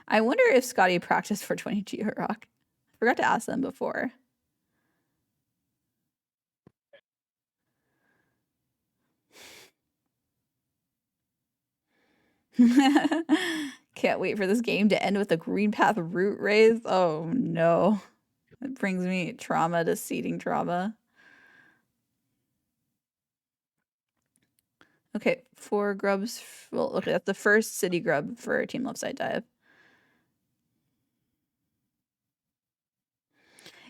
Speaker 1: I wonder if Scotty practiced for 20 Geo-Rock. I forgot to ask them before. Can't wait for this game to end with a Green Path root raise. Oh no. It brings me trauma to seeding trauma. Okay, 4 grubs. Well, okay, that's the first city grub for Team Left Side Dive.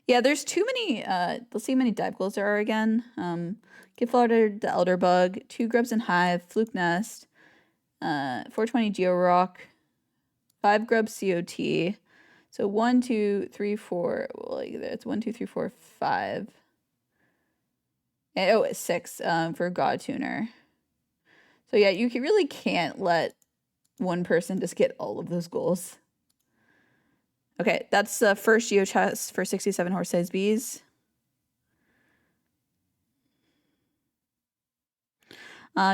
Speaker 1: Yeah, there's too many. Let's see how many dive goals there are again. Gift Flutter, the Elder Bug, 2 grubs in Hive, Fluke Nest, 420 Geo Rock, 5 grubs COT. So 1, 2, 3, 4. Well, it's 1, 2, 3, 4, 5. And, it's 6 for God Tuner. So yeah, you really can't let one person just get all of those goals. Okay, that's the first Geo chest for 67 horse-sized bees.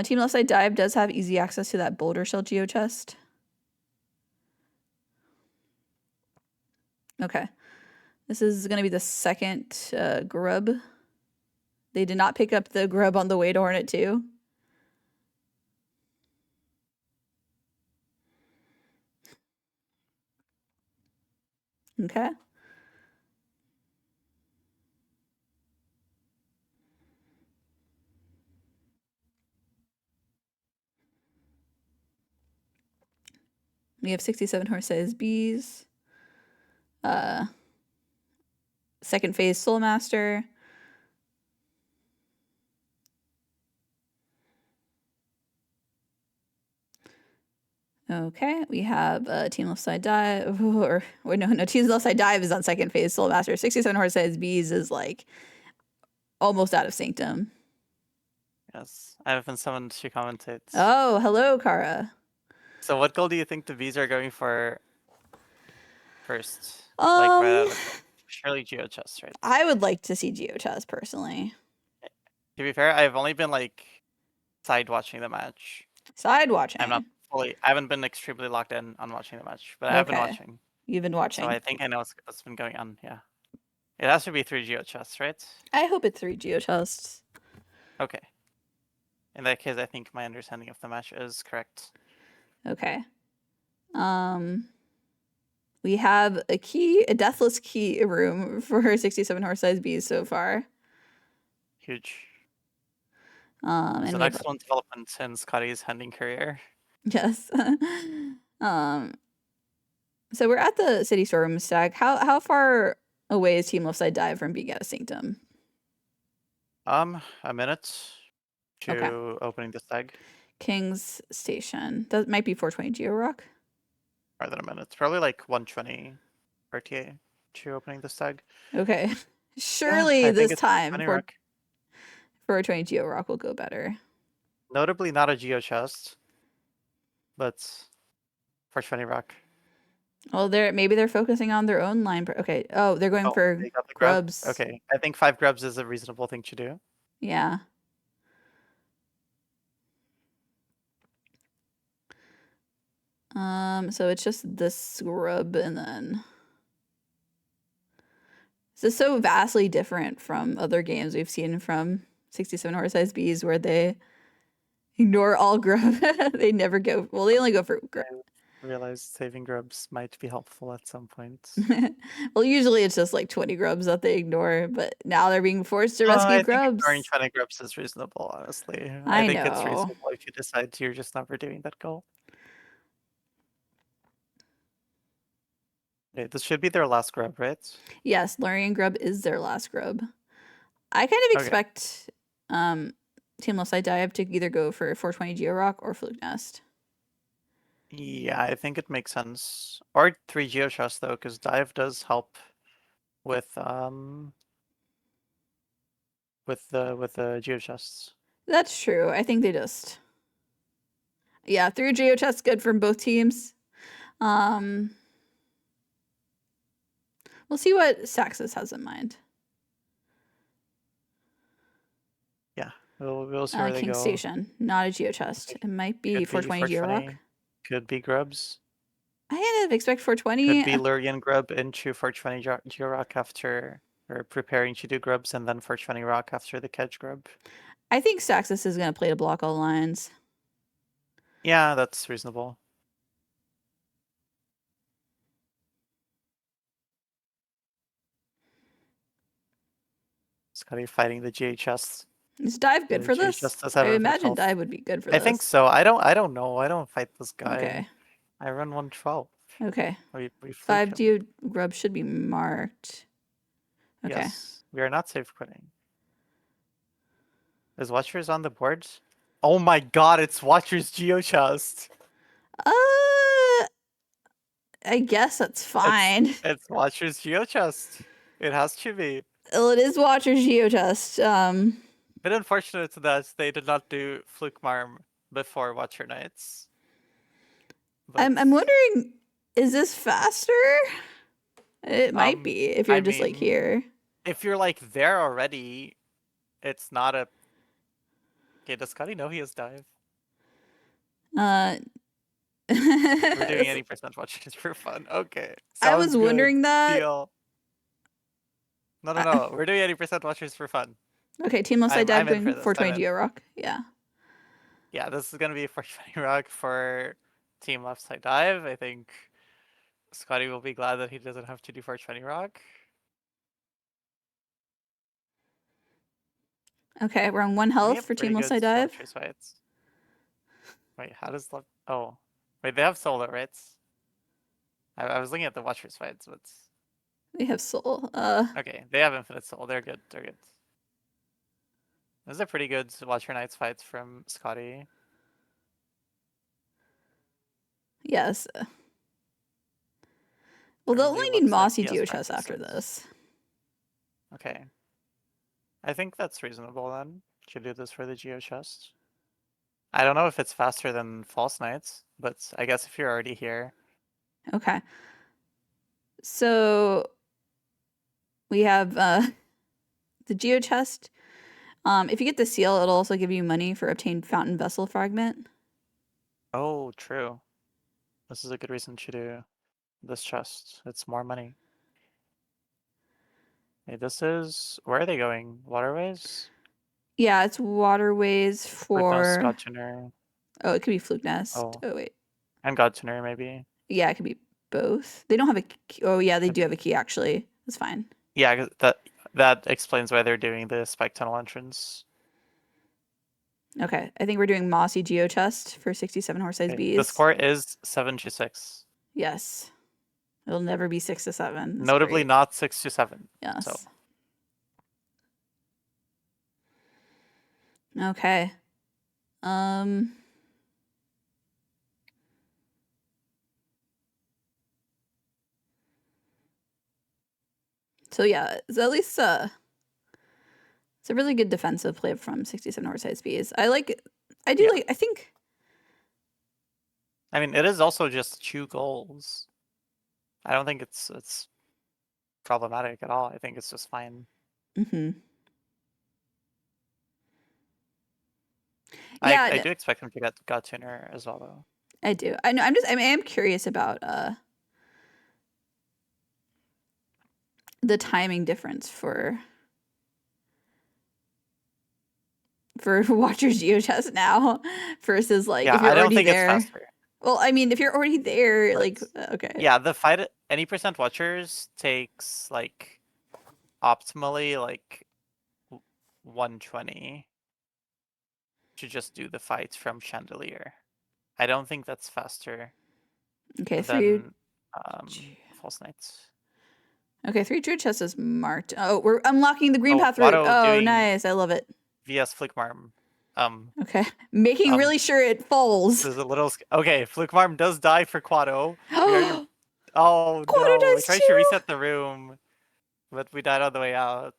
Speaker 1: Team Left Side Dive does have easy access to that Boulder Shell Geo chest. Okay. This is going to be the second grub. They did not pick up the grub on the way to Hornet 2. Okay. We have 67 horse-sized bees. Second phase Soul Master. Okay, we have Team Left Side Dive. No, Team Left Side Dive is on second phase Soul Master. 67 horse-sized bees is like almost out of Sanctum.
Speaker 3: Yes, I have been summoned to commentate.
Speaker 1: Oh, hello, Kara.
Speaker 3: So what goal do you think the bees are going for first? Like right out of the gate? Surely Geo chest, right?
Speaker 1: I would like to see Geo chest personally.
Speaker 3: To be fair, I've only been like side watching the match.
Speaker 1: Side watching.
Speaker 3: I'm not fully. I haven't been extremely locked in on watching the match, but I have been watching.
Speaker 1: You've been watching.
Speaker 3: So I think I know what's been going on. Yeah, it has to be 3 Geo chests, right?
Speaker 1: I hope it's 3 Geo chests.
Speaker 3: Okay. In that case, I think my understanding of the match is correct.
Speaker 1: Okay. We have a deathless key room for 67 horse-sized bees so far.
Speaker 3: Huge.
Speaker 1: And
Speaker 3: it's an excellent development in Scotty's handing career.
Speaker 1: Yes. So we're at the city storeroom stag. How far away is Team Left Side Dive from being out of Sanctum?
Speaker 3: A minute to opening the stag.
Speaker 1: King's Station. That might be 420 Geo Rock.
Speaker 3: More than a minute. It's probably like 120 RTA to opening the stag.
Speaker 1: Okay. Surely this time 420 Geo Rock will go better.
Speaker 3: Notably not a Geo chest, but 420 Rock.
Speaker 1: Well, maybe they're focusing on their own line. Okay. Oh, they're going for grubs.
Speaker 3: Okay. I think 5 grubs is a reasonable thing to do.
Speaker 1: Yeah. So it's just this grub and then this is so vastly different from other games we've seen from 67 horse-sized bees where they ignore all grub. They never go. Well, they only go for grub.
Speaker 3: I realized saving grubs might be helpful at some point.
Speaker 1: Well, usually it's just like 20 grubs that they ignore, but now they're being forced to rescue grubs.
Speaker 3: I think ignoring 20 grubs is reasonable, honestly.
Speaker 1: I
Speaker 3: think it's
Speaker 1: know.
Speaker 3: reasonable if you decide you're just never doing that goal. Okay, this should be their last grub, right?
Speaker 1: Yes, Lurian grub is their last grub. I kind of expect Team Left Side Dive to either go for 420 Geo Rock or Fluke Nest.
Speaker 3: Yeah, I think it makes sense. Or 3 Geo chests though, because Dive does help with the Geo chests.
Speaker 1: That's true. I think they just 3 Geo chests good from both teams. We'll see what Saxus has in mind.
Speaker 3: Yeah, we'll see where they go.
Speaker 1: King Station, not a Geo chest. It might be 420 Geo Rock.
Speaker 3: Could be grubs.
Speaker 1: I kind of expect 420.
Speaker 3: Could be Lurian grub into 420 Geo Rock after, or preparing to do grubs, and then 420 Rock after the catch grub.
Speaker 1: I think Saxus is going to play to block all lines.
Speaker 3: Yeah, that's reasonable. Scotty fighting the GHS.
Speaker 1: Is dive good
Speaker 3: The
Speaker 1: for
Speaker 3: G
Speaker 1: this?
Speaker 3: just does
Speaker 1: I
Speaker 3: have infinite
Speaker 1: imagine
Speaker 3: health.
Speaker 1: dive would be good for
Speaker 3: I
Speaker 1: this.
Speaker 3: think so. I don't know. I don't fight this guy.
Speaker 1: Okay.
Speaker 3: I run 112.
Speaker 1: Okay.
Speaker 3: We fluke
Speaker 1: 5
Speaker 3: him.
Speaker 1: Geo grub should be marked. Okay.
Speaker 3: Yes. We are not safe quitting. Is Watchers on the board? Oh my god, it's Watchers Geo Chest.
Speaker 1: I guess that's fine.
Speaker 3: It's Watchers Geo Chest. It has to be.
Speaker 1: Well, it is Watcher's Geotest.
Speaker 3: Bit unfortunate that they did not do Fluke Marm before Watcher Nights.
Speaker 1: I'm wondering, is this faster? It might be if you're just like
Speaker 3: mean,
Speaker 1: here.
Speaker 3: If you're like there already, it's not a. Okay, does Scotty know he has dive?
Speaker 1: We're
Speaker 3: doing 80% watchers for fun. Okay.
Speaker 1: I was
Speaker 3: sounds good.
Speaker 1: wondering that.
Speaker 3: Deal. No. We're doing 80% watchers for fun.
Speaker 1: Okay, Team Left Side Dive
Speaker 3: I'm in
Speaker 1: going
Speaker 3: for this.
Speaker 1: 420
Speaker 3: I'm in.
Speaker 1: Geo Rock. Yeah.
Speaker 3: Yeah, this is gonna be a 420 rock for Team Left Side Dive. I think Scotty will be glad that he doesn't have to do 420 rock.
Speaker 1: Okay, we're on 1 health for Team Left Side Dive.
Speaker 3: Wait, how does left? Oh, wait, they have solo, right? I was looking at the Watchers fights, but
Speaker 1: They have soul.
Speaker 3: okay, they have infinite soul. They're good. They're good. Those are pretty good Watcher Knights fights from Scotty.
Speaker 1: Yes. Well, they'll only need Mossy Geochess after this.
Speaker 3: Okay. I think that's reasonable then. Should do this for the Geo Chest. I don't know if it's faster than False Knights, but I guess if you're already here.
Speaker 1: Okay. So we have the Geo Chest. If you get the seal, it'll also give you money for obtained Fountain Vessel Fragment.
Speaker 3: Oh, true. This is a good reason to do this chest. It's more money. Hey, this is... Where are they going? Waterways?
Speaker 1: Yeah, it's waterways for...
Speaker 3: Godtuner.
Speaker 1: Oh, it could be Fluke Nest.
Speaker 3: Oh,
Speaker 1: wait.
Speaker 3: And Godtuner, maybe.
Speaker 1: Yeah, it could be both. They don't have a key. Oh, yeah, they do have a key, actually. That's fine.
Speaker 3: Yeah, 'cause that explains why they're doing the Spike Tunnel entrance.
Speaker 1: Okay, I think we're doing Mossy Geo Chest for 67 horse-sized bees.
Speaker 3: The score is 7-6.
Speaker 1: Yes. It'll never be 6-7. That's
Speaker 3: Notably
Speaker 1: great.
Speaker 3: not 6-7.
Speaker 1: Yes.
Speaker 3: So.
Speaker 1: Okay. So yeah, it's at least it's a really good defensive play from 67 horse-sized bees. I think.
Speaker 3: I mean, it is also just 2 goals. I don't think it's problematic at all. I think it's just fine.
Speaker 1: Mm-hmm.
Speaker 3: Yeah, I do expect him to get Godtuner as well, though.
Speaker 1: I do. I know. I am curious about the timing difference for Watcher's Geotest now versus like if you're already there.
Speaker 3: It's faster.
Speaker 1: Well, I mean, if you're already there, like okay.
Speaker 3: Yeah, the fight at any percent Watchers takes like optimally like 120 to just do the fights from Chandelier. I don't think that's faster.
Speaker 1: Okay,
Speaker 3: than False Knights.
Speaker 1: Okay, 3 Druid Chests is marked. Oh, we're unlocking the green path route. Oh, nice. I love it.
Speaker 3: VS Flickmarm.
Speaker 1: Okay. Making really sure it falls.
Speaker 3: There's a little... Okay, Flickmarm does die for Quado. Oh,
Speaker 1: Quado
Speaker 3: no.
Speaker 1: dies
Speaker 3: We tried
Speaker 1: too?
Speaker 3: to reset the room, but we died on the way out.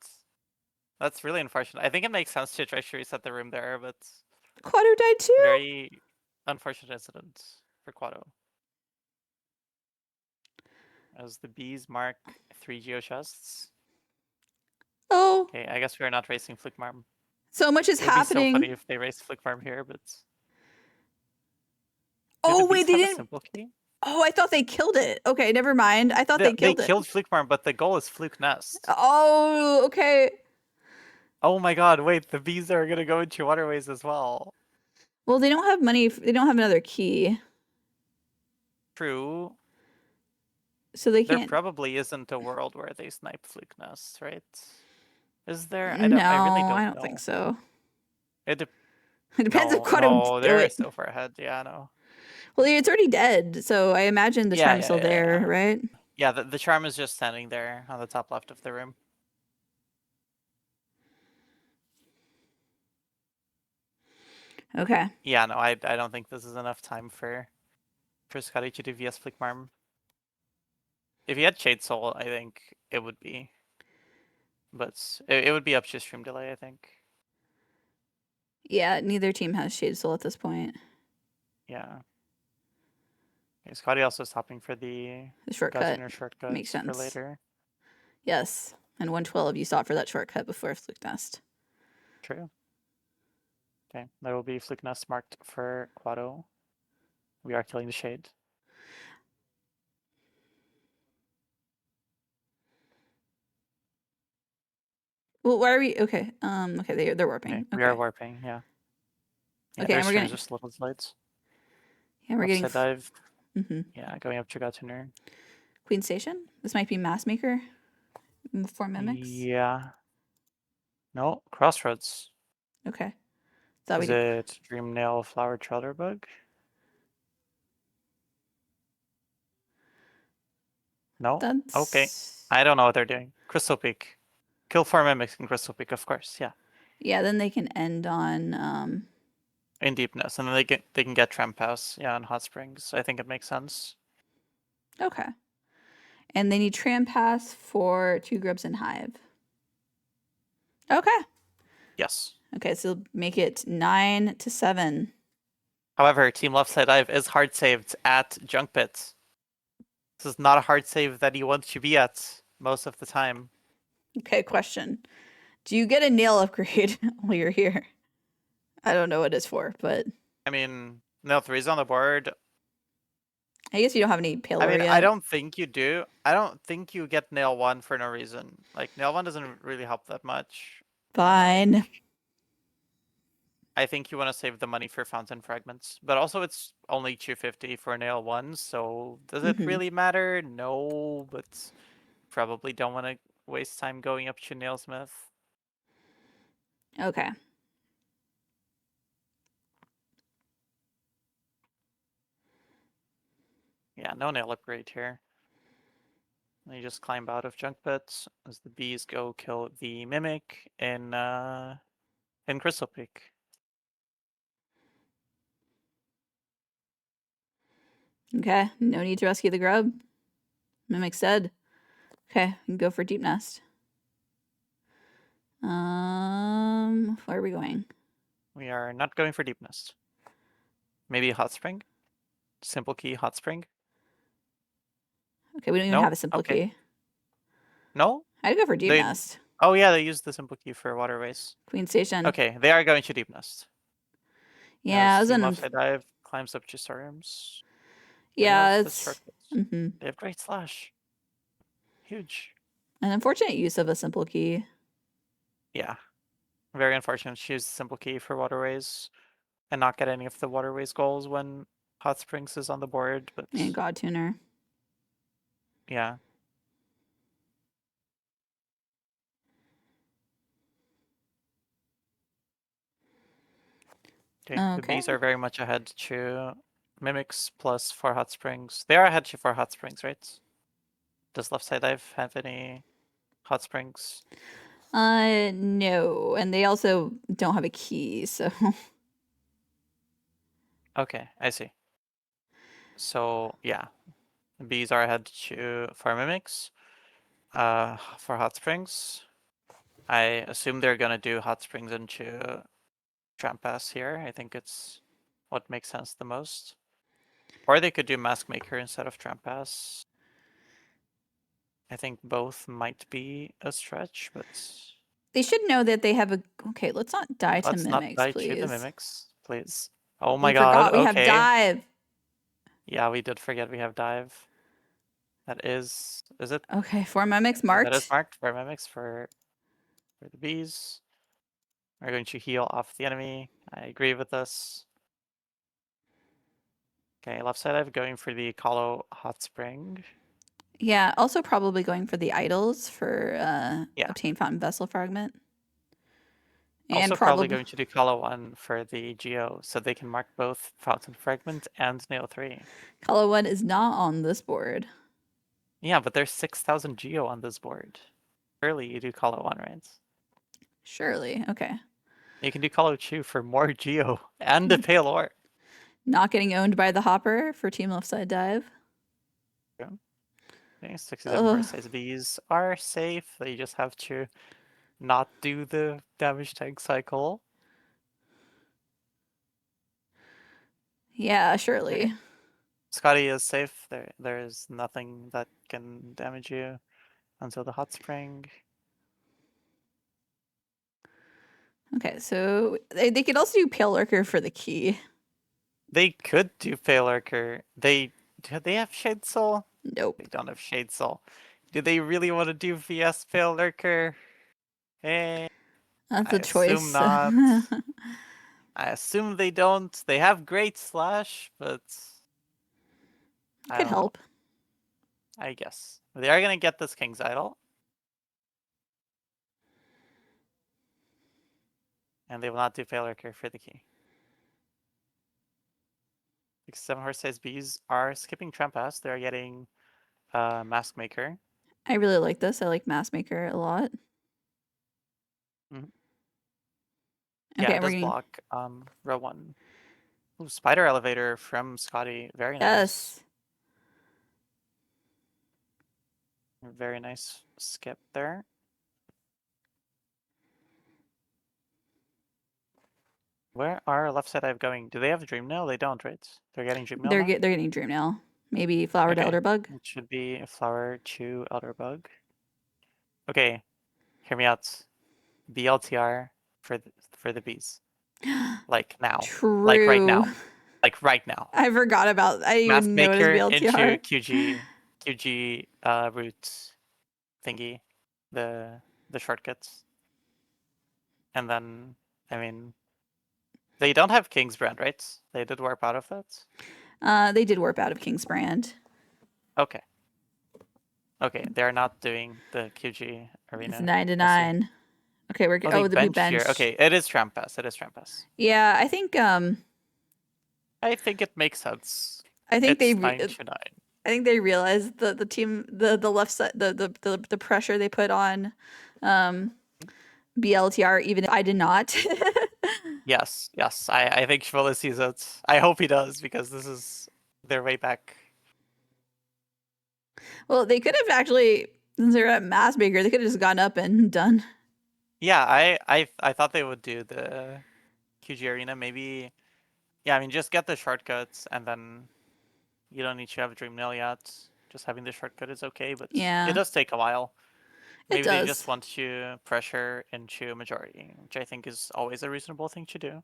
Speaker 3: That's really unfortunate. I think it makes sense to try to reset the room there, but...
Speaker 1: Quado died too?
Speaker 3: Very unfortunate incident for Quado. As the bees mark 3 Geo Chests.
Speaker 1: Oh.
Speaker 3: Okay, I guess we are not racing Flickmarm.
Speaker 1: So much is happening.
Speaker 3: It'd be so funny if they raced Flickmarm here, but...
Speaker 1: Oh, wait, they didn't... Oh, I thought they killed it. Okay, never mind. I thought they killed it.
Speaker 3: They killed Flickmarm, but the goal is Fluke Nest.
Speaker 1: Oh, okay.
Speaker 3: Oh my god, wait, the bees are gonna go into waterways as well.
Speaker 1: Well, they don't have money. They don't have another key.
Speaker 3: True.
Speaker 1: So they can't...
Speaker 3: There probably isn't a world where they snipe Fluke Nest, right? Is there?
Speaker 1: I really don't think so.
Speaker 3: It
Speaker 1: It depends if
Speaker 3: no,
Speaker 1: Quado.
Speaker 3: no, they're still far ahead. Yeah, no.
Speaker 1: Well, it's already dead, so I imagine the
Speaker 3: Yeah,
Speaker 1: charm is
Speaker 3: yeah,
Speaker 1: still
Speaker 3: yeah,
Speaker 1: there,
Speaker 3: yeah.
Speaker 1: right?
Speaker 3: Yeah, the charm is just standing there on the top left of the room.
Speaker 1: Okay.
Speaker 3: Yeah, no, I don't think this is enough time for Scotty to do VS Flickmarm. If he had Shade Soul, I think it would be. But it would be up to stream delay, I think.
Speaker 1: Yeah, neither team has Shade Soul at this point.
Speaker 3: Yeah. Okay, Scotty also stopping for the
Speaker 1: shortcut.
Speaker 3: shortcuts
Speaker 1: Makes sense.
Speaker 3: for later.
Speaker 1: Yes, and 112 you sought for that shortcut before Fluke Nest.
Speaker 3: True. Okay, there will be Fluke Nest marked for Quado. We are killing the Shade.
Speaker 1: Well, why are we okay? Okay, they're warping.
Speaker 3: Okay,
Speaker 1: Okay.
Speaker 3: we are warping. Yeah.
Speaker 1: Okay, and we're getting
Speaker 3: just little slides.
Speaker 1: Yeah, we're getting
Speaker 3: Upside dive.
Speaker 1: Mm-hmm.
Speaker 3: Yeah, going up Chiga Tuner.
Speaker 1: Queen Station. This might be Mass Maker. 4 mimics.
Speaker 3: Yeah. No, Crossroads.
Speaker 1: Okay. Thought
Speaker 3: Is it Dream Nail Flower Trotter Bug? No? Okay. I don't know what they're doing. Crystal Peak. Kill 4 mimics in Crystal Peak, of course, yeah.
Speaker 1: Yeah, then they can end on
Speaker 3: in Deepness, and then they can get Tramp House, yeah, in Hot Springs. I think it makes sense.
Speaker 1: Okay. And they need Tram Pass for 2 Grubs and Hive. Okay.
Speaker 3: Yes.
Speaker 1: Okay, so make it 9-7.
Speaker 3: However, Team Left Side Dive is hard saved at Junk Pit. This is not a hard save that you want to be at most of the time.
Speaker 1: Okay, question. Do you get a nail upgrade while you're here? I don't know what it's for, but
Speaker 3: I mean, Nail 3 is on the board.
Speaker 1: I guess you don't have any Paler yet.
Speaker 3: I don't think you do. I don't think you get Nail 1 for no reason. Like, Nail 1 doesn't really help that much.
Speaker 1: Fine.
Speaker 3: I think you want to save the money for Fountain Fragments. But also, it's only 250 for Nail 1, so does it really matter? No, but probably don't want to waste time going up to Nailsmith.
Speaker 1: Okay.
Speaker 3: Yeah, no nail upgrade here. And you just climb out of Junk Pits as the bees go kill the Mimic in Crystal Peak.
Speaker 1: Okay, no need to rescue the grub. Mimic's dead. Okay, we can go for Deep Nest. Where are we going?
Speaker 3: We are not going for Deep Nest. Maybe Hot Spring? Simple Key Hot Spring?
Speaker 1: Okay, we don't even have a Simple Key.
Speaker 3: No?
Speaker 1: I'd go for Deep Nest.
Speaker 3: Oh yeah, they used the Simple Key for Waterways.
Speaker 1: Queen Station.
Speaker 3: Okay, they are going to Deep Nest.
Speaker 1: Yeah, I was in
Speaker 3: Left Side Dive climbs up to Storiums.
Speaker 1: Yeah, it's
Speaker 3: They have Great Slash. Huge.
Speaker 1: An unfortunate use of a Simple Key.
Speaker 3: Yeah. Very unfortunate to use the Simple Key for Waterways and not get any of the Waterways goals when Hot Springs is on the board. But
Speaker 1: and God Tuner.
Speaker 3: Yeah. Okay, the bees are very much ahead to Mimics plus 4 Hot Springs. They are ahead to 4 Hot Springs, right? Does Left Side Dive have any Hot Springs?
Speaker 1: No, and they also don't have a key, so.
Speaker 3: Okay, I see. So yeah, the bees are ahead to 4 Mimics. For Hot Springs, I assume they're gonna do Hot Springs into Tramp Pass here. I think it's what makes sense the most. Or they could do Mask Maker instead of Tramp Pass. I think both might be a stretch, but
Speaker 1: They should know that they have a. Okay, let's not die to
Speaker 3: let's
Speaker 1: Mimics,
Speaker 3: not die
Speaker 1: please.
Speaker 3: to the Mimics, please. Oh my
Speaker 1: We
Speaker 3: god,
Speaker 1: forgot we
Speaker 3: okay.
Speaker 1: have Dive.
Speaker 3: Yeah, we did forget we have Dive. That is it?
Speaker 1: Okay, 4 Mimics marked.
Speaker 3: That is marked for Mimics for the bees. We're going to heal off the enemy. I agree with this. Okay, left side I'm going for the Colo Hot Spring.
Speaker 1: Yeah, also probably going for the idols for
Speaker 3: Yeah.
Speaker 1: Obtain Fountain Vessel Fragment. And
Speaker 3: Also probably
Speaker 1: probably
Speaker 3: going to do color 1 for the Geo, so they can mark both Fountain Fragment and Nail 3.
Speaker 1: color 1 is not on this board.
Speaker 3: Yeah, but there's 6,000 Geo on this board. Surely you do color 1, right?
Speaker 1: Surely. Okay.
Speaker 3: You can do color 2 for more Geo and a Pale Ore.
Speaker 1: Not getting owned by the Hopper for Team Left Side Dive.
Speaker 3: Okay, 67 horse size bees are safe. They just have to not do the damage tank cycle.
Speaker 1: Yeah, surely.
Speaker 3: Okay. Scotty is safe. There is nothing that can damage you until the hot spring.
Speaker 1: Okay, so they could also do Pale Lurker for the key.
Speaker 3: They could do Pale Lurker. Do they have Shade Soul?
Speaker 1: Nope.
Speaker 3: They don't have Shade Soul. Do they really want to do VS Pale Lurker? Eh,
Speaker 1: That's
Speaker 3: I
Speaker 1: a choice.
Speaker 3: assume not. I assume they don't. They have Great Slash, but I
Speaker 1: Could
Speaker 3: don't know.
Speaker 1: help.
Speaker 3: I guess. They are gonna get this King's Idol. And they will not do Pale Lurker for the key. 67 horse size bees are skipping Trampas. They're getting Mask Maker.
Speaker 1: I really like this. I like Mask Maker a lot.
Speaker 3: Mhm.
Speaker 1: Okay,
Speaker 3: Yeah, it
Speaker 1: we're
Speaker 3: does
Speaker 1: getting...
Speaker 3: block row 1. Ooh, Spider Elevator from Scotty. Very nice.
Speaker 1: Yes.
Speaker 3: Very nice skip there. Where are left side I've going? Do they have Dream Nail? They don't, right? They're getting Dream Nail
Speaker 1: They're
Speaker 3: now?
Speaker 1: they're getting Dream Nail. Maybe Flower to
Speaker 3: Okay.
Speaker 1: Elderbug.
Speaker 3: It should be a Flower to Elderbug. Okay, hear me out. BLTR for the bees. Like now.
Speaker 1: True.
Speaker 3: Like right now. Like right now.
Speaker 1: I forgot about. I didn't
Speaker 3: Mask
Speaker 1: even notice
Speaker 3: Maker
Speaker 1: BLTR.
Speaker 3: into QG root thingy, the shortcuts, and then I mean, they don't have King's Brand, right? They did warp out of that.
Speaker 1: They did warp out of King's Brand.
Speaker 3: Okay. Okay, they're not doing the QG arena.
Speaker 1: It's 9 to 9. Okay, we're
Speaker 3: Oh,
Speaker 1: the blue
Speaker 3: bench
Speaker 1: bench.
Speaker 3: here. Okay, it is Trampas. It is Trampas.
Speaker 1: Yeah, I think
Speaker 3: I think it makes sense.
Speaker 1: I think
Speaker 3: it's 9 to 9.
Speaker 1: I think they realized the team the left side the pressure they put on BLTR, even if I did not.
Speaker 3: Yes, yes. I think Schwille sees it. I hope he does, because this is their way back.
Speaker 1: Well, they could have actually, since they're at Mass Maker, they could have just gone up and done.
Speaker 3: Yeah, I thought they would do the QG arena. Maybe, yeah, I mean, just get the shortcuts, and then you don't need to have Dream Nail yet. Just having the shortcut is okay, but
Speaker 1: Yeah.
Speaker 3: it does take a while. Maybe
Speaker 1: It
Speaker 3: they
Speaker 1: does.
Speaker 3: just want to pressure into a majority, which I think is always a reasonable thing to do.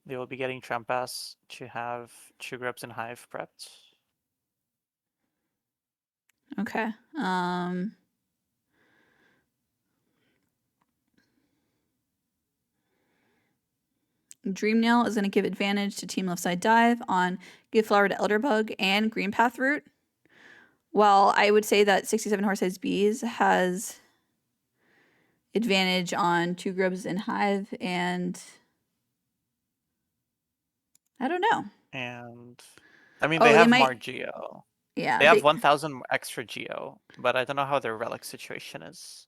Speaker 3: They will be getting Trampas to have 2 grubs and Hive prepped.
Speaker 1: Okay. Dream Nail is going to give advantage to Team Left Side Dive on Give Flower to Elderbug and Green Path Route. While I would say that 67 Horse Size Bees has advantage on 2 grubs and Hive, and I don't know.
Speaker 3: And I mean,
Speaker 1: Oh,
Speaker 3: they
Speaker 1: they
Speaker 3: have
Speaker 1: might-
Speaker 3: more Geo.
Speaker 1: Yeah,
Speaker 3: They have 1,000 extra Geo, but I don't know how their relic situation is.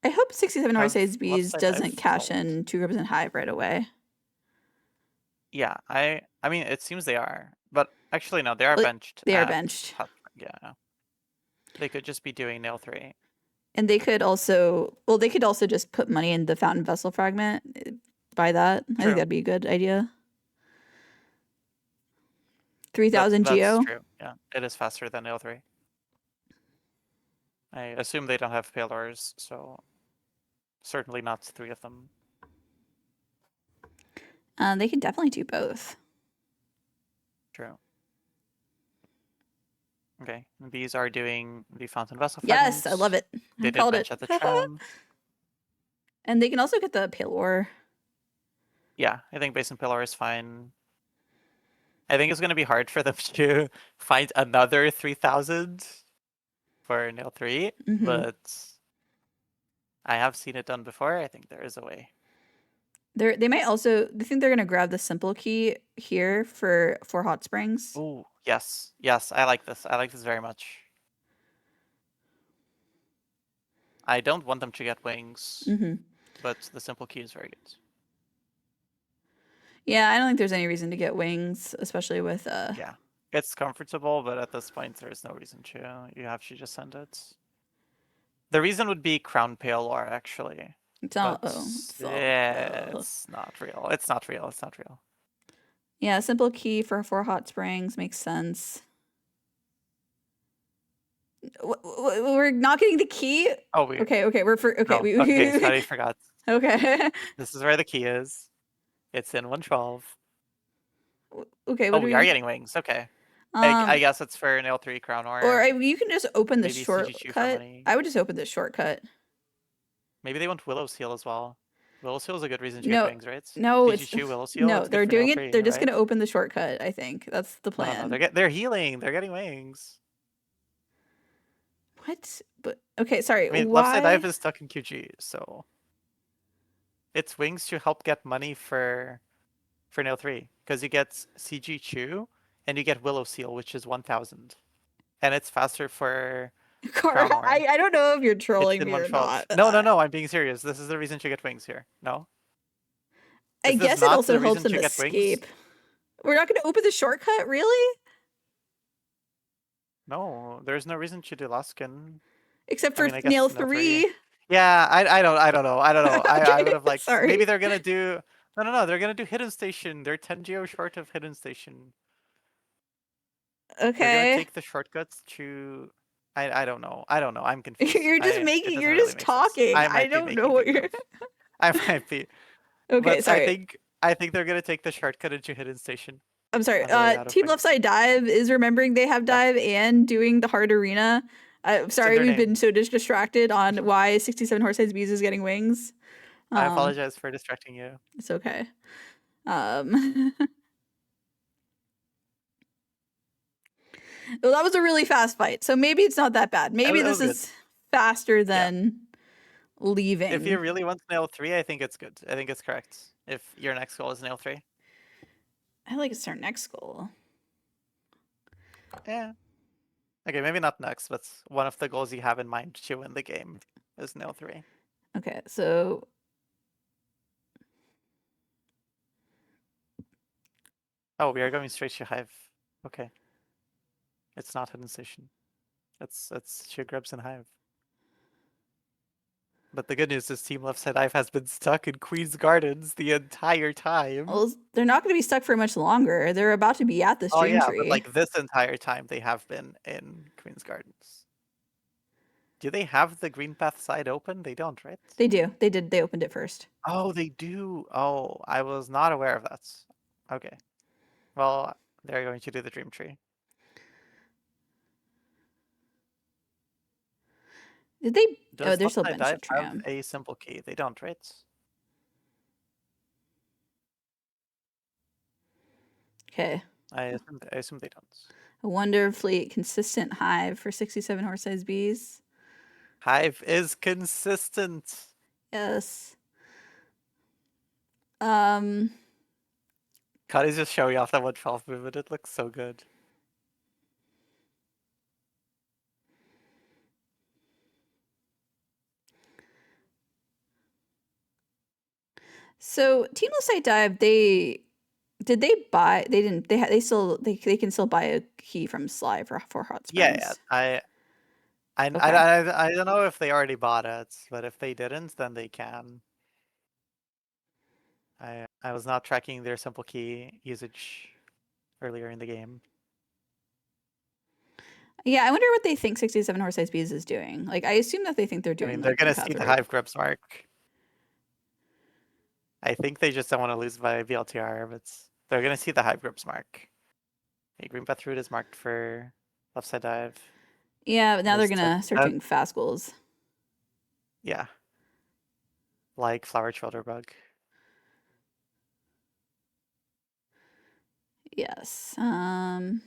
Speaker 1: I hope 67 Horse
Speaker 3: Have
Speaker 1: Size Bees
Speaker 3: Left Side
Speaker 1: doesn't
Speaker 3: Dive
Speaker 1: cash
Speaker 3: sold?
Speaker 1: in 2 grubs and Hive right away.
Speaker 3: Yeah, I mean, it seems they are, but actually no, they are
Speaker 1: Like,
Speaker 3: benched.
Speaker 1: they are
Speaker 3: at
Speaker 1: benched.
Speaker 3: Yeah, they could just be doing Nail 3.
Speaker 1: And they could also, well, they could also just put money in the Fountain Vessel Fragment. Buy that. I
Speaker 3: True.
Speaker 1: think that'd be a good idea. 3,000 Geo.
Speaker 3: That's true. Yeah, it is faster than Nail 3. I assume they don't have Pale Ores, so certainly not 3 of them.
Speaker 1: They can definitely do both.
Speaker 3: True. Okay, these are doing the Fountain Vessel
Speaker 1: Yes,
Speaker 3: fragments.
Speaker 1: I love it.
Speaker 3: They
Speaker 1: I
Speaker 3: did
Speaker 1: called
Speaker 3: bench
Speaker 1: it.
Speaker 3: at the tram.
Speaker 1: And they can also get the Pale Ore.
Speaker 3: Yeah, I think Basin Pillar is fine. I think it's going to be hard for them to find another 3,000 for Nail 3,
Speaker 1: Mhm.
Speaker 3: but I have seen it done before. I think there is a way.
Speaker 1: They might also. They think they're gonna grab the simple key here for hot springs.
Speaker 3: Ooh, yes, yes, I like this. I like this very much. I don't want them to get wings, but the simple key is very good.
Speaker 1: Yeah, I don't think there's any reason to get wings, especially with
Speaker 3: Yeah, it's comfortable, but at this point there is no reason to. You have to just send it. The reason would be Crown Pale Lore, actually.
Speaker 1: It's all.
Speaker 3: But it's not real. It's not real. It's not real.
Speaker 1: Yeah, simple key for 4 hot springs makes sense. We're not getting the key.
Speaker 3: Oh, we.
Speaker 1: Okay. We're for. Okay.
Speaker 3: Oh, okay, sorry, I forgot.
Speaker 1: Okay.
Speaker 3: This is where the key is. It's in 112.
Speaker 1: Okay.
Speaker 3: Oh, we are getting wings. Okay. I guess it's for nail 3 crown
Speaker 1: or you can just open the
Speaker 3: maybe CG2 for
Speaker 1: shortcut.
Speaker 3: money.
Speaker 1: I would just open the shortcut.
Speaker 3: Maybe they want Willow Seal as well. Willow Seal is a good reason to
Speaker 1: No,
Speaker 3: get wings, right?
Speaker 1: no,
Speaker 3: CG2 Willow Seal.
Speaker 1: no.
Speaker 3: it's good
Speaker 1: They're
Speaker 3: for
Speaker 1: doing
Speaker 3: nail
Speaker 1: it.
Speaker 3: 3,
Speaker 1: They're just
Speaker 3: right?
Speaker 1: gonna open the shortcut. I think that's the plan.
Speaker 3: No, they're healing. They're getting wings.
Speaker 1: What? But okay, sorry.
Speaker 3: I mean,
Speaker 1: why?
Speaker 3: Left Side Dive is stuck in QG, so it's wings to help get money for nail 3 because you get CG2 and you get Willow Seal, which is 1,000, and it's faster for
Speaker 1: Car, I don't know if you're trolling me or not.
Speaker 3: No, I'm being serious. This is the reason to get wings here. No?
Speaker 1: I guess it also helps them escape. We're not going to open the shortcut, really?
Speaker 3: No, there's no reason to do Luskin.
Speaker 1: Except for nail 3.
Speaker 3: Yeah, I don't know. I would have liked.
Speaker 1: Sorry.
Speaker 3: Maybe they're gonna do. No. They're gonna do Hidden Station. They're 10 geo short of Hidden Station.
Speaker 1: Okay.
Speaker 3: They're gonna take the shortcuts to. I don't know. I'm confused.
Speaker 1: You're just You're just talking. I don't know what you're.
Speaker 3: I might be.
Speaker 1: Okay,
Speaker 3: but
Speaker 1: sorry.
Speaker 3: I think they're gonna take the shortcut into Hidden Station.
Speaker 1: I'm sorry. Team Left Side Dive is remembering they have dive and doing the hard arena. Sorry, we've been so distracted on why 67 Horse-Sized Bees is getting wings.
Speaker 3: I apologize for distracting you.
Speaker 1: It's okay. Well, that was a really fast fight, so maybe it's not that bad. Maybe this is faster than leaving.
Speaker 3: If you really want nail 3, I think it's good. I think it's correct. If your next goal is nail 3.
Speaker 1: I like it's our next goal.
Speaker 3: Yeah. Okay, maybe not next, but one of the goals you have in mind to win the game is nail 3.
Speaker 1: Okay, so
Speaker 3: oh, we are going straight to Hive. Okay. It's not Hidden Station. It's Sheer Grubs and Hive. But the good news is Team Left Side Dive has been stuck in Queen's Gardens the entire time.
Speaker 1: Well, they're not going to be stuck for much longer. They're about to be at the stream tree.
Speaker 3: But like this entire time they have been in Queen's Gardens. Do they have the Green Path side open? They don't, right?
Speaker 1: They do. They did. They opened it first.
Speaker 3: Oh, they do. Oh, I was not aware of that. Okay. Well, they're going to do the Dream Tree.
Speaker 1: Did they?
Speaker 3: Does
Speaker 1: they're still
Speaker 3: Left Side
Speaker 1: bench
Speaker 3: Dive
Speaker 1: tram.
Speaker 3: have a simple key? They don't, right?
Speaker 1: Okay.
Speaker 3: I assume they don't.
Speaker 1: A wonderfully consistent Hive for 67 Horse-Sized Bees.
Speaker 3: Hive is consistent.
Speaker 1: Yes.
Speaker 3: Cuddy's just showing off that 112 movement. It looks so good.
Speaker 1: So Team Left Side Dive, they buy? They didn't. They can still buy a key from Sly for hot springs.
Speaker 3: Yeah. I don't know if they already bought it, but if they didn't, then they can. I was not tracking their simple key usage earlier in the game.
Speaker 1: Yeah, I wonder what they think 67 Horse-Sized Bees is doing. Like, I assume that they think they're doing.
Speaker 3: I mean, they're gonna see the Hive Grubs mark. I think they just don't want to lose by VLTR, but they're gonna see the Hive Grubs mark. Okay, Green Path Route is marked for Left Side Dive.
Speaker 1: Yeah, but now they're gonna start doing fast goals.
Speaker 3: Yeah. Like Flower Childerbug.
Speaker 1: Yes.
Speaker 3: Okay,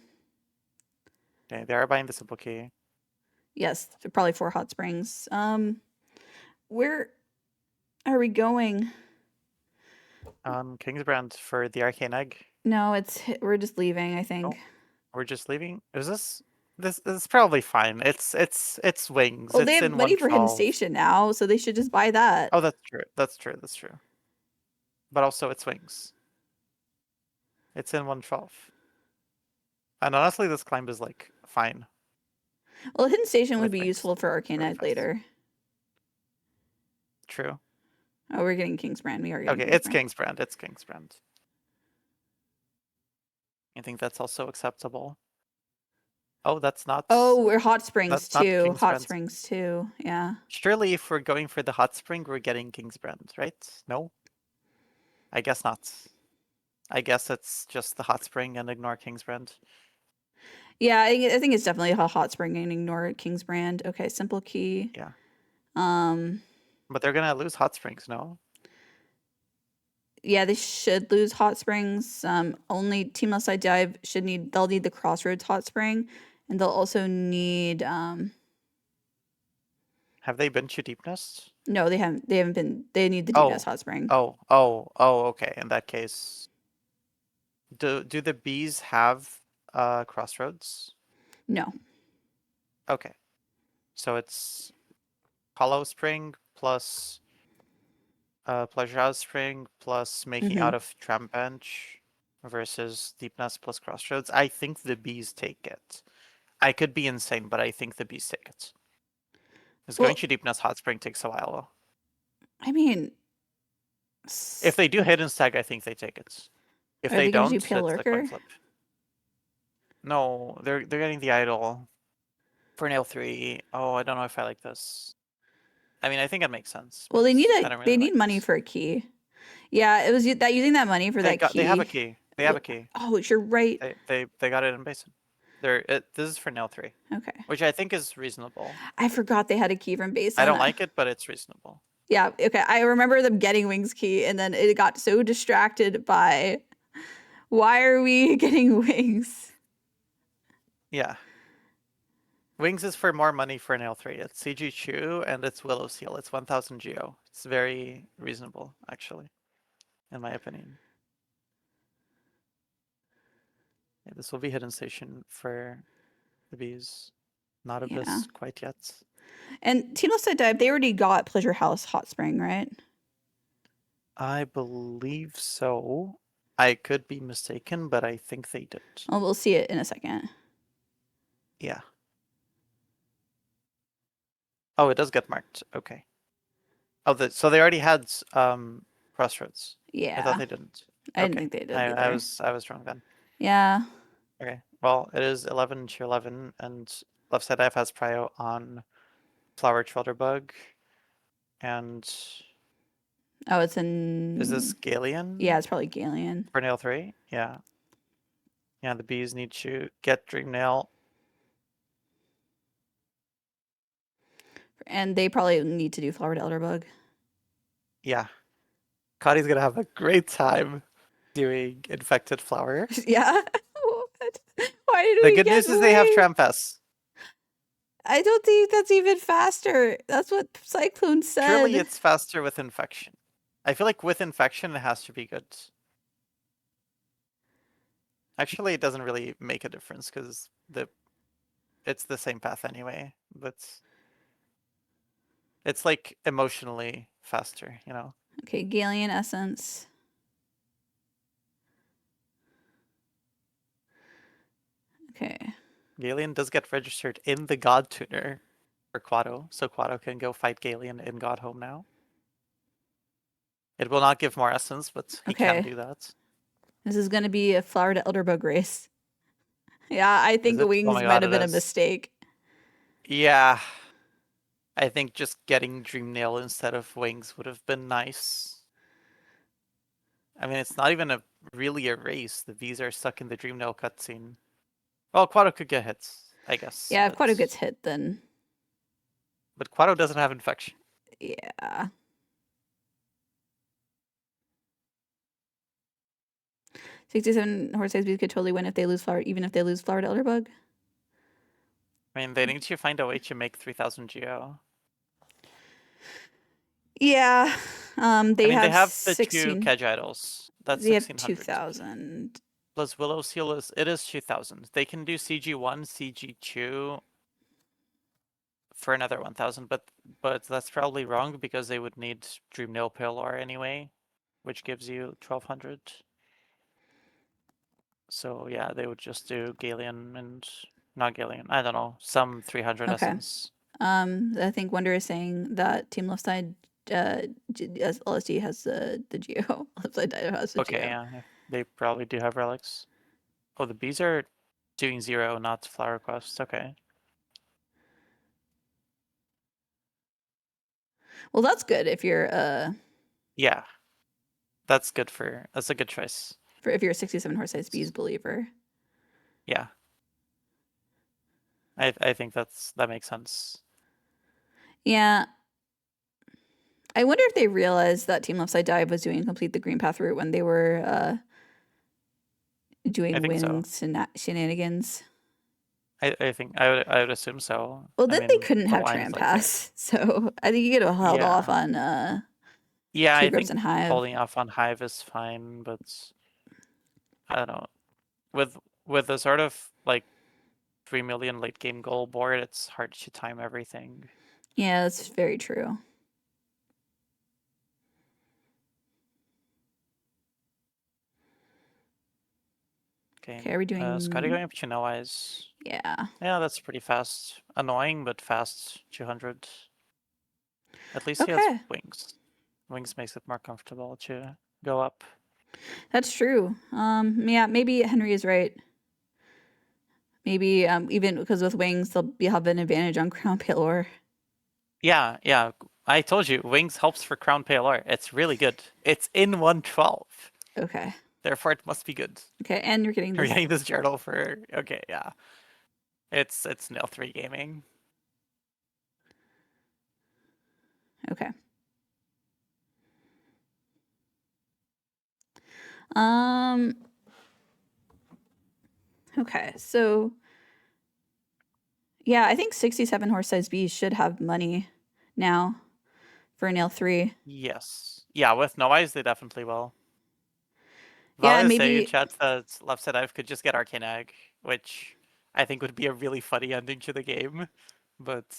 Speaker 3: they are buying the simple key.
Speaker 1: Yes, probably 4 hot springs. Where are we going?
Speaker 3: Kingsbrand for the arcane egg.
Speaker 1: No, we're just leaving, I think.
Speaker 3: We're just leaving. Is this is probably fine. It's wings.
Speaker 1: Well,
Speaker 3: it's
Speaker 1: they have
Speaker 3: in
Speaker 1: money for Hidden
Speaker 3: 112.
Speaker 1: Station now, so they should just buy that.
Speaker 3: Oh, that's true. That's true. That's true. But also it's wings. It's in 112. And honestly, this climb is like fine.
Speaker 1: Well, Hidden Station would
Speaker 3: with
Speaker 1: be
Speaker 3: wings.
Speaker 1: useful for Arcane
Speaker 3: really
Speaker 1: Egg
Speaker 3: fast.
Speaker 1: later.
Speaker 3: True.
Speaker 1: Oh, we're getting Kingsbrand. We are getting
Speaker 3: Okay, it's Kingsbrand. It's Kingsbrand. I think that's also acceptable. Oh, that's not.
Speaker 1: Oh, we're Hot Springs
Speaker 3: that's not
Speaker 1: too. Hot
Speaker 3: Kingsbrand.
Speaker 1: Springs too. Yeah.
Speaker 3: Surely, if we're going for the hot spring, we're getting Kingsbrand, right? No? I guess not. I guess it's just the hot spring and ignore Kingsbrand.
Speaker 1: Yeah, I think it's definitely a Hot Spring and ignore Kingsbrand. Okay, Simple Key.
Speaker 3: Yeah.
Speaker 1: Um.
Speaker 3: But they're gonna lose hot springs, no?
Speaker 1: Yeah, they should lose Hot Springs. Only Team Outside Dive they'll need the Crossroads Hot Spring, and they'll also need
Speaker 3: Have they been to Deep Nest?
Speaker 1: No, they haven't been. They need the Deep Nest Hot Spring.
Speaker 3: Oh, okay. In that case, do the bees have Crossroads?
Speaker 1: No.
Speaker 3: Okay. So it's Hollow Spring plus Pleasure House Spring plus making out of Tram Bench versus Deep Nest plus Crossroads. I think the bees take it. I could be insane, but I think the bees take it. Because going to Deep Nest Hot Spring takes a while.
Speaker 1: I mean,
Speaker 3: if they do Hidden Stag, I think they take it. If
Speaker 1: Are
Speaker 3: they
Speaker 1: gonna
Speaker 3: don't,
Speaker 1: do
Speaker 3: it's
Speaker 1: Pale
Speaker 3: a
Speaker 1: Lurker?
Speaker 3: coin flip. No, they're getting the idol for nail 3. Oh, I don't know if I like this. I mean, I think it makes sense.
Speaker 1: Well, they need
Speaker 3: I don't really
Speaker 1: they need
Speaker 3: like
Speaker 1: money
Speaker 3: this.
Speaker 1: for a key. Yeah, it was that using that money for that key.
Speaker 3: They have a key. They have a key.
Speaker 1: Oh, you're right.
Speaker 3: They got it in Basin. This is for nail 3.
Speaker 1: Okay.
Speaker 3: Which I think is reasonable.
Speaker 1: I forgot they had a key from Basin.
Speaker 3: I don't like it, but it's reasonable.
Speaker 1: Yeah, okay. I remember them getting Wings key, and then it got so distracted by why are we getting Wings?
Speaker 3: Yeah. Wings is for more money for nail 3. It's CG Chew and it's Willow Seal. It's 1000 Geo. It's very reasonable, actually, in my opinion. Yeah, this will be Hidden Station for the bees. Not Abyss quite yet.
Speaker 1: And Team Outside Dive, they already got Pleasure House Hot Spring, right?
Speaker 3: I believe so. I could be mistaken, but I think they did.
Speaker 1: Oh, we'll see it in a second.
Speaker 3: Yeah. Oh, it does get marked. Okay. Oh, so they already had Crossroads.
Speaker 1: Yeah.
Speaker 3: I thought they didn't.
Speaker 1: I didn't think they did.
Speaker 3: I was wrong then.
Speaker 1: Yeah.
Speaker 3: Okay. Well, it is 11 to 11, and left side dive has prio on Flower Trollderbug, and
Speaker 1: oh, it's in.
Speaker 3: Is this Galeon?
Speaker 1: Yeah, it's probably Galeon.
Speaker 3: For nail 3? Yeah. Yeah, the bees need to get Dream Nail.
Speaker 1: And they probably need to do Flowered Elderbug.
Speaker 3: Yeah. Connie's gonna have a great time doing Infected Flower.
Speaker 1: Yeah. What? Why did
Speaker 3: The
Speaker 1: we
Speaker 3: good
Speaker 1: get
Speaker 3: news is they have
Speaker 1: Wings?
Speaker 3: Trampest.
Speaker 1: I don't think that's even faster. That's what Cyclone said.
Speaker 3: Surely it's faster with Infection. I feel like with Infection it has to be good. Actually, it doesn't really make a difference because it's the same path anyway, but it's like emotionally faster, you know?
Speaker 1: Okay, Galeon Essence. Okay.
Speaker 3: Galeon does get registered in the God Tuner for Quado, so Quado can go fight Galeon in God Home now. It will not give more essence, but he can do that.
Speaker 1: This is going to be a Flowered Elderbug race. Yeah, I think Wings
Speaker 3: my God,
Speaker 1: might have
Speaker 3: it
Speaker 1: been a
Speaker 3: is.
Speaker 1: mistake.
Speaker 3: Yeah. I think just getting Dream Nail instead of Wings would have been nice. I mean, it's not even really a race. The bees are stuck in the Dream Nail cutscene. Well, Quado could get hits, I guess.
Speaker 1: Yeah, if Quado gets hit, then...
Speaker 3: But Quado doesn't have Infection.
Speaker 1: Yeah. $67 horse size bees could totally win if they lose Flower, even if they lose Flowered Elderbug.
Speaker 3: I mean, they need to find a way to make 3000 Geo.
Speaker 1: Yeah. They
Speaker 3: I mean,
Speaker 1: have
Speaker 3: they have the
Speaker 1: 16.
Speaker 3: 2 Kedge idols. That's
Speaker 1: They have
Speaker 3: 1600.
Speaker 1: 2,000.
Speaker 3: Plus Willow Seal is 2000. They can do CG1, CG2 for another 1000, but that's probably wrong because they would need Dream Nail Palor anyway, which gives you 1200. So yeah, they would just do Galeon and not Galeon. I don't know, some 300
Speaker 1: Okay.
Speaker 3: essence.
Speaker 1: I think Wonder is saying that Team Left Side, LSD has the Geo. Left Side Dive has the
Speaker 3: Okay,
Speaker 1: Geo.
Speaker 3: yeah, they probably do have relics. Oh, the bees are doing 0, not Flower Quest. Okay.
Speaker 1: Well, that's good if you're
Speaker 3: Yeah, that's good for. That's a good choice.
Speaker 1: if you're a 67 horse size bees believer.
Speaker 3: Yeah. I think that makes sense.
Speaker 1: Yeah. I wonder if they realized that Team Left Side Dive was doing complete the green path route when they were doing
Speaker 3: I think so.
Speaker 1: wings shenanigans.
Speaker 3: I think I would assume so.
Speaker 1: Well,
Speaker 3: I
Speaker 1: then
Speaker 3: mean,
Speaker 1: they couldn't
Speaker 3: the
Speaker 1: have
Speaker 3: line's
Speaker 1: Tram
Speaker 3: like
Speaker 1: Pass, so I think you could have held off on
Speaker 3: yeah,
Speaker 1: Tree
Speaker 3: I
Speaker 1: Grubs
Speaker 3: think
Speaker 1: and Hive.
Speaker 3: holding off on Hive is fine, but I don't know. With the sort of like 3 million late game goal board, it's hard to time everything.
Speaker 1: Yeah, that's very true.
Speaker 3: Okay,
Speaker 1: are we doing
Speaker 3: Scotty going up to no eyes?
Speaker 1: Yeah.
Speaker 3: Yeah, that's pretty fast. Annoying, but fast. 200. At least he has
Speaker 1: Okay.
Speaker 3: wings. Wings makes it more comfortable to go up.
Speaker 1: That's true. Yeah, maybe Henry is right. Maybe even because with wings they'll have an advantage on Crown Palor.
Speaker 3: Yeah, yeah. I told you, wings helps for Crown Palor. It's really good. It's in 112.
Speaker 1: Okay.
Speaker 3: Therefore, it must be good.
Speaker 1: Okay, and you're getting
Speaker 3: You're
Speaker 1: this.
Speaker 3: getting this journal for okay, yeah. It's nil 3 gaming.
Speaker 1: Okay. Okay, so yeah, I think 67 horse size bees should have money now for nail 3.
Speaker 3: Yes. Yeah, with no eyes, they definitely will.
Speaker 1: Yeah,
Speaker 3: Valia say in
Speaker 1: maybe
Speaker 3: chat that Left Side Dive could just get Arcane Egg, which I think would be a really funny ending to the game. But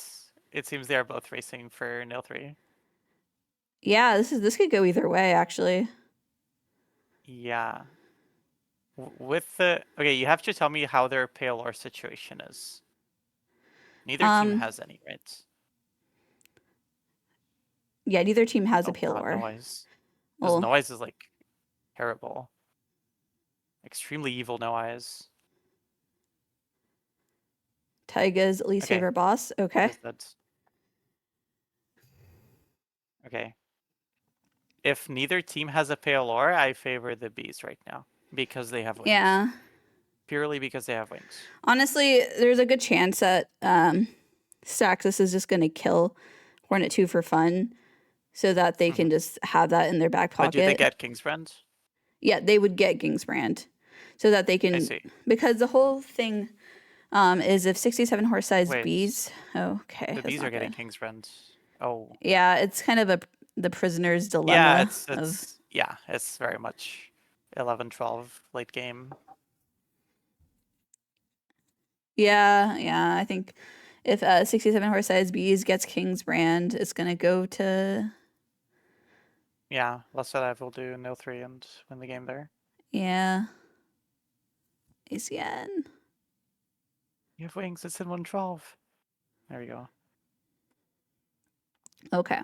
Speaker 3: it seems they are both racing for nail 3.
Speaker 1: yeah, this could go either way actually.
Speaker 3: Yeah. With the okay, you have to tell me how their Palor situation is. Neither team has any, right?
Speaker 1: Yeah, neither team has a
Speaker 3: Oh God,
Speaker 1: Palor.
Speaker 3: Noise.
Speaker 1: Well,
Speaker 3: Noise is like terrible. Extremely evil no eyes.
Speaker 1: Taiga's least favorite boss. Okay.
Speaker 3: What is that? Okay. If neither team has a Palor, I favor the bees right now because they have wings.
Speaker 1: Yeah.
Speaker 3: Purely because they have wings.
Speaker 1: Honestly, there's a good chance that Staxis is just going to kill Hornet 2 for fun so that they can just have that in their back pocket.
Speaker 3: But do they get Kingsbrand?
Speaker 1: Yeah, they would get Kingsbrand so that they can.
Speaker 3: I see.
Speaker 1: Because the whole thing is if 67 horse size bees. Okay.
Speaker 3: The bees are getting Kingsbrand. Oh.
Speaker 1: Yeah, it's kind of the prisoner's dilemma.
Speaker 3: Yeah, yeah, it's very much 11-12 late game.
Speaker 1: Yeah, I think if 67 horse size bees gets Kingsbrand, it's gonna go to.
Speaker 3: Yeah, Left Side Dive will do no 3 and win the game there.
Speaker 1: Yeah. ACN.
Speaker 3: You have wings, it's in 112. There we go.
Speaker 1: Okay.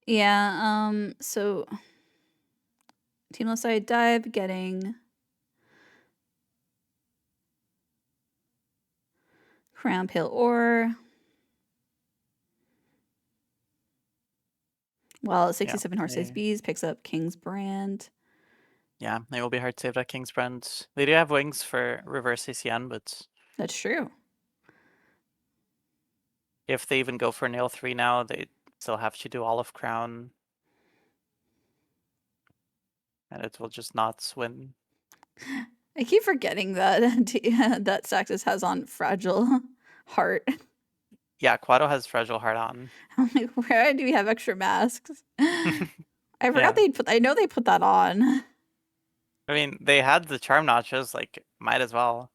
Speaker 1: Yeah, so Team Left Side Dive getting Crown Pale Ore. While 67 horse size bees picks up Kingsbrand.
Speaker 3: Yeah, it will be hard to save that Kingsbrand. They do have wings for reverse ACN, but
Speaker 1: that's true.
Speaker 3: if they even go for nail 3 now, they still have to do Olive Crown. And it will just not win.
Speaker 1: I keep forgetting that that Saxus has on Fragile Heart.
Speaker 3: Yeah, Quado has Fragile Heart on.
Speaker 1: I'm like, where do we have extra masks? I
Speaker 3: Yeah.
Speaker 1: forgot they put. I know they put that on.
Speaker 3: I mean, they had the charm notches, like, might as well.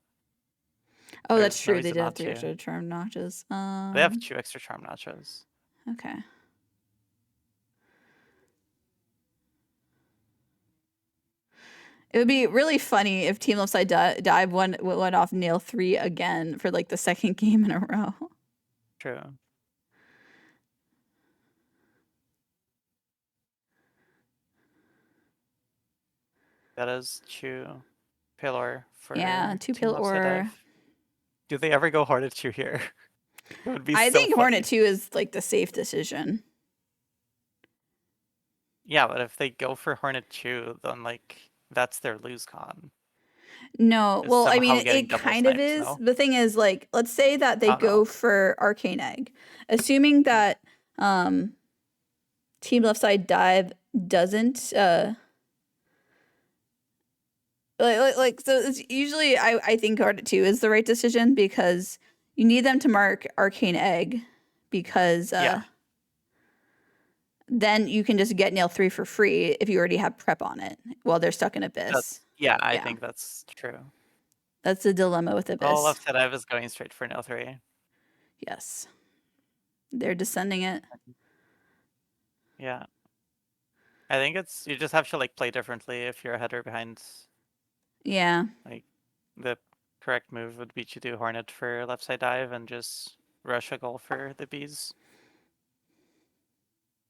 Speaker 1: Oh, that's
Speaker 3: There's no
Speaker 1: true. They
Speaker 3: reason
Speaker 1: did have
Speaker 3: not
Speaker 1: 3
Speaker 3: to.
Speaker 1: extra charm notches.
Speaker 3: They have 2 extra charm notches.
Speaker 1: Okay. It would be really funny if Team Left Side Dive went off nail 3 again for like the second game in a row.
Speaker 3: True. That is 2 Pillar for
Speaker 1: Yeah, 2
Speaker 3: Team Left Side
Speaker 1: Pillar.
Speaker 3: Dive. Do they ever go Hornet 2 here? It would be
Speaker 1: I
Speaker 3: so
Speaker 1: think
Speaker 3: funny.
Speaker 1: Hornet 2 is like the safe decision.
Speaker 3: Yeah, but if they go for Hornet 2, then like that's their lose con.
Speaker 1: No,
Speaker 3: Is
Speaker 1: well, I
Speaker 3: somehow
Speaker 1: mean,
Speaker 3: getting
Speaker 1: it
Speaker 3: double
Speaker 1: kind of
Speaker 3: snipes,
Speaker 1: is.
Speaker 3: no?
Speaker 1: The thing is, like, let's say that they
Speaker 3: Oh,
Speaker 1: go
Speaker 3: no.
Speaker 1: for Arcane Egg, assuming that Team Left Side Dive doesn't like so it's usually I think Hornet 2 is the right decision because you need them to mark Arcane Egg because
Speaker 3: Yeah.
Speaker 1: then you can just get nail 3 for free if you already have prep on it while they're stuck in Abyss.
Speaker 3: I
Speaker 1: Yeah.
Speaker 3: think that's true.
Speaker 1: That's the dilemma with Abyss.
Speaker 3: All Left Side Dive is going straight for nail 3.
Speaker 1: Yes. They're descending it.
Speaker 3: Yeah. I think it's you just have to like play differently if you're ahead or behind.
Speaker 1: Yeah.
Speaker 3: Like the correct move would be to do Hornet for Left Side Dive and just rush a goal for the bees.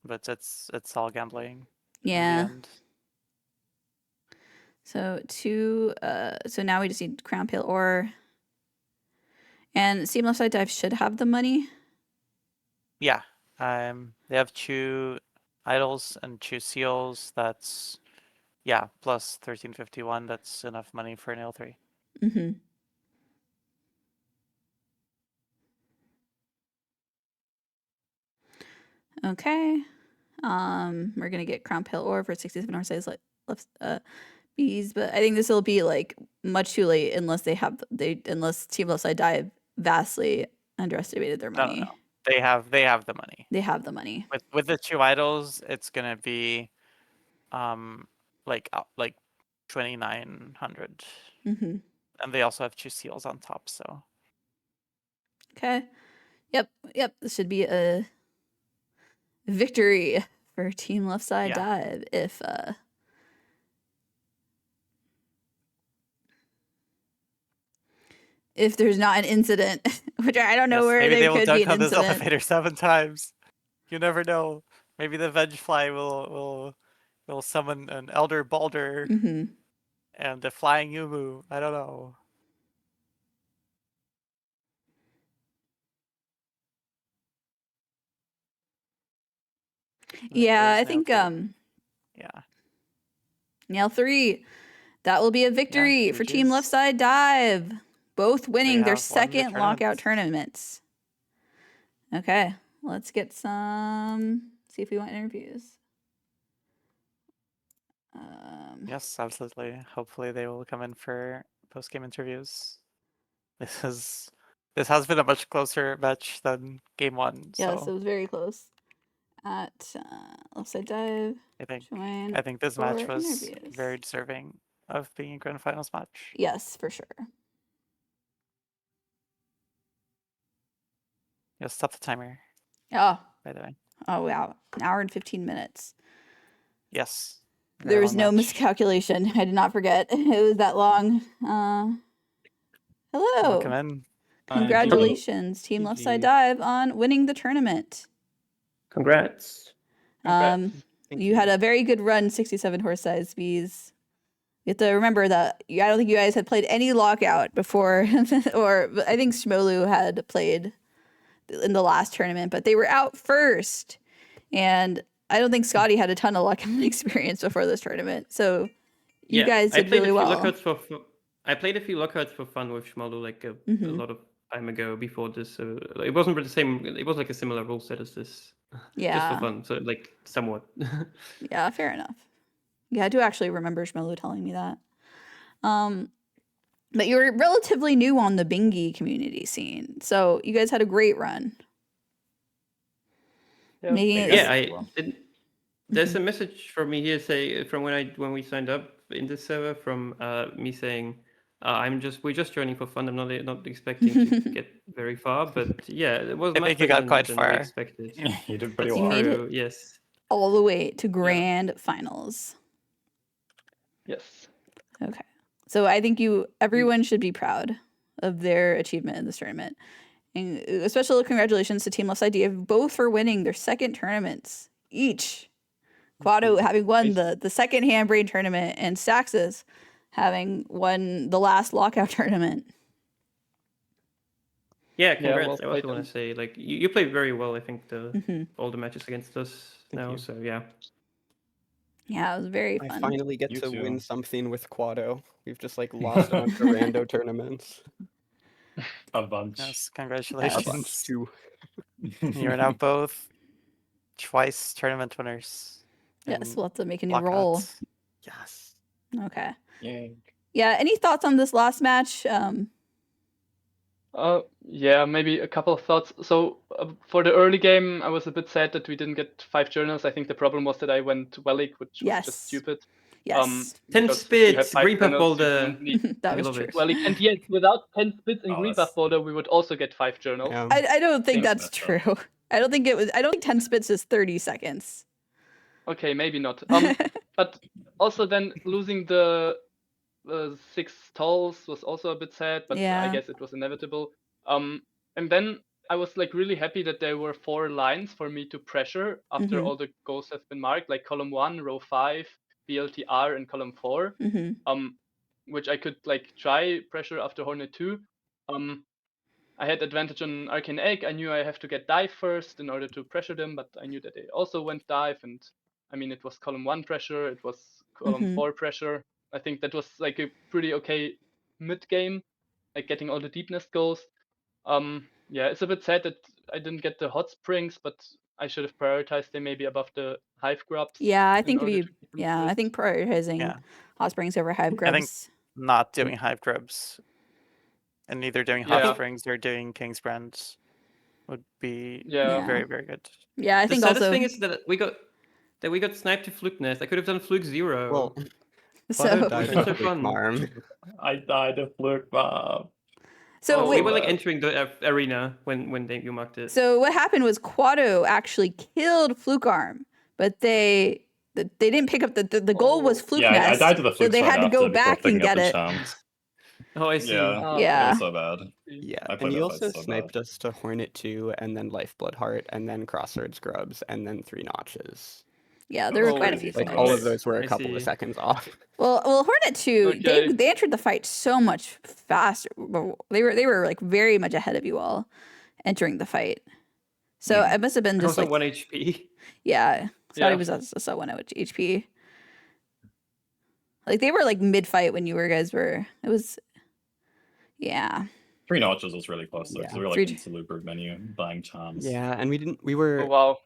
Speaker 3: But it's all gambling.
Speaker 1: Yeah.
Speaker 3: In the end.
Speaker 1: So so now we just need Crown Pale Ore. And Team Left Side Dive should have the money.
Speaker 3: Yeah. They have 2 idols and 2 seals. That's plus 1351. That's enough money for nail 3.
Speaker 1: Mm-hmm. Okay. We're gonna get Crown Pale Ore for 67 horse size left bees, but I think this will be like much too late unless unless Team Left Side Dive vastly underestimated their money.
Speaker 3: No. They have the money.
Speaker 1: They have the money.
Speaker 3: With the 2 idols, it's gonna be like 2,900.
Speaker 1: Mm-hmm.
Speaker 3: And they also have 2 seals on top, so
Speaker 1: Okay. Yep. This should be a victory for Team Left Side Dive if there's not an incident, which I don't know where
Speaker 3: maybe
Speaker 1: there
Speaker 3: they will
Speaker 1: could be
Speaker 3: dunk
Speaker 1: an
Speaker 3: on this
Speaker 1: incident.
Speaker 3: elevator 7 times. You never know. Maybe the Vengefly will summon an Elder Balder
Speaker 1: Mm-hmm.
Speaker 3: and a Flying Yumu. I don't know.
Speaker 1: Yeah, I
Speaker 3: There's
Speaker 1: think
Speaker 3: nail 3. Yeah.
Speaker 1: nail 3. That will be a victory for Team
Speaker 3: GG's.
Speaker 1: Left Side Dive. Both winning their
Speaker 3: have won the
Speaker 1: second lockout
Speaker 3: tournament.
Speaker 1: tournaments. Okay, let's get some. See if we want interviews.
Speaker 3: Yes, absolutely. Hopefully they will come in for post-game interviews. This has been a much closer match than game 1.
Speaker 1: Yes,
Speaker 3: So
Speaker 1: it was very close. At Left Side Dive.
Speaker 3: I think this match
Speaker 1: for
Speaker 3: was
Speaker 1: interviews.
Speaker 3: very deserving of being a grand finals match.
Speaker 1: Yes, for sure.
Speaker 3: Yeah, stop the timer.
Speaker 1: Oh.
Speaker 3: By the way.
Speaker 1: Oh wow, an hour and 15 minutes.
Speaker 3: Yes.
Speaker 1: There was no miscalculation. I did not forget. It was that long. Hello.
Speaker 3: Welcome in.
Speaker 1: Congratulations, Team Left Side Dive, on winning the tournament.
Speaker 10: Congrats.
Speaker 1: You had a very good run, 67 horse size bees. You have to remember that I don't think you guys had played any lockout before, or I think Shmolu had played in the last tournament, but they were out first. And I don't think Scotty had a ton of lockout experience before this tournament. So you guys did really well.
Speaker 10: I played a few lockouts for fun with Shmalu, like a lot of time ago before this. So it wasn't the same. It was like a similar rule set as this. Just
Speaker 1: Yeah.
Speaker 10: for fun. So like somewhat.
Speaker 1: Yeah, fair enough. Yeah, I do actually remember Shmelu telling me that. But you were relatively new on the Bingy community scene, so you guys had a great run.
Speaker 8: Yeah.
Speaker 1: Making it-
Speaker 10: Yeah, there's a message from me here from when we signed up in this server from me saying we're just joining for fun. I'm not expecting to get very far, but yeah, it was
Speaker 3: I
Speaker 10: much
Speaker 3: think you
Speaker 10: better
Speaker 3: got quite
Speaker 10: than
Speaker 3: far.
Speaker 10: we expected.
Speaker 9: You did pretty
Speaker 1: You
Speaker 9: well.
Speaker 1: made it.
Speaker 10: So, yes.
Speaker 1: all the way to grand finals.
Speaker 8: Yes.
Speaker 1: Okay. So I think everyone should be proud of their achievement in this tournament. And a special congratulations to Team Left's Idea, both for winning their second tournaments each. Quado having won the second Handbrain tournament, and Staxis having won the last Lockout tournament.
Speaker 10: Yeah, congrats.
Speaker 8: well
Speaker 10: I also
Speaker 8: played,
Speaker 10: want
Speaker 8: Em.
Speaker 10: to say, like, you played very well. I think
Speaker 1: Mhm.
Speaker 10: all the matches against us now.
Speaker 7: you.
Speaker 10: So yeah.
Speaker 1: Yeah, it was very
Speaker 7: I
Speaker 1: fun.
Speaker 7: finally get
Speaker 9: You
Speaker 7: to
Speaker 9: too.
Speaker 7: win something with Quado. We've just like lost a bunch of rando tournaments.
Speaker 9: A bunch.
Speaker 3: Yes,
Speaker 7: A
Speaker 3: congratulations.
Speaker 7: bunch too.
Speaker 3: You're now both twice tournament winners.
Speaker 1: Yes,
Speaker 3: in
Speaker 1: we'll have to make a new roll.
Speaker 3: Lockouts.
Speaker 7: Yes.
Speaker 1: Okay.
Speaker 9: Yay.
Speaker 1: Yeah, any thoughts on this last match?
Speaker 8: Yeah, maybe a couple of thoughts. So for the early game, I was a bit sad that we didn't get 5 journals. I think the problem was that I went Wellig, which was
Speaker 1: Yes.
Speaker 8: just stupid.
Speaker 1: Yes.
Speaker 10: 10
Speaker 8: because if you have
Speaker 10: spits,
Speaker 8: 5
Speaker 10: green buff
Speaker 8: journals, you
Speaker 10: boulder.
Speaker 8: don't need
Speaker 1: That
Speaker 10: We
Speaker 1: was
Speaker 10: love
Speaker 1: true.
Speaker 10: it.
Speaker 8: Wellig. And yes, without 10 spits and
Speaker 9: Oh,
Speaker 8: green
Speaker 9: that's-
Speaker 8: buff boulder, we would also get 5 journals.
Speaker 7: Yeah.
Speaker 1: I don't think
Speaker 8: Thanks,
Speaker 1: that's
Speaker 9: Matt.
Speaker 1: true. I don't think 10 spits is 30 seconds.
Speaker 8: Okay, maybe not. But also then losing the 6 tolls was also a bit sad, but I
Speaker 1: Yeah.
Speaker 8: guess it was inevitable. And then I was like really happy that there were 4 lines for me to pressure after
Speaker 1: Mhm.
Speaker 8: all the goals have been marked, like column 1, row 5, BLTR, and column 4.
Speaker 1: Mm-hmm.
Speaker 8: Which I could like try pressure after Hornet 2. I had advantage on Arcane Egg. I knew I have to get dive first in order to pressure them, but I knew that they also went dive, and I mean it was column 1 pressure, it was column
Speaker 1: Mhm.
Speaker 8: 4 pressure. I think that was like a pretty okay mid game, like getting all the deepness goals. Yeah, it's a bit sad that I didn't get the hot springs, but I should have prioritized them maybe above the hive grubs.
Speaker 1: Yeah, I
Speaker 8: in
Speaker 1: think
Speaker 8: order to keep them
Speaker 1: I
Speaker 8: first.
Speaker 1: think prioritizing
Speaker 3: Yeah.
Speaker 1: hot springs over hive
Speaker 3: I think
Speaker 1: grubs.
Speaker 3: not doing hive grubs and either doing hot
Speaker 8: Yeah.
Speaker 3: springs or doing king's brands would be
Speaker 8: Yeah.
Speaker 3: very, very good.
Speaker 1: Yeah, I
Speaker 10: The
Speaker 1: think
Speaker 10: saddest
Speaker 1: also
Speaker 10: thing is that we got sniped to fluke nest. I could have done fluke 0.
Speaker 7: Well,
Speaker 1: so
Speaker 7: Quado died
Speaker 10: It's so
Speaker 7: of
Speaker 10: fun.
Speaker 7: farm.
Speaker 9: I died of fluke Bob.
Speaker 1: so
Speaker 10: we
Speaker 1: wait,
Speaker 10: were like entering the arena when you marked it.
Speaker 1: so what happened was Quado actually killed Fluke Arm, but they didn't pick up the goal was Fluke
Speaker 9: Yeah, I
Speaker 1: Nest,
Speaker 9: died to the
Speaker 1: so
Speaker 9: fluke
Speaker 1: they
Speaker 9: side
Speaker 1: had to
Speaker 9: after
Speaker 1: go
Speaker 9: before
Speaker 1: back and
Speaker 9: picking up
Speaker 1: get
Speaker 9: the
Speaker 1: it.
Speaker 9: chance.
Speaker 10: Oh, I see.
Speaker 9: Yeah.
Speaker 1: Yeah.
Speaker 9: It was so bad.
Speaker 7: Yeah,
Speaker 9: I
Speaker 7: and
Speaker 9: played
Speaker 7: you
Speaker 9: that
Speaker 7: also
Speaker 9: fight so
Speaker 7: sniped
Speaker 9: bad.
Speaker 7: us to Hornet 2, and then Lifeblood Heart, and then Crossroads Grubs, and then 3 Notches.
Speaker 1: Yeah, there were
Speaker 8: Oh,
Speaker 1: quite a
Speaker 9: crazy
Speaker 1: few
Speaker 7: Like
Speaker 1: things.
Speaker 7: all of those were a
Speaker 10: I
Speaker 7: couple
Speaker 10: see.
Speaker 7: of seconds off.
Speaker 1: Well, Hornet 2,
Speaker 8: Okay.
Speaker 1: they entered the fight so much faster. They were like very much ahead of you all entering the fight. So it must have been
Speaker 10: I
Speaker 1: just
Speaker 10: was at
Speaker 1: like
Speaker 10: 1 HP.
Speaker 1: yeah. Scotty
Speaker 8: Yeah.
Speaker 1: was also 1 HP. Like they were like mid fight when you guys were. It was yeah.
Speaker 9: 3 notches was really close though, because
Speaker 7: Yeah.
Speaker 9: we were
Speaker 1: Three-
Speaker 9: like into Looper menu buying charms.
Speaker 7: Yeah, and we
Speaker 8: Oh
Speaker 7: were
Speaker 8: wow.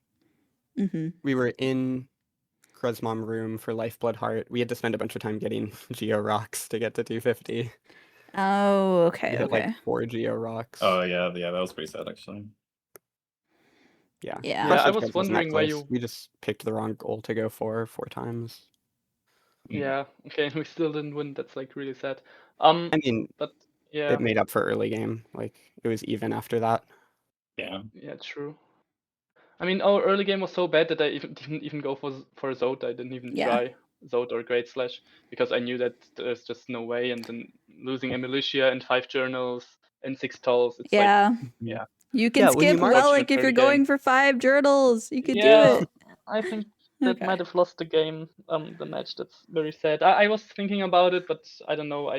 Speaker 1: Mm-hmm.
Speaker 7: we were in Kruzmom room for Lifeblood Heart. We had to spend a bunch of time getting Geo Rocks to get to 250.
Speaker 1: Oh, okay,
Speaker 7: We had
Speaker 1: okay.
Speaker 7: like 4 Geo Rocks.
Speaker 9: Oh yeah, that was pretty sad actually.
Speaker 7: Yeah.
Speaker 1: Yeah.
Speaker 8: Yeah, I
Speaker 7: Crossroads
Speaker 8: was
Speaker 7: Grubs wasn't that
Speaker 8: wondering why
Speaker 7: close.
Speaker 8: you.
Speaker 7: We just picked the wrong goal to go for 4 times.
Speaker 8: Yeah. Okay, we still didn't win. That's like really sad.
Speaker 7: I mean,
Speaker 8: But yeah.
Speaker 7: it made up for early game. Like it was even after that.
Speaker 9: Yeah.
Speaker 8: Yeah, true. I mean, our early game was so bad that I didn't even go for Zod. I didn't even
Speaker 1: Yeah.
Speaker 8: try Zod or Great Slash because I knew that there's just no way. And then losing a militia and 5 journals and 6 tolls, it's
Speaker 1: Yeah.
Speaker 8: yeah.
Speaker 1: You can
Speaker 7: Yeah, when you
Speaker 1: skip
Speaker 7: mark-
Speaker 1: Wellick if
Speaker 8: Early
Speaker 1: you're
Speaker 8: game.
Speaker 1: going for 5 journals. You could
Speaker 8: Yeah,
Speaker 1: do it.
Speaker 8: I think that
Speaker 1: Okay.
Speaker 8: might have lost the game, the match. That's very sad. I was thinking about it, but I don't know.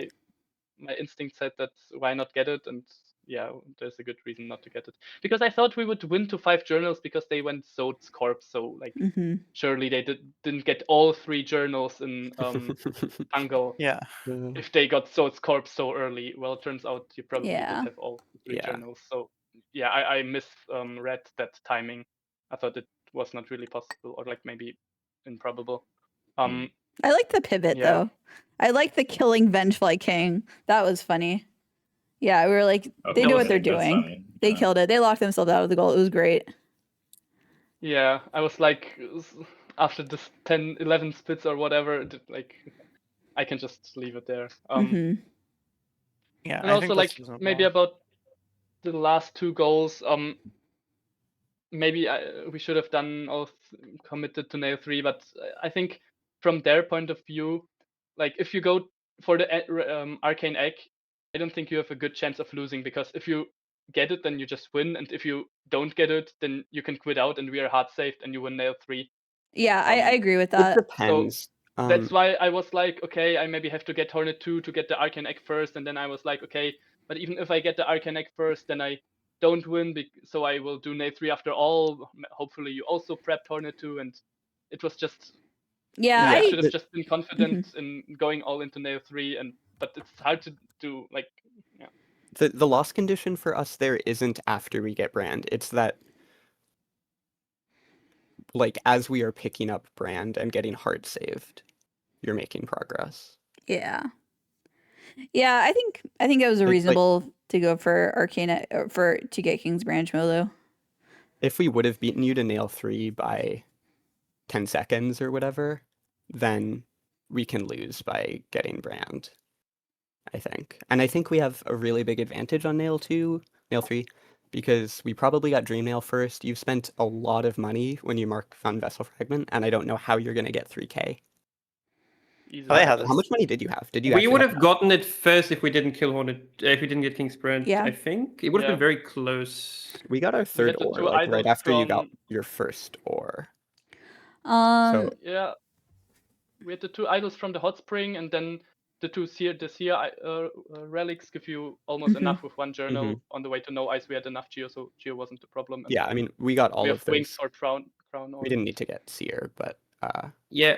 Speaker 8: My instinct said that why not get it, and yeah, there's a good reason not to get it. Because I thought we would win to 5 journals because they went Zod's corpse, so like
Speaker 1: Mm-hmm.
Speaker 8: surely they didn't get all 3 journals in Tangle.
Speaker 3: Yeah.
Speaker 8: If they got Zod's corpse so early. Well, it turns out you probably
Speaker 1: Yeah.
Speaker 8: did have all 3
Speaker 7: Yeah.
Speaker 8: journals. So yeah, I misread that timing. I thought it was not really possible, or like maybe improbable.
Speaker 1: I like the pivot
Speaker 8: Yeah.
Speaker 1: though. I like the killing Vengefly King. That was funny. Yeah, we were like, they
Speaker 9: that
Speaker 1: know
Speaker 9: was
Speaker 1: what they're
Speaker 9: funny, that's
Speaker 1: doing.
Speaker 9: funny,
Speaker 1: They
Speaker 9: yeah.
Speaker 1: killed it. They locked themselves out of the goal. It was great.
Speaker 8: Yeah, I was like, after this 10, 11 splits or whatever, like, I can just leave it there.
Speaker 1: Mm-hmm.
Speaker 3: Yeah,
Speaker 8: And
Speaker 3: I
Speaker 8: also
Speaker 3: think
Speaker 8: like
Speaker 3: that's reasonable.
Speaker 8: maybe about the last 2 goals, maybe we should have done or committed to nail 3, but I think from their point of view, like if you go for the arcane egg, I don't think you have a good chance of losing, because if you get it, then you just win, and if you don't get it, then you can quit out and we are hard saved and you win nail 3.
Speaker 1: Yeah, I agree with
Speaker 7: It
Speaker 1: that.
Speaker 7: depends.
Speaker 8: That's why I was like, okay, I maybe have to get Hornet 2 to get the Arcane Egg first, and then I was like, okay, but even if I get the Arcane Egg first, then I don't win, so I will do nail 3 after all. Hopefully you also prepped Hornet 2, and it was just,
Speaker 1: Yeah,
Speaker 8: I
Speaker 1: I
Speaker 8: should have just been confident in going all into nail 3, but it's hard to do, like, yeah.
Speaker 7: The loss condition for us there isn't after we get brand. It's that, like, as we are picking up brand and getting hard saved, you're making progress.
Speaker 1: Yeah. Yeah, I think it was a reasonable to go for Arcana to get King's Branch Molo.
Speaker 7: If we would have beaten you to nail 3 by 10 seconds or whatever, then we can lose by getting brand, I think. And I think we have a really big advantage on nail 3, because we probably got Dream Nail first. You've spent a lot of money when you mark Found Vessel Fragment, and I don't know how you're going to get 3k. How much money did you have? Did you?
Speaker 10: We would have gotten it first if we didn't kill Hornet. If we didn't get King's Brand,
Speaker 1: Yeah.
Speaker 10: I think it would have been very close.
Speaker 7: We got our third
Speaker 8: the
Speaker 7: ore,
Speaker 8: 2
Speaker 7: like right
Speaker 8: idols
Speaker 7: after you got
Speaker 8: from-
Speaker 7: your first ore.
Speaker 8: Yeah, we had the 2 idols from the hot spring, and then the 2 seer relics give you almost enough with 1 journal. On the way to no ice, we had enough geo, so geo wasn't the problem. And
Speaker 7: Yeah, I mean, we got all
Speaker 8: we
Speaker 7: of
Speaker 8: have wings
Speaker 7: those.
Speaker 8: or crown.
Speaker 7: We didn't need to get seer, but
Speaker 10: yeah,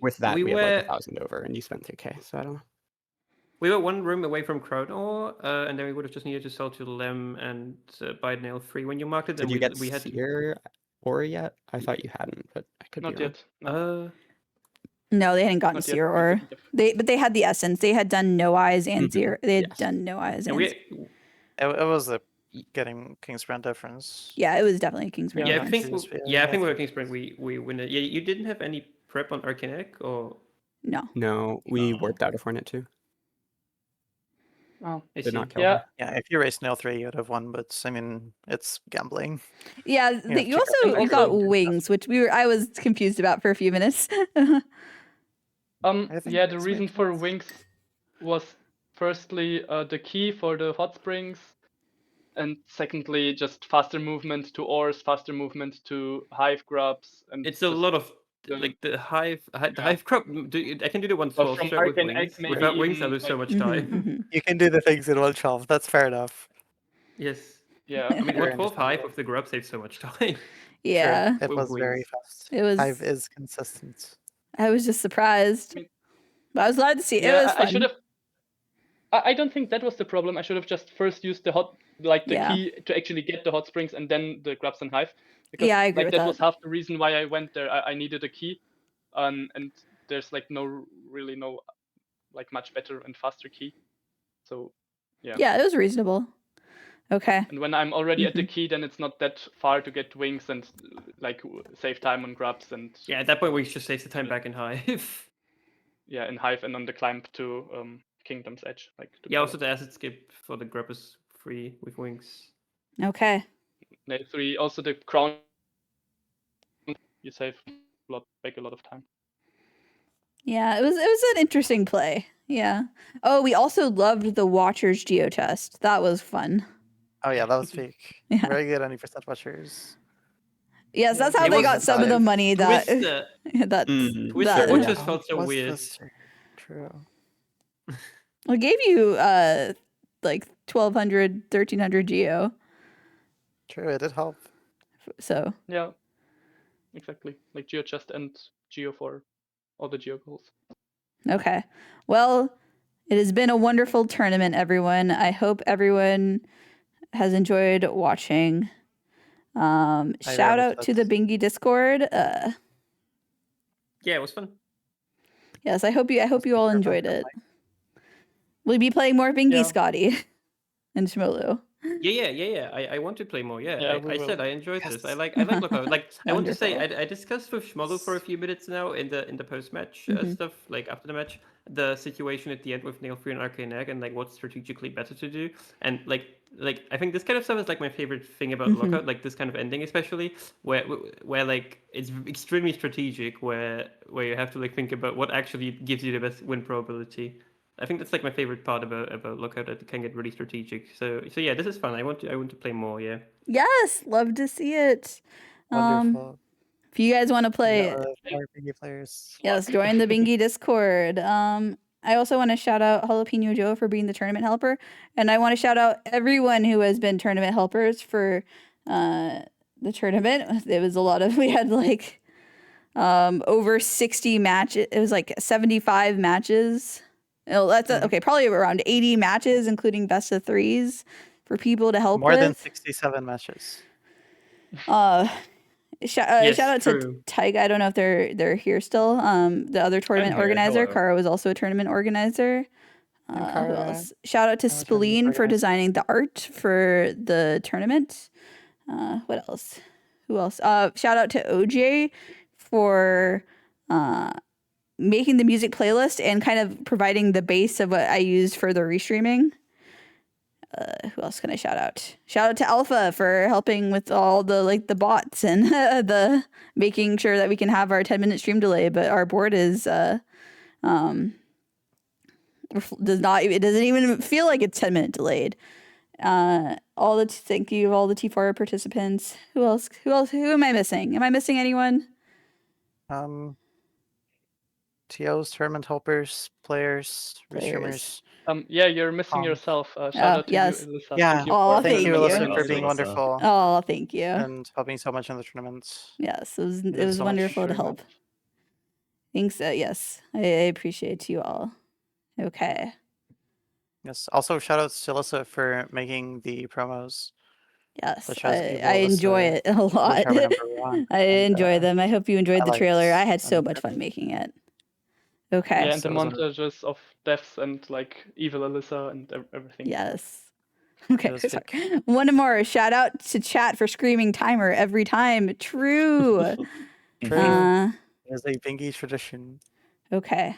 Speaker 7: with that
Speaker 10: we
Speaker 7: we
Speaker 10: were
Speaker 7: had like 1,000 over, and you spent 3k. So I don't know.
Speaker 10: We were 1 room away from Crown Ore, and then we would have just needed to sell to Lem and buy nail 3 when you marked it.
Speaker 7: Did
Speaker 10: and
Speaker 7: you get
Speaker 10: we had
Speaker 7: seer ore yet? I thought you hadn't, but I could
Speaker 8: Not
Speaker 7: be wrong.
Speaker 8: yet.
Speaker 1: No, they hadn't gotten
Speaker 8: Not yet.
Speaker 1: Seer or they had the essence. They had done no eyes and Seer. They had done no eyes and
Speaker 3: it was a getting King's Brand difference.
Speaker 1: yeah, it was definitely a King's Brand.
Speaker 10: Yeah, I
Speaker 1: difference.
Speaker 10: think we were King's Brand. We win it. Yeah, you didn't have any prep on Arcane Egg, or
Speaker 1: no?
Speaker 7: No, we warped out of Hornet 2.
Speaker 8: Oh,
Speaker 7: Did not kill
Speaker 8: yeah.
Speaker 7: her.
Speaker 3: Yeah, if you raced nail 3, you would have won, but I mean, it's gambling.
Speaker 1: Yeah, you also you got wings, which I was confused about for a few minutes.
Speaker 8: Yeah, the reason for wings was firstly the key for the hot springs, and secondly just faster movement to ores, faster movement to hive grubs, and
Speaker 10: it's a lot of like the hive crop. I can do the 112
Speaker 8: from
Speaker 10: straight with
Speaker 8: Arcane
Speaker 10: wings.
Speaker 8: Egg, maybe
Speaker 10: Without wings, I
Speaker 8: even,
Speaker 10: lose so
Speaker 8: like-
Speaker 10: much time.
Speaker 3: You can do the things in 112. That's fair enough.
Speaker 10: Yes.
Speaker 8: Yeah.
Speaker 10: I mean, 112 hive with the grub saves so much time.
Speaker 1: Yeah.
Speaker 3: It
Speaker 10: With
Speaker 3: was very
Speaker 10: wings.
Speaker 3: fast.
Speaker 1: It was.
Speaker 3: Hive is consistent.
Speaker 1: I was just surprised. But I was glad to see it.
Speaker 8: Yeah,
Speaker 1: It was fun.
Speaker 8: I should have. I don't think that was the problem. I should have just first used the key to actually get the hot springs and then the grubs and hive. Because
Speaker 1: Yeah, I agree with
Speaker 8: that
Speaker 1: that.
Speaker 8: was half the reason why I went there. I needed a key, and there's like no like much better and faster key. So yeah.
Speaker 1: Yeah, it was reasonable. Okay.
Speaker 8: And when I'm already at the key, then it's not that far to get wings and like save time on grubs and
Speaker 10: Yeah, at that point we just save the time back in hive.
Speaker 8: yeah, in hive and on the climb to Kingdom's Edge. Like to
Speaker 10: Yeah, also the acid skip for the grub is free with wings.
Speaker 1: Okay.
Speaker 8: Nail 3. Also the crown. You save a lot of time.
Speaker 1: Yeah, it was an interesting play. Yeah. Oh, we also loved the Watchers Geo test. That was fun.
Speaker 3: Oh yeah, that was fake.
Speaker 1: Yeah.
Speaker 3: Very good 90% watchers.
Speaker 1: Yes, that's how
Speaker 10: It
Speaker 1: they
Speaker 10: was
Speaker 1: got some of the money that
Speaker 10: Twister.
Speaker 1: that
Speaker 10: Twister just felt so
Speaker 3: Was
Speaker 10: weird.
Speaker 3: Twister. True.
Speaker 1: I gave you like 1200, 1300 geo.
Speaker 3: True, it did help.
Speaker 1: So
Speaker 8: Yeah, exactly. Like Geo Chest and Geo for all the Geo goals.
Speaker 1: okay. Well, it has been a wonderful tournament, everyone. I hope everyone has enjoyed watching. Shout
Speaker 3: very
Speaker 1: out
Speaker 3: much
Speaker 1: to the
Speaker 3: did.
Speaker 1: Bingy Discord.
Speaker 10: Yeah, it was fun.
Speaker 1: Yes, I hope you all enjoyed it. We'll be playing more Bingy,
Speaker 8: Yeah.
Speaker 1: Scotty, and Shmolu.
Speaker 10: Yeah. I want to play more. Yeah,
Speaker 8: Yeah,
Speaker 10: I said I enjoyed this. I like Lockout. Like I want to say,
Speaker 1: Wonderful.
Speaker 10: I discussed with Schmodel for a few minutes now in the post match
Speaker 1: Mhm.
Speaker 10: stuff, like after the match, the situation at the end with Nail Free and Arcane Egg, and like what's strategically better to do. And like I think this kind of stuff is like my favorite thing about
Speaker 1: Mhm.
Speaker 10: Lockout, like this kind of ending, especially where like it's extremely strategic, where you have to like think about what actually gives you the best win probability. I think that's like my favorite part about Lookout. It can get really strategic. So yeah, this is fun. I want to play more. Yeah.
Speaker 1: Yes, love to see it.
Speaker 3: Wonderful.
Speaker 1: If you guys want to play,
Speaker 3: More Bingy players.
Speaker 1: yes, join the Bingy Discord. I also want to shout out Jalapeno Joe for being the tournament helper, and I want to shout out everyone who has been tournament helpers for the tournament. It was a lot of we had like over 60 matches. It was like 75 matches. Oh, that's okay. Probably around 80 matches, including best of threes for people to help
Speaker 3: More
Speaker 1: with.
Speaker 3: than 67 matches.
Speaker 1: Shout
Speaker 10: Yes,
Speaker 1: out
Speaker 10: true.
Speaker 1: to Tyga. I don't know if they're here still. The other tournament
Speaker 9: here,
Speaker 1: organizer,
Speaker 9: hello.
Speaker 1: Kara, was also a tournament organizer. Who
Speaker 3: Kara.
Speaker 1: else? Shout out to
Speaker 3: I'm a tournament
Speaker 1: Spleen for
Speaker 3: organizer.
Speaker 1: designing the art for the tournament. What else? Who else? Shout out to OJ for making the music playlist and kind of providing the base of what I used for the restreaming. Who else can I shout out? Shout out to Alpha for helping with all the like the bots and the making sure that we can have our 10-minute stream delay, but our board is doesn't even feel like it's 10-minute delayed. Thank you all the T4 participants. Who else? Who am I missing? Am I missing anyone?
Speaker 3: TOs, tournament helpers, players, restreamers.
Speaker 8: Yeah, you're missing yourself. Shout out to
Speaker 1: yes.
Speaker 8: you, Alyssa.
Speaker 3: Yeah.
Speaker 8: Thank you
Speaker 1: Oh,
Speaker 8: for
Speaker 3: Thank
Speaker 1: thank
Speaker 3: you,
Speaker 1: you.
Speaker 3: Alyssa, for
Speaker 9: Alyssa.
Speaker 3: being wonderful
Speaker 1: Oh, thank you.
Speaker 3: and helping so much in the tournaments.
Speaker 1: Yes, it was
Speaker 3: did so much
Speaker 1: wonderful to
Speaker 3: very
Speaker 1: help. Thanks. Yes, I appreciate you all. Okay.
Speaker 3: Yes. Also, shout out to Alyssa for making the promos.
Speaker 1: Yes,
Speaker 3: Such as Evil
Speaker 1: I enjoy
Speaker 3: Alyssa,
Speaker 1: it a lot.
Speaker 3: Charmer #1,
Speaker 1: I
Speaker 3: and,
Speaker 1: enjoy them. I hope you enjoyed the trailer. I had so
Speaker 3: and
Speaker 1: much fun making it. Okay.
Speaker 8: Yeah, and the
Speaker 3: So it was wonderful.
Speaker 8: montages of deaths and like evil Alyssa and everything.
Speaker 1: Yes. Okay,
Speaker 3: was
Speaker 1: sorry. One more shout out to chat for screaming timer every time. True.
Speaker 3: True. It is a Bingy tradition.
Speaker 1: Okay.